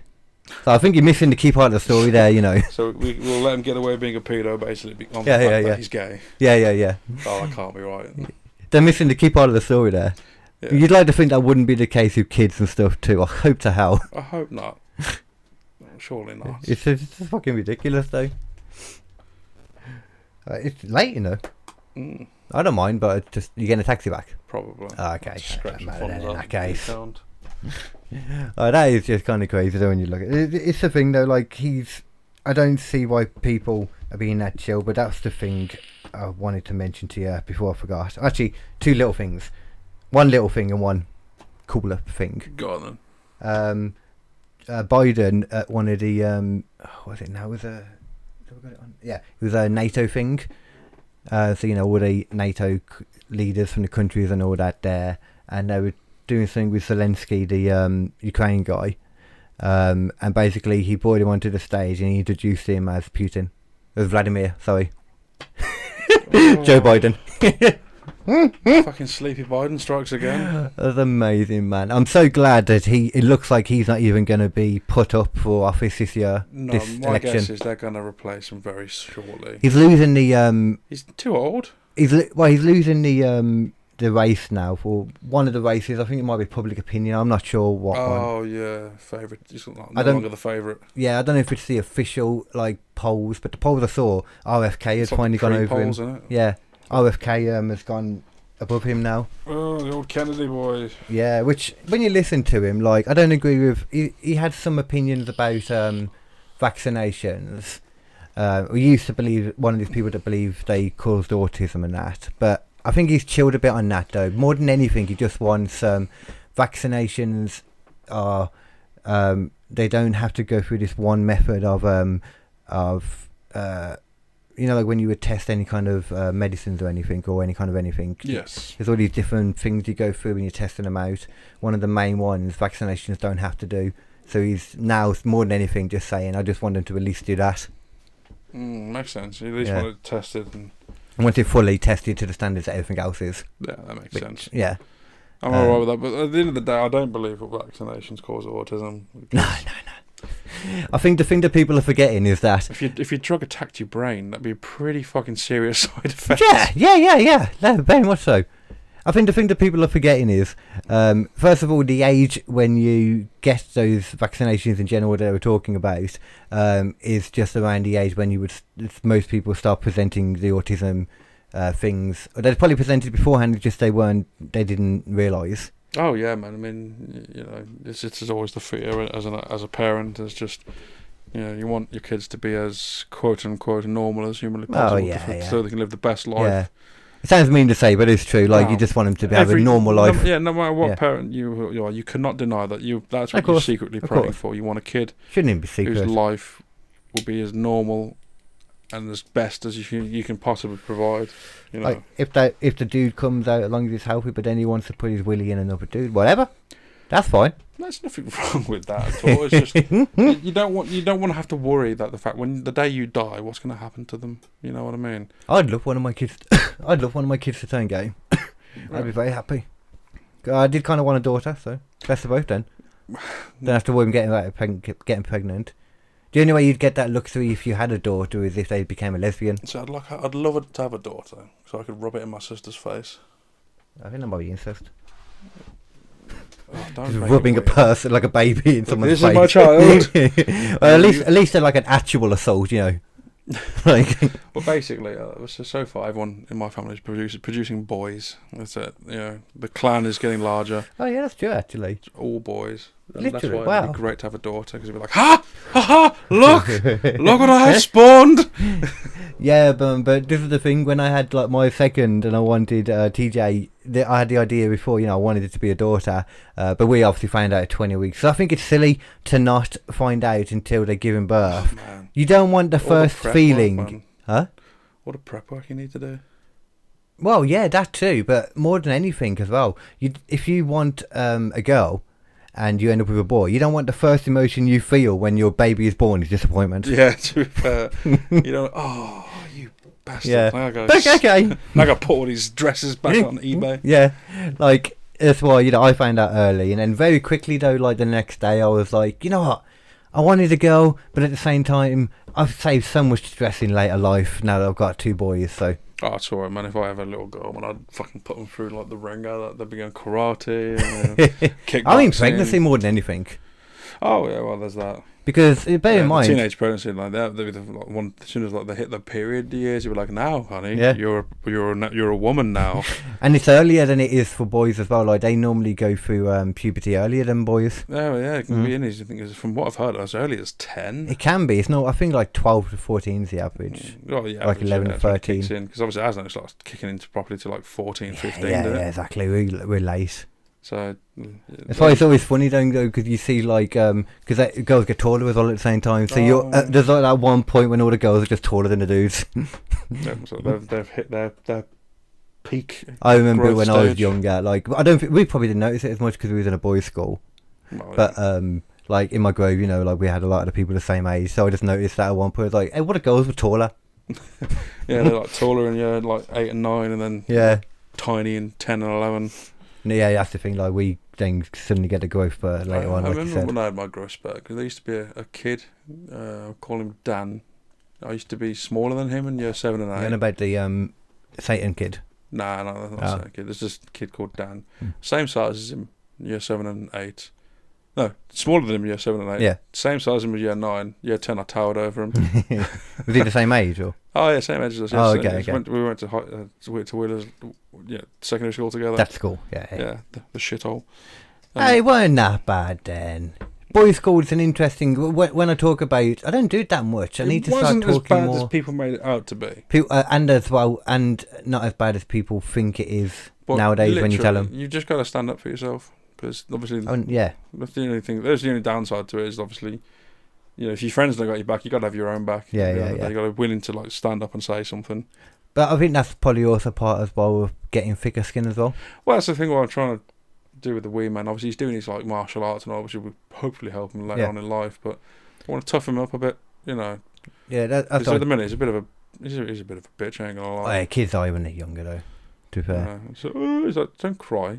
So I think you're missing the key part of the story there, So we'll let him get away being a pedo, basically, on the fact that that he's gay. Yeah. Oh, that can't be right. They're missing the key part of the story there. Yeah. You'd like to think that wouldn't be the case with kids and stuff too. I hope to hell. I hope not. Surely not. It's fucking ridiculous, though. It's late, Mm. I don't mind, but you getting a taxi back? Probably. Oh, okay. Scratch In that case. Oh, that is just kind of crazy though when you look at it. It's the thing though, like I don't see why people are being that chill, but that's the thing I wanted to mention to you before I forgot. Actually, two little things. One little thing and one cooler thing. Go on then. Biden at one of the what was it now? It was a NATO thing. So all the NATO leaders from the countries and all that there, and they were doing something with Zelensky, the Ukraine guy, and basically he brought him onto the stage and he introduced him as Putin, as Vladimir. Sorry, Joe Biden. Fucking sleepy Biden strikes again. That's amazing, man. I'm so glad that it looks like he's not even going to be put up for office this year. No, this my election. guess is they're going to replace him very shortly. He's losing the He's too old. He's losing the race now for one of the races. I think it might be public opinion. I'm not sure what one. Oh yeah, favourite. He's no longer the favourite. Yeah, I don't know if it's the official polls, but the polls I saw, RFK has finally gone over polls, him. Isn't it? Yeah, RFK has gone above him now. Oh, the old Kennedy boy. Yeah, which when you listen to him, like I don't agree with. He had some opinions about vaccinations. We used to believe one of these people that believe they caused autism and that, but I think he's chilled a bit on that though. More than anything, he just wants vaccinations are they don't have to go through this one method of like when you would test any kind of medicines or anything or any kind of anything. Yes. There's all these different things you go through when you're testing them out. One of the main ones vaccinations don't have to do. So he's now more than anything just saying, I just want them to at least do that. Makes sense. You at least want it tested and. I want it fully tested to the standards that everything else is. Yeah, that makes sense. Yeah. I'm alright with that, but at the end of the day, I don't believe that vaccinations cause autism. No. I think the thing that people are forgetting is that if your drug attacked your brain, that'd be a pretty fucking serious side effect. Yeah. No, very much so. I think the thing that people are forgetting is, first of all, the age when you get those vaccinations in general that they were talking about is just around the age when you would most people start presenting the autism things. They'd probably presented beforehand, just they didn't realise. Oh yeah, man. I mean, this is always the fear as a parent. It's just You want your kids to be as quote unquote normal as humanly possible, so they can live the best life. Yeah. It sounds mean to say, but it's true. Like, you just want them to have a normal life. No matter what parent you are, you cannot deny that that's what you're secretly praying for. You want a kid shouldn't even be secret, whose life will be as normal and as best as you can possibly provide. You know, like if the dude comes out as long as he's healthy, but then he wants to put his willy in another dude, whatever, that's fine. There's nothing wrong with that at all. It's just you don't want to have to worry that the fact when the day you die, what's going to happen to them. You know what I mean? I'd love one of my kids. I'd love one of my kids to turn gay. I'd be very happy. I did kind of want a daughter, so best of both. Then don't have to worry about getting pregnant. The only way you'd get that luxury if you had a daughter is if they became a lesbian. So I'd love to have a daughter, so I could rub it in my sister's face. I think that might be incest. Oh, just rubbing a person like a baby in someone's face. This is my child. Well, at least they're like an actual assault, you know. Like, well, basically, so far everyone in my family is producing boys. That's it. You know, the clan is getting larger. Oh yeah, that's true. Actually, it's all boys. Literally, that's why wow. it'd be great to have a daughter because it'd be like, ha ha, look what I have spawned. Yeah, but this is the thing. When I had like my second, and I wanted TJ, I had the idea before. You know, I wanted it to be a daughter, but we obviously found out at 20 weeks. So I think it's silly to not find out until they're giving birth. Oh, man. You don't want the first feeling, huh? What a prep work you need to do. Well, yeah, that too, but more than anything as well. If you want a girl and you end up with a boy, you don't want the first emotion you feel when your baby is born is disappointment. Yeah, to be fair. You don't, oh, you bastard. Yeah. Okay. I got to put all these dresses back on eBay. Yeah, like, that's why, you know, I found out early, and then very quickly, though, like the next day, I was like, you know what? I wanted a girl, but at the same time, I've saved so much stress in later life now that I've got 2 boys, so... Oh, it's alright, man. If I have a little girl, man, I'd fucking put them through like the ringer. They'd be going karate and kickboxing. I mean, pregnancy more than anything. Oh yeah, well, there's that. Because bear in mind, teenage pregnancy like that, they'd be like one as soon as like they hit the period years, you'd be like, "Now, honey, you're a woman now." And it's earlier than it is for boys as well. Like they normally go through puberty earlier than boys. Oh yeah, it can be in. I think it's, from what I've heard, as early as 10. It can be. It's not. I think like 12 to 14 is the average. Oh yeah, like 11 to 13. Because obviously, it hasn't started kicking into properly to like 14, 15. Yeah, exactly. We're late. So that's why it's always funny though, because you see like because girls get taller as well at the same time. So there's like that one point when all the girls are just taller than the dudes. So they've hit their peak. I remember when I was younger, like I don't think we probably didn't notice it as much because we was in a boys' school. Well, but like in my grove, you know, like we had a lot of the people the same age, so I just noticed that at one point, like, hey, what if girls were taller? Yeah, they're like taller and you're like 8 and 9, and then tiny and 10 and 11. Yeah, that's the thing. Like we then suddenly get the growth spurt later on. I like remember when I had my growth spurt, because there used to be a kid. I'll call him Dan. I used to be smaller than him in year 7 and 8. And about the Satan kid? Nah, no, that's not Satan kid. There's this kid called Dan. Same size as him, year 7 and 8. No, smaller than him, year 7 and 8. Yeah. Same size as him, year 9. Year 10, I towered over him. Was he the same age or? Oh yeah, same age as us. Oh, okay. We went to Wheelers, secondary school together. That's cool. Yeah. Yeah, the shithole. Hey, it weren't that bad then. Boys' school is an interesting. When I talk about, I don't do it that much. I need to start talking more. It wasn't as bad as people made it out to be. And as well, and not as bad as people think it is nowadays. When you tell them, you just got to stand up for yourself, because obviously, that's the only thing. There's the only downside to it is obviously, you know, if your friends don't got your back, you got to have your own back. Yeah. You got to be willing to like stand up and say something. But I think that's probably also part as well of getting thicker skin as well. Well, that's the thing. What I'm trying to do with the wee man. Obviously, he's doing his like martial arts and all, which will hopefully help him later on in life. But I want to toughen him up a bit, you know. Yeah, that's at the minute he's a bit of a bitch. I ain't gonna lie. Oh, yeah, kids are when they're younger though. To be fair. So he's like, don't cry.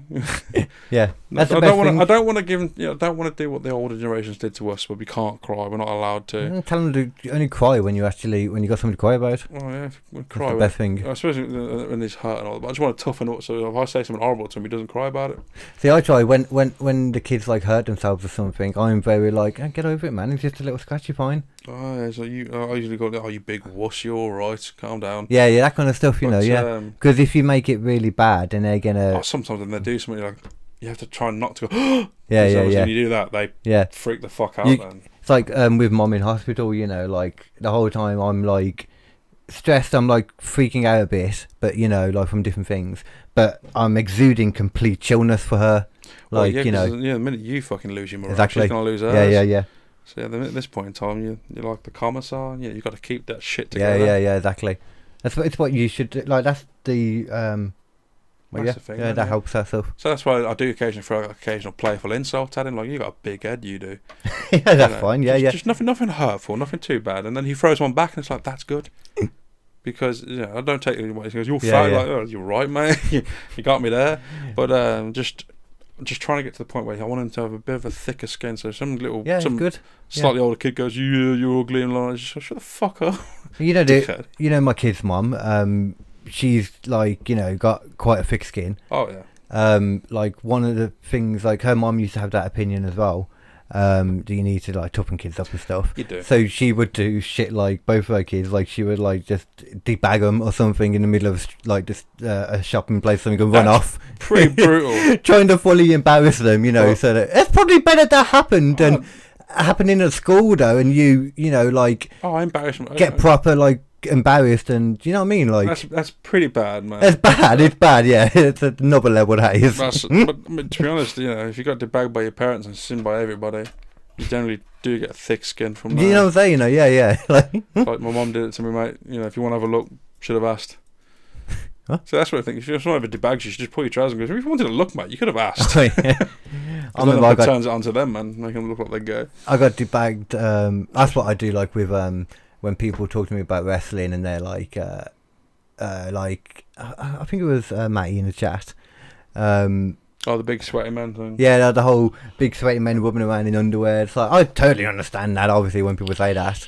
Yeah, that's I the best thing. I don't want to give him. I don't want to do what the older generations did to us, where we can't cry. We're not allowed to. Tell them to only cry when you got something to cry about. Oh yeah, cry. That's the best thing. Especially when he's hurt and all. But I just want to toughen up. So if I say something horrible to him, he doesn't cry about it. See, I try when the kids like hurt themselves or something. I'm very like, get over it, man. It's just a little scratchy, fine. Oh yeah, so I usually go, oh, you big wuss, you're all right. Calm down. Yeah, that kind of stuff, you know. Yeah, because if you make it really bad, then they're gonna. Oh, sometimes when they do something, like you have to try not to go. Yeah. When you do that, they freak the fuck out. Then It's like with mom in hospital, you know, like the whole time I'm like stressed, I'm like freaking out a bit, but you know, like from different things. But I'm exuding complete chillness for her. Like, well, you know. Yeah, the minute you fucking lose your morale, Exactly. she's going to lose hers. Yeah. So yeah, at this point in time, you're like the commissar. Yeah, you've got to keep that shit together. Yeah, exactly. It's what you should do. Like, that's the Thing, that helps her stuff. So that's why I do occasionally throw occasional playful insults at him, like, you got a big head, you do. Yeah, that's fine. Yeah, just nothing hurtful, nothing too bad. And then he throws one back, and it's like, that's good. Because I don't take it anymore. He goes, you're fat. Like, oh, you're right, mate. you got me there. But just trying to get to the point where I want him to have a bit of a thicker skin. So some good. Slightly older kid goes, you're ugly, and like, shut the fuck up. You know, my kid's mum. She's like, you know, got quite a thick skin. Oh yeah. Like one of the things, like her mum used to have that opinion as well. Do you need to like toughen kids up and stuff? You do. So she would do shit like both of her kids, like she would like just debag them or something in the middle of like just a shopping place, something and run off. Pretty brutal. Trying to fully embarrass them, you know. So that it's probably better that happened than happening at school though, and you know, like embarrassment. Get proper like embarrassed, and do you know what I mean? Like that's pretty bad, man. It's bad. It's bad. Yeah, it's another level that is. But I mean, to be honest, you know, if you got debagged by your parents and seen by everybody, you generally do get a thick skin from that. You know what I'm saying? You know, yeah. Like my mum did it to me, mate. You know, if you want to have a look, should have asked. Huh? So that's what I think. If you just want to have a debag, you should just pull your trousers and go, if you wanted to look, mate, you could have asked. I remember I turns it onto them, man, make them look like they go. I got debagged. That's what I do, like with when people talk to me about wrestling and they're like I think it was Matty in the chat. The big sweaty man thing. Yeah, the whole big sweaty men rubbing around in underwear. It's like, I totally understand that, obviously, when people say that.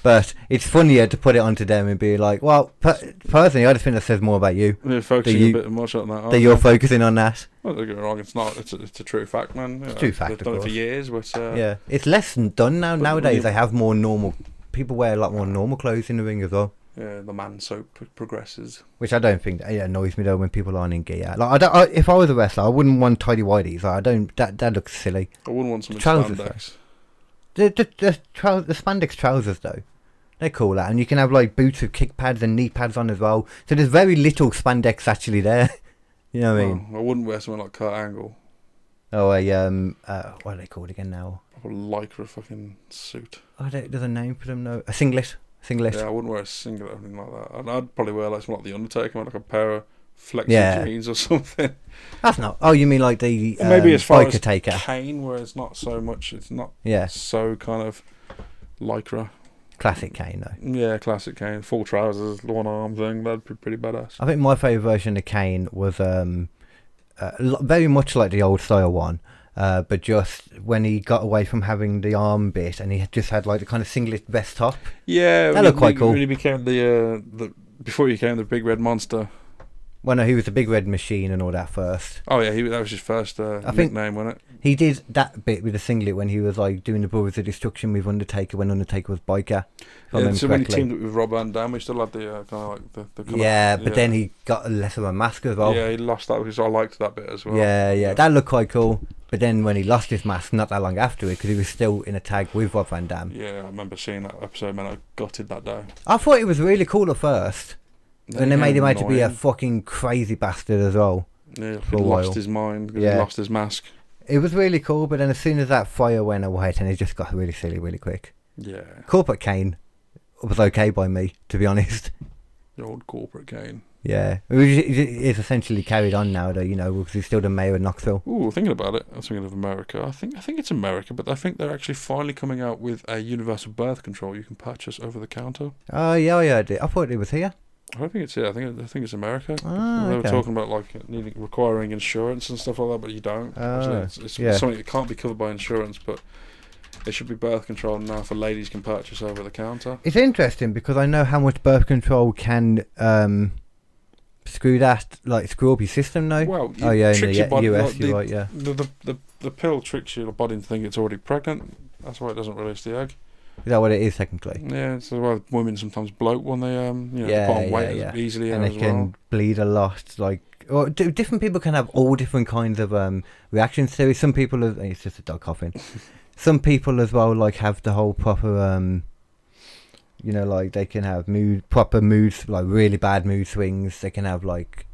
But it's funnier to put it onto them and be like, well, personally, I just think that says more about you. They're focusing a bit much on that. That you're focusing on that. Well, don't get me wrong, it's not. It's a true fact, man. It's a true fact, they've done it for years, but... yeah, it's less than done now. Nowadays, they have more normal... People wear a lot more normal clothes in the ring as well. Yeah, the man soap progresses. Which I don't think it annoys me though when people aren't in gear. Like if I was a wrestler, I wouldn't want tidy whities. Like, I don't. That looks silly. I wouldn't want some trousers. spandex. The spandex trousers though, they're cool. And you can have like boots with kick pads and knee pads on as well. So there's very little spandex actually there. You know what I mean? I wouldn't wear something like Kurt Angle. Oh, what are they called again now? A lycra fucking suit. Oh, there's a name for them though. A singlet. Yeah, I wouldn't wear a singlet or anything like that. I'd probably wear like something like the Undertaker, like a pair of flexi jeans or something. That's not. Oh, you mean like the maybe as far as taker. Kane, where it's not so much. It's not. So kind of lycra. Classic Kane though. Yeah, classic Kane. Full trousers, one arm thing. That'd be pretty badass. I think my favourite version of Kane was very much like the old style one. But just when he got away from having the arm bit and he just had like the kind of singlet vest top. Yeah, that looked quite cool. When he became the before he became the Big Red Monster. Well, no, he was the Big Red Machine and all that first. Oh yeah, that was his first nickname, wasn't it? He did that bit with the singlet when he was like doing the Brothers of Destruction with Undertaker when Undertaker was biker. So when he teamed up with Rob Van Dam, he still had the kind of like the but then he got less of a mask as well. Yeah, he lost that because I liked that bit as well. Yeah, that looked quite cool. But then when he lost his mask not that long after it, because he was still in a tag with Rob Van Dam. Yeah, I remember seeing that episode, man. I gutted that day. I thought it was really cool at first. And they made him out to be a fucking crazy bastard as well. Yeah, he lost his mind because he lost his mask. It was really cool, but then as soon as that fire went away, then it just got really silly really quick. Yeah. Corporate Kane was okay by me, to be honest. The old Corporate Kane. Yeah. It's essentially carried on now, though, you know, because he's still the mayor of Knoxville. Ooh, thinking about it, I was thinking of America. I think it's America, but I think they're actually finally coming out with a universal birth control you can purchase over the counter. Oh, yeah, I did. I thought it was here. I don't think it's here. I think it's America. Oh, they were talking about like requiring insurance and stuff like that, but you don't. It's something that can't be covered by insurance, but it should be birth control now for ladies can purchase over the counter. It's interesting because I know how much birth control can screw up your system now. Well, in the US, you're right, yeah. The pill tricks your body into thinking it's already pregnant. That's why it doesn't release the egg. Is that what it is technically? Yeah, so why women sometimes bloat when they they put on weight as easily and as they can bleed a lot. Different people can have all different kinds of reactions to it. Some people it's just a dog coughing. some people as well like have the whole proper you know, like they can have proper moods, like really bad mood swings. They can have like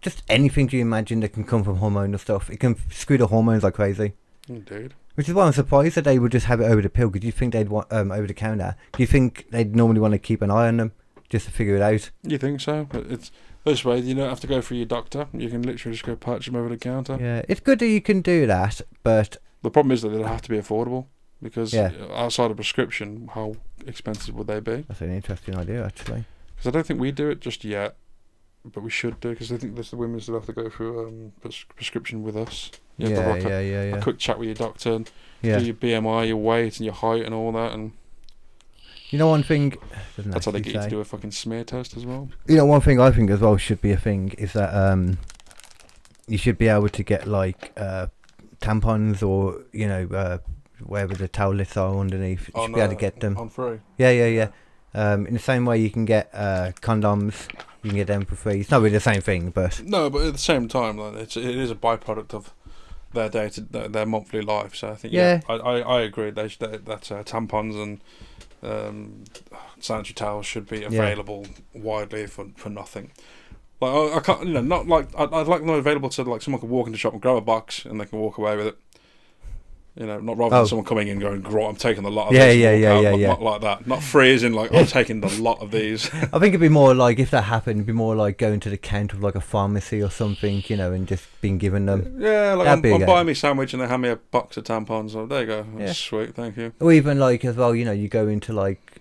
just anything you imagine that can come from hormonal stuff. It can screw the hormones like crazy. Indeed. Which is why I'm surprised that they would just have it over the pill. Because you think they'd want over the counter? Do you think they'd normally want to keep an eye on them just to figure it out? You think so? It's this way. You don't have to go through your doctor. You can literally just go patch them over the counter. Yeah, it's good that you can do that, but the problem is that they have to be affordable because outside of prescription, how expensive would they be? That's an interesting idea, actually. Because I don't think we do it just yet, but we should do because I think there's the women still have to go through prescription with us. You have to have a quick chat with your doctor and do your BMI, your weight, and your height, and all that, and you know one thing. That's how they get you to do a fucking smear test as well. You know one thing I think as well should be a thing is that you should be able to get like tampons or you know wherever the towelettes are underneath. You should be able to get them. On free. Yeah. In the same way you can get condoms, you can get them for free. It's not really the same thing, but no. But at the same time, like, it is a byproduct of their their monthly life. So I think I agree. That tampons and sanitary towels should be available widely for nothing. Like I can't, you know, not like I'd like them available so like someone can walk into the shop and grab a box and they can walk away with it. You know, not rather than someone coming in and going, I'm taking the lot of these. Yeah. Not like that. Not free as in like, I'm taking the lot of these. I think it'd be more like, if that happened, it'd be more like going to the counter of like a pharmacy or something, you know, and just being given them. Yeah, like I'm buying me a sandwich and they hand me a box of tampons. Oh, there you go. That's sweet, thank you. Or even like as well, you know, you go into like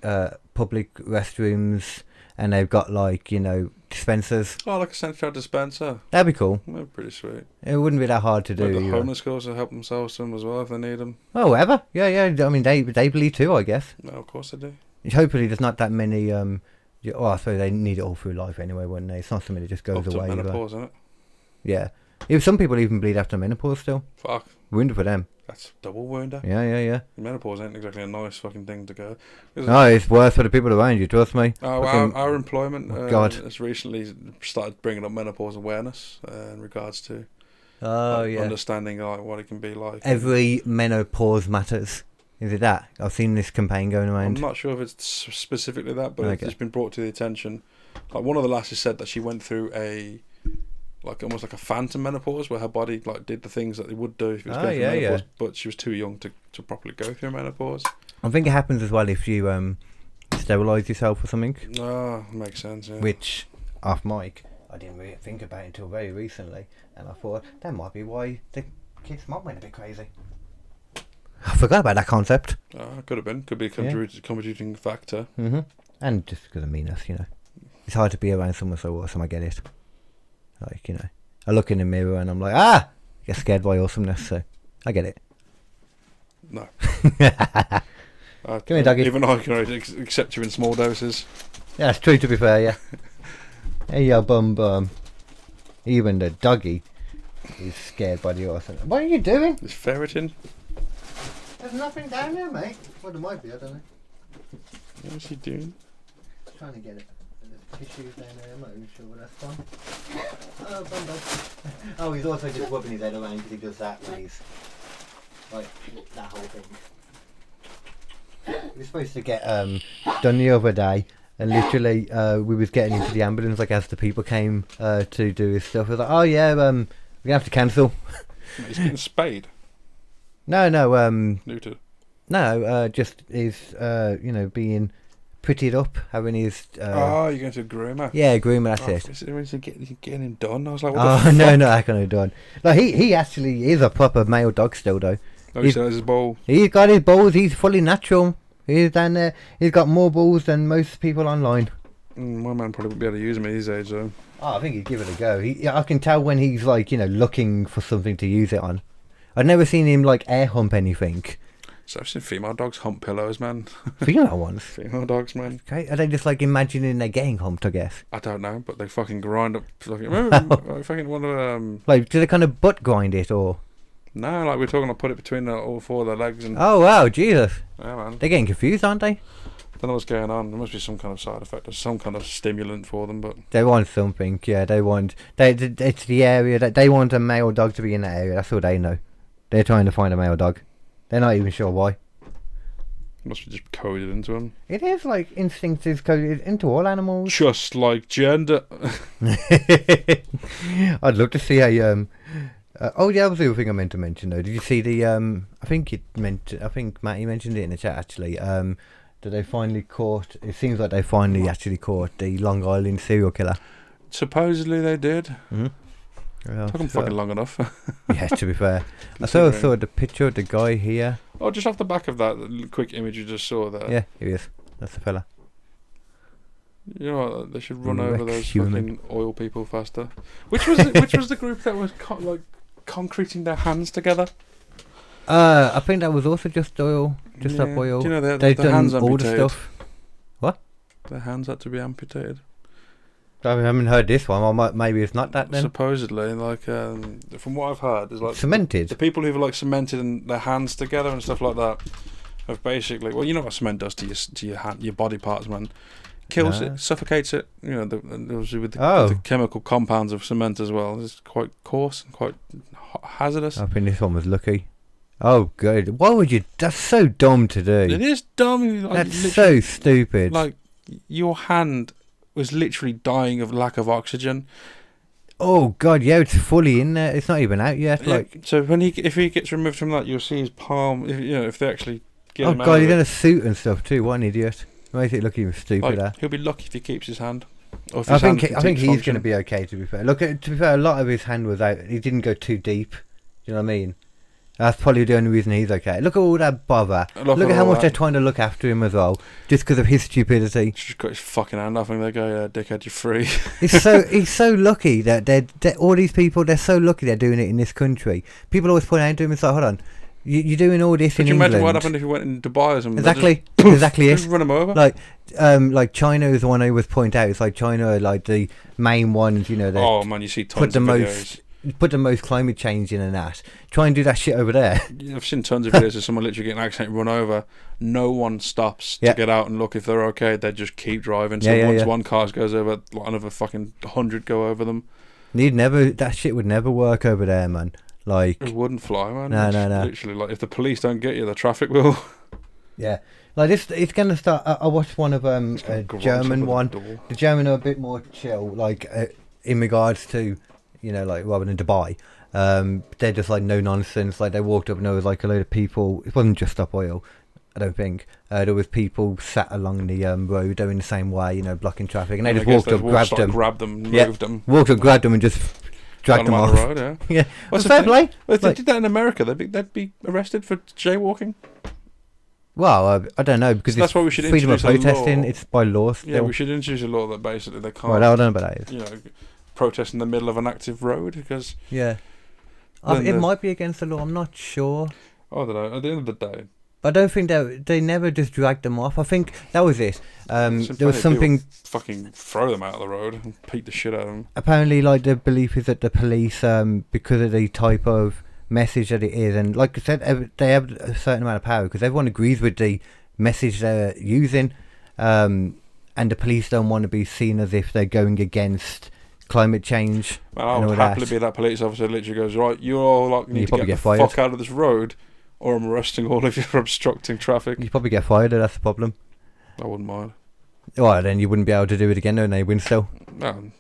public restrooms and they've got like, you know, dispensers. Oh, like a central dispenser. That'd be cool. They're pretty sweet. It wouldn't be that hard to do. The homeless girls will help themselves to them as well if they need them. Oh, whatever. Yeah. I mean, they bleed too, I guess. No, of course they do. Hopefully, there's not that many. I suppose they need it all through life anyway, wouldn't they? It's not something that just goes away. Menopause, isn't it? Yeah. Some people even bleed after menopause still. Fuck. Wounded for them. That's double wounder. Yeah. Menopause ain't exactly a nice fucking thing to go. No, it's worse for the people around you, trust me. Our employment has recently started bringing up menopause awareness in regards to understanding like what it can be like. Every menopause matters. Is it that? I've seen this campaign going around. I'm not sure if it's specifically that, but it's been brought to the attention. Like one of the lasses said that she went through almost like a phantom menopause where her body like did the things that it would do if it was going through menopause, but she was too young to properly go through menopause. I think it happens as well if you sterilise yourself or something. Makes sense, yeah. Which, off mic, I didn't really think about until very recently, and I thought that might be why the kid's mum went a bit crazy. I forgot about that concept. Could have been. Could be a contributing factor. Mm-hmm. And just because of meanness, you know. It's hard to be around someone so awesome, I get it. Like, you know, I look in the mirror and I'm like, I get scared by awesomeness, so I get it. No. Come here, doggy. Even I can only accept you in small doses. Yeah, it's true, to be fair, yeah. Hey, ya bum. Even the doggy is scared by the awesomeness. What are you doing? It's ferreting. There's nothing down there, mate. Well, there might be, I don't know. What's he doing? Trying to get it. There's tissues down there, I'm not even sure what that's from. Oh, he's also just rubbing his head around because he does that when he's like that whole thing. We were supposed to get done the other day, and literally we was getting into the ambulance like as the people came to do his stuff. I was like, oh yeah, we're gonna have to cancel. He's getting spayed. No. Neutered. No, just his being prettied up, having his. You're going to a groomer. Yeah, groomer. That's it. Is getting him done? I was like, what the fuck? No, that kind of done. Like he actually is a proper male dog still though. Oh, he still has his ball. He's got his balls. He's fully natural. He's down there. He's got more balls than most people online. My man probably wouldn't be able to use him at his age though. Oh, I think he'd give it a go. I can tell when he's like looking for something to use it on. I've never seen him like air hump anything. So I've seen female dogs hump pillows, man. Female ones? Female dogs, man. Okay, are they just like imagining they're getting humped, I guess? I don't know, but they fucking grind up. Remember, fucking one of like, do they kind of butt grind it or? No, like we're talking. I put it between all four of their legs and. Oh wow, Jesus! Yeah, man. They're getting confused, aren't they? Don't know what's going on. There must be some kind of side effect or some kind of stimulant for them, but they want something. Yeah, it's the area that they want a male dog to be in that area. That's all they know. They're trying to find a male dog. They're not even sure why. Must be just coded into them. It is like instinct is coded into all animals. Just like gender. I'd love to see a oh yeah, that was the other thing I meant to mention though. Did you see the I think Matty mentioned it in the chat actually. That they finally caught. It seems like they finally actually caught the Long Island serial killer. Supposedly they did. Mm-hmm. Well, Took them fucking long enough. Yeah, to be fair. I saw the picture of the guy here. Oh, just off the back of that quick image you just saw there. Yeah, here he is. That's the fella. You know what? They should run over those Human. fucking oil people faster. Which was the group that was concreting their hands together? I think that was also just oil, just up oil. Do you know they've their done hands all amputated? the stuff. What? Their hands had to be amputated. I haven't heard this one. Or maybe it's not that then. Supposedly, from what I've heard, is like Cemented. The people who've like cemented their hands together and stuff like that have basically, well, you know what cement does to your body parts, man. Kills it, suffocates it. You know, obviously with the chemical compounds of cement as well. It's quite coarse and quite hazardous. I think this one was lucky. Oh, good. Why would you? That's so dumb to do. It is dumb. That's so stupid. Like your hand was literally dying of lack of oxygen. Oh God, yeah, it's fully in there. It's not even out yet. Yeah, like, so if he gets removed from that, you'll see his palm. If they actually get him out. Oh God, of he's it. in a suit and stuff too. What an idiot! Makes it look even stupider. He'll be lucky if he keeps his hand. Or if I his hand think he's function. going to be okay. To be fair, to be fair, a lot of his hand was out. He didn't go too deep. Do you know what I mean? That's probably the only reason he's okay. Look at all that bother. Look at how much they're trying to look after him as well, just because of his stupidity. He's just got his fucking hand off and they go, "Yeah, dickhead, you're free." He's so lucky that they're all these people. They're so lucky they're doing it in this country. People always point out to him, it's like, hold on, you're doing all this in England. Could you imagine what happened if you went in Dubai or something? Exactly, just run him over. Like China is the one I always point out. It's like China, like the main ones. You know, oh man, you see tons of videos. Put the most climate change in and that. Try and do that shit over there. I've seen tons of videos of someone literally getting accidentally run over. No one stops to get out and look if they're okay. They just keep driving. So once one car goes over, like another fucking 100 go over them. That shit would never work over there, man. Like, it wouldn't fly, man. No. Literally, like if the police don't get you, the traffic will. Yeah. Like this, it's gonna start. I watched one of a German one. The German are a bit more chill, like in regards to, you know, like rather than Dubai, they're just like no nonsense. Like they walked up and there was like a load of people. It wasn't just Stop Oil, I don't think. There was people sat along the road doing the same way, you know, blocking traffic, and they just walked up, grabbed them, moved them, walked up, grabbed them, and just dragged them off. The road, yeah. What's fair play? Well, if they did that in America, they'd be arrested for jaywalking. Well, I don't know, because that's why we should freedom of introduce protesting. It's by law still. Yeah, we should introduce a law that basically they can't. Well, I don't know about that. You know, protest in the middle of an active road because. Yeah. It might be against the law. I'm not sure. I don't know. At the end of the day. I don't think they never just dragged them off. I think that was it. There was something. Fucking throw them out of the road and beat the shit out of them. Apparently, like the belief is that the police, because of the type of message that it is, and like I said, they have a certain amount of power because everyone agrees with the message they're using, and the police don't want to be seen as if they're going against climate change. Man, I would happily be that police officer that literally goes, right, you all like need to get the fuck out of this road, or I'm arresting all of you for obstructing traffic. You probably get fired, that's the problem. I wouldn't mind. Well, then you wouldn't be able to do it again, and they win still. No.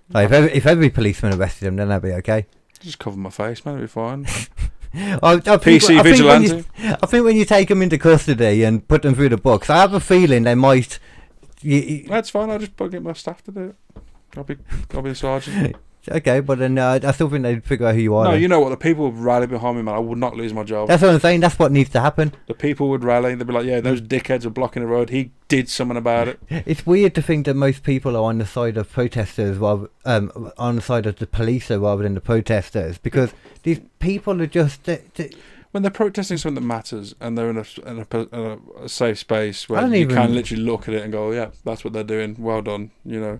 Like if every policeman arrested them, then that'd be okay. Just cover my face, man, it'd be fine. PC vigilante. I think when you take them into custody and put them through the books, I have a feeling they might. That's fine. I'll just get my staff to do it. I'll be the sergeant. Okay, but then I still think they'd figure out who you are. No, then. you know what? The people would rally behind me, man. I would not lose my job. That's what I'm saying. That's what needs to happen. The people would rally. They'd be like, yeah, those dickheads are blocking the road. He did something about it. It's weird to think that most people are on the side of protesters, rather on the side of the police rather than the protesters, because these people are just. When they're protesting something that matters and they're in a safe space where you can literally look at it and go, yeah, that's what they're doing. Well done, you know.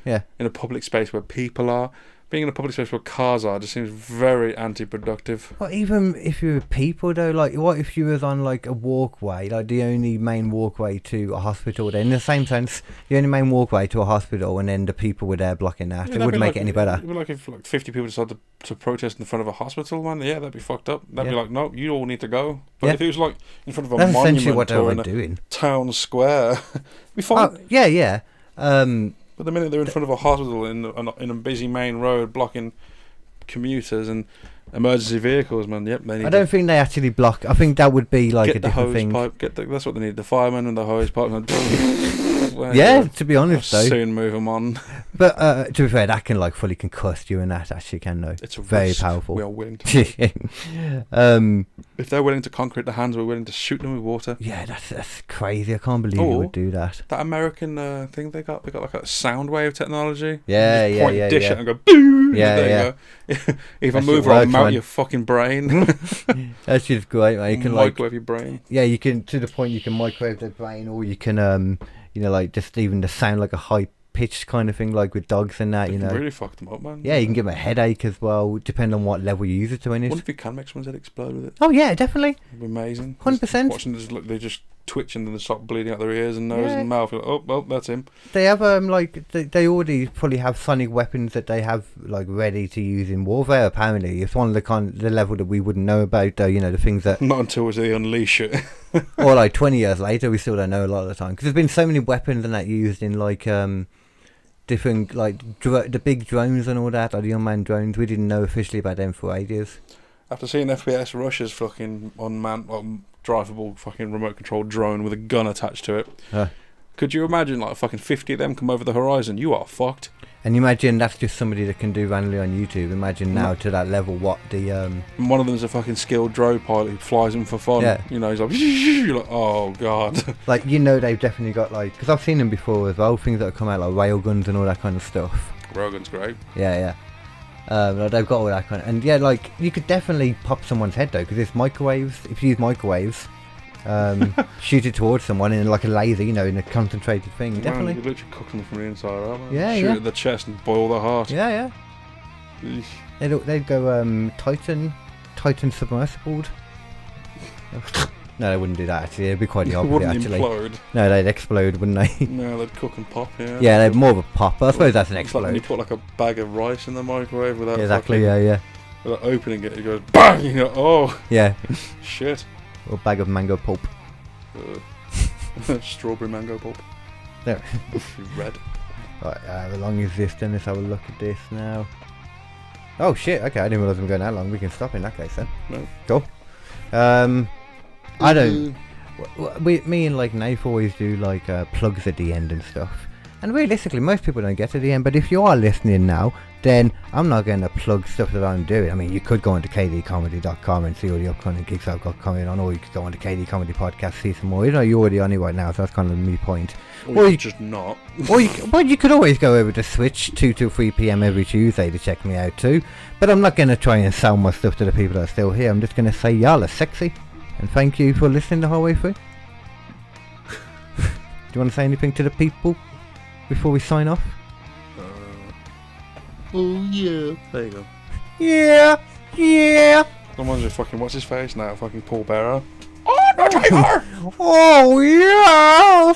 Yeah. In a public space where people are, being in a public space where cars are just seems very anti-productive. Well, even if you were people though, like what if you was on like a walkway, like the only main walkway to a hospital? Then in the same sense, the only main walkway to a hospital, and then the people were there blocking that. Yeah, it wouldn't make it any better. It'd be like if like 50 people decided to protest in front of a hospital, man. Yeah, that'd be fucked up. That'd be like, no, you all need to go. But if it was like in front of a That's monument essentially what they or were in a doing. town square, it'd be fine. Oh, yeah. But the minute they're in front of a hospital in a busy main road blocking commuters and emergency vehicles, man, yep, they need. I don't think they actually block. I think that would be like a different thing. Pipe, that's what they need. The firemen and the hose pipe. Yeah, to be honest though. Soon move them on. But to be fair, that can like fully concuss you, and that actually can though. It's a very risk powerful. We are willing to. If they're willing to concrete the hands, we're willing to shoot them with water. Yeah, that's crazy. I can't believe you would do that. That American thing they got like a sound wave technology. Yeah, you yeah, point yeah. Dish it and go boo. Yeah, there you go. Either move or I'll melt your fucking brain. That's just great, man. You can microwave your brain. Yeah, you can, to the point you can microwave the brain, or you can like just even the sound like a high pitched kind of thing, like with dogs and that. You know, really fuck them up, man. Yeah, you can give them a headache as well, depending on what level you use it to. What if you can make someone's head explode with it? Oh yeah, definitely. It'd be amazing. 100%. Watching them, they just twitch and then they start bleeding out their ears and nose and mouth. You're like, oh, well, that's him. They have like they already probably have sonic weapons that they have like ready to use in warfare. Apparently, it's one of the level that we wouldn't know about. Though, you know, the things that not until they unleash it. Or like 20 years later, we still don't know a lot of the time, because there's been so many weapons and that used in like different like the big drones and all that, like the unmanned drones. We didn't know officially about them for ages. After seeing FPS Russia's fucking unmanned, drivable fucking remote controlled drone with a gun attached to it, could you imagine like fucking 50 of them come over the horizon? You are fucked. And you imagine that's just somebody that can do randomly on YouTube. Imagine now to that level what the And one of them's a fucking skilled drone pilot who flies them for fun. Yeah. You know, he's like, you're like, oh god. Like, you know, they've definitely got like, because I've seen them before as well, things that have come out like railguns and all that kind of stuff. Railgun's great. Yeah. Like they've got all that kind of, and yeah, like you could definitely pop someone's head though, because it's microwaves. If you use microwaves, shoot it towards someone in like a laser, you know, in a concentrated thing. Man, Definitely. you literally cook them from the inside out. Yeah, Shoot at the chest and boil their heart. Yeah. They'd go Titan submersible. No, they wouldn't do that actually. It'd be quite the opposite actually. Implode. No, they'd explode, wouldn't they? No, they'd cook and pop. Yeah. Yeah, they're more of a pop. I suppose that's an explode. Like when you put like a bag of rice in the microwave without exactly. fucking, Yeah. Without opening it, it goes bang. You go, oh. Yeah. Shit. Or a bag of mango pulp. Strawberry mango pulp. There. Red. Right, how long is this then? Let's have a look at this now. Oh shit, okay, I didn't realise we were going that long. We can stop in that case then. No. Cool. I don't... me and like Nath always do like plugs at the end and stuff. And realistically, most people don't get to the end, but if you are listening now, then I'm not going to plug stuff that I'm doing. I mean, you could go onto kdcomedy.com and see all the upcoming gigs I've got coming on, or you could go onto KD Comedy Podcast, see some more. You know, you're already on it right now, so that's kind of the point. Or you just not. Well, you could always go over to Switch 2 to 3 p.m. every Tuesday to check me out too. But I'm not going to try and sell my stuff to the people that are still here. I'm just going to say y'all are sexy, and thank you for listening the whole way through. Do you want to say anything to the people before we sign off? Oh yeah. There you go. Yeah. Someone's just fucking, what's his face now? Fucking Paul Bearer. Oh, no, Tiger! Oh yeah.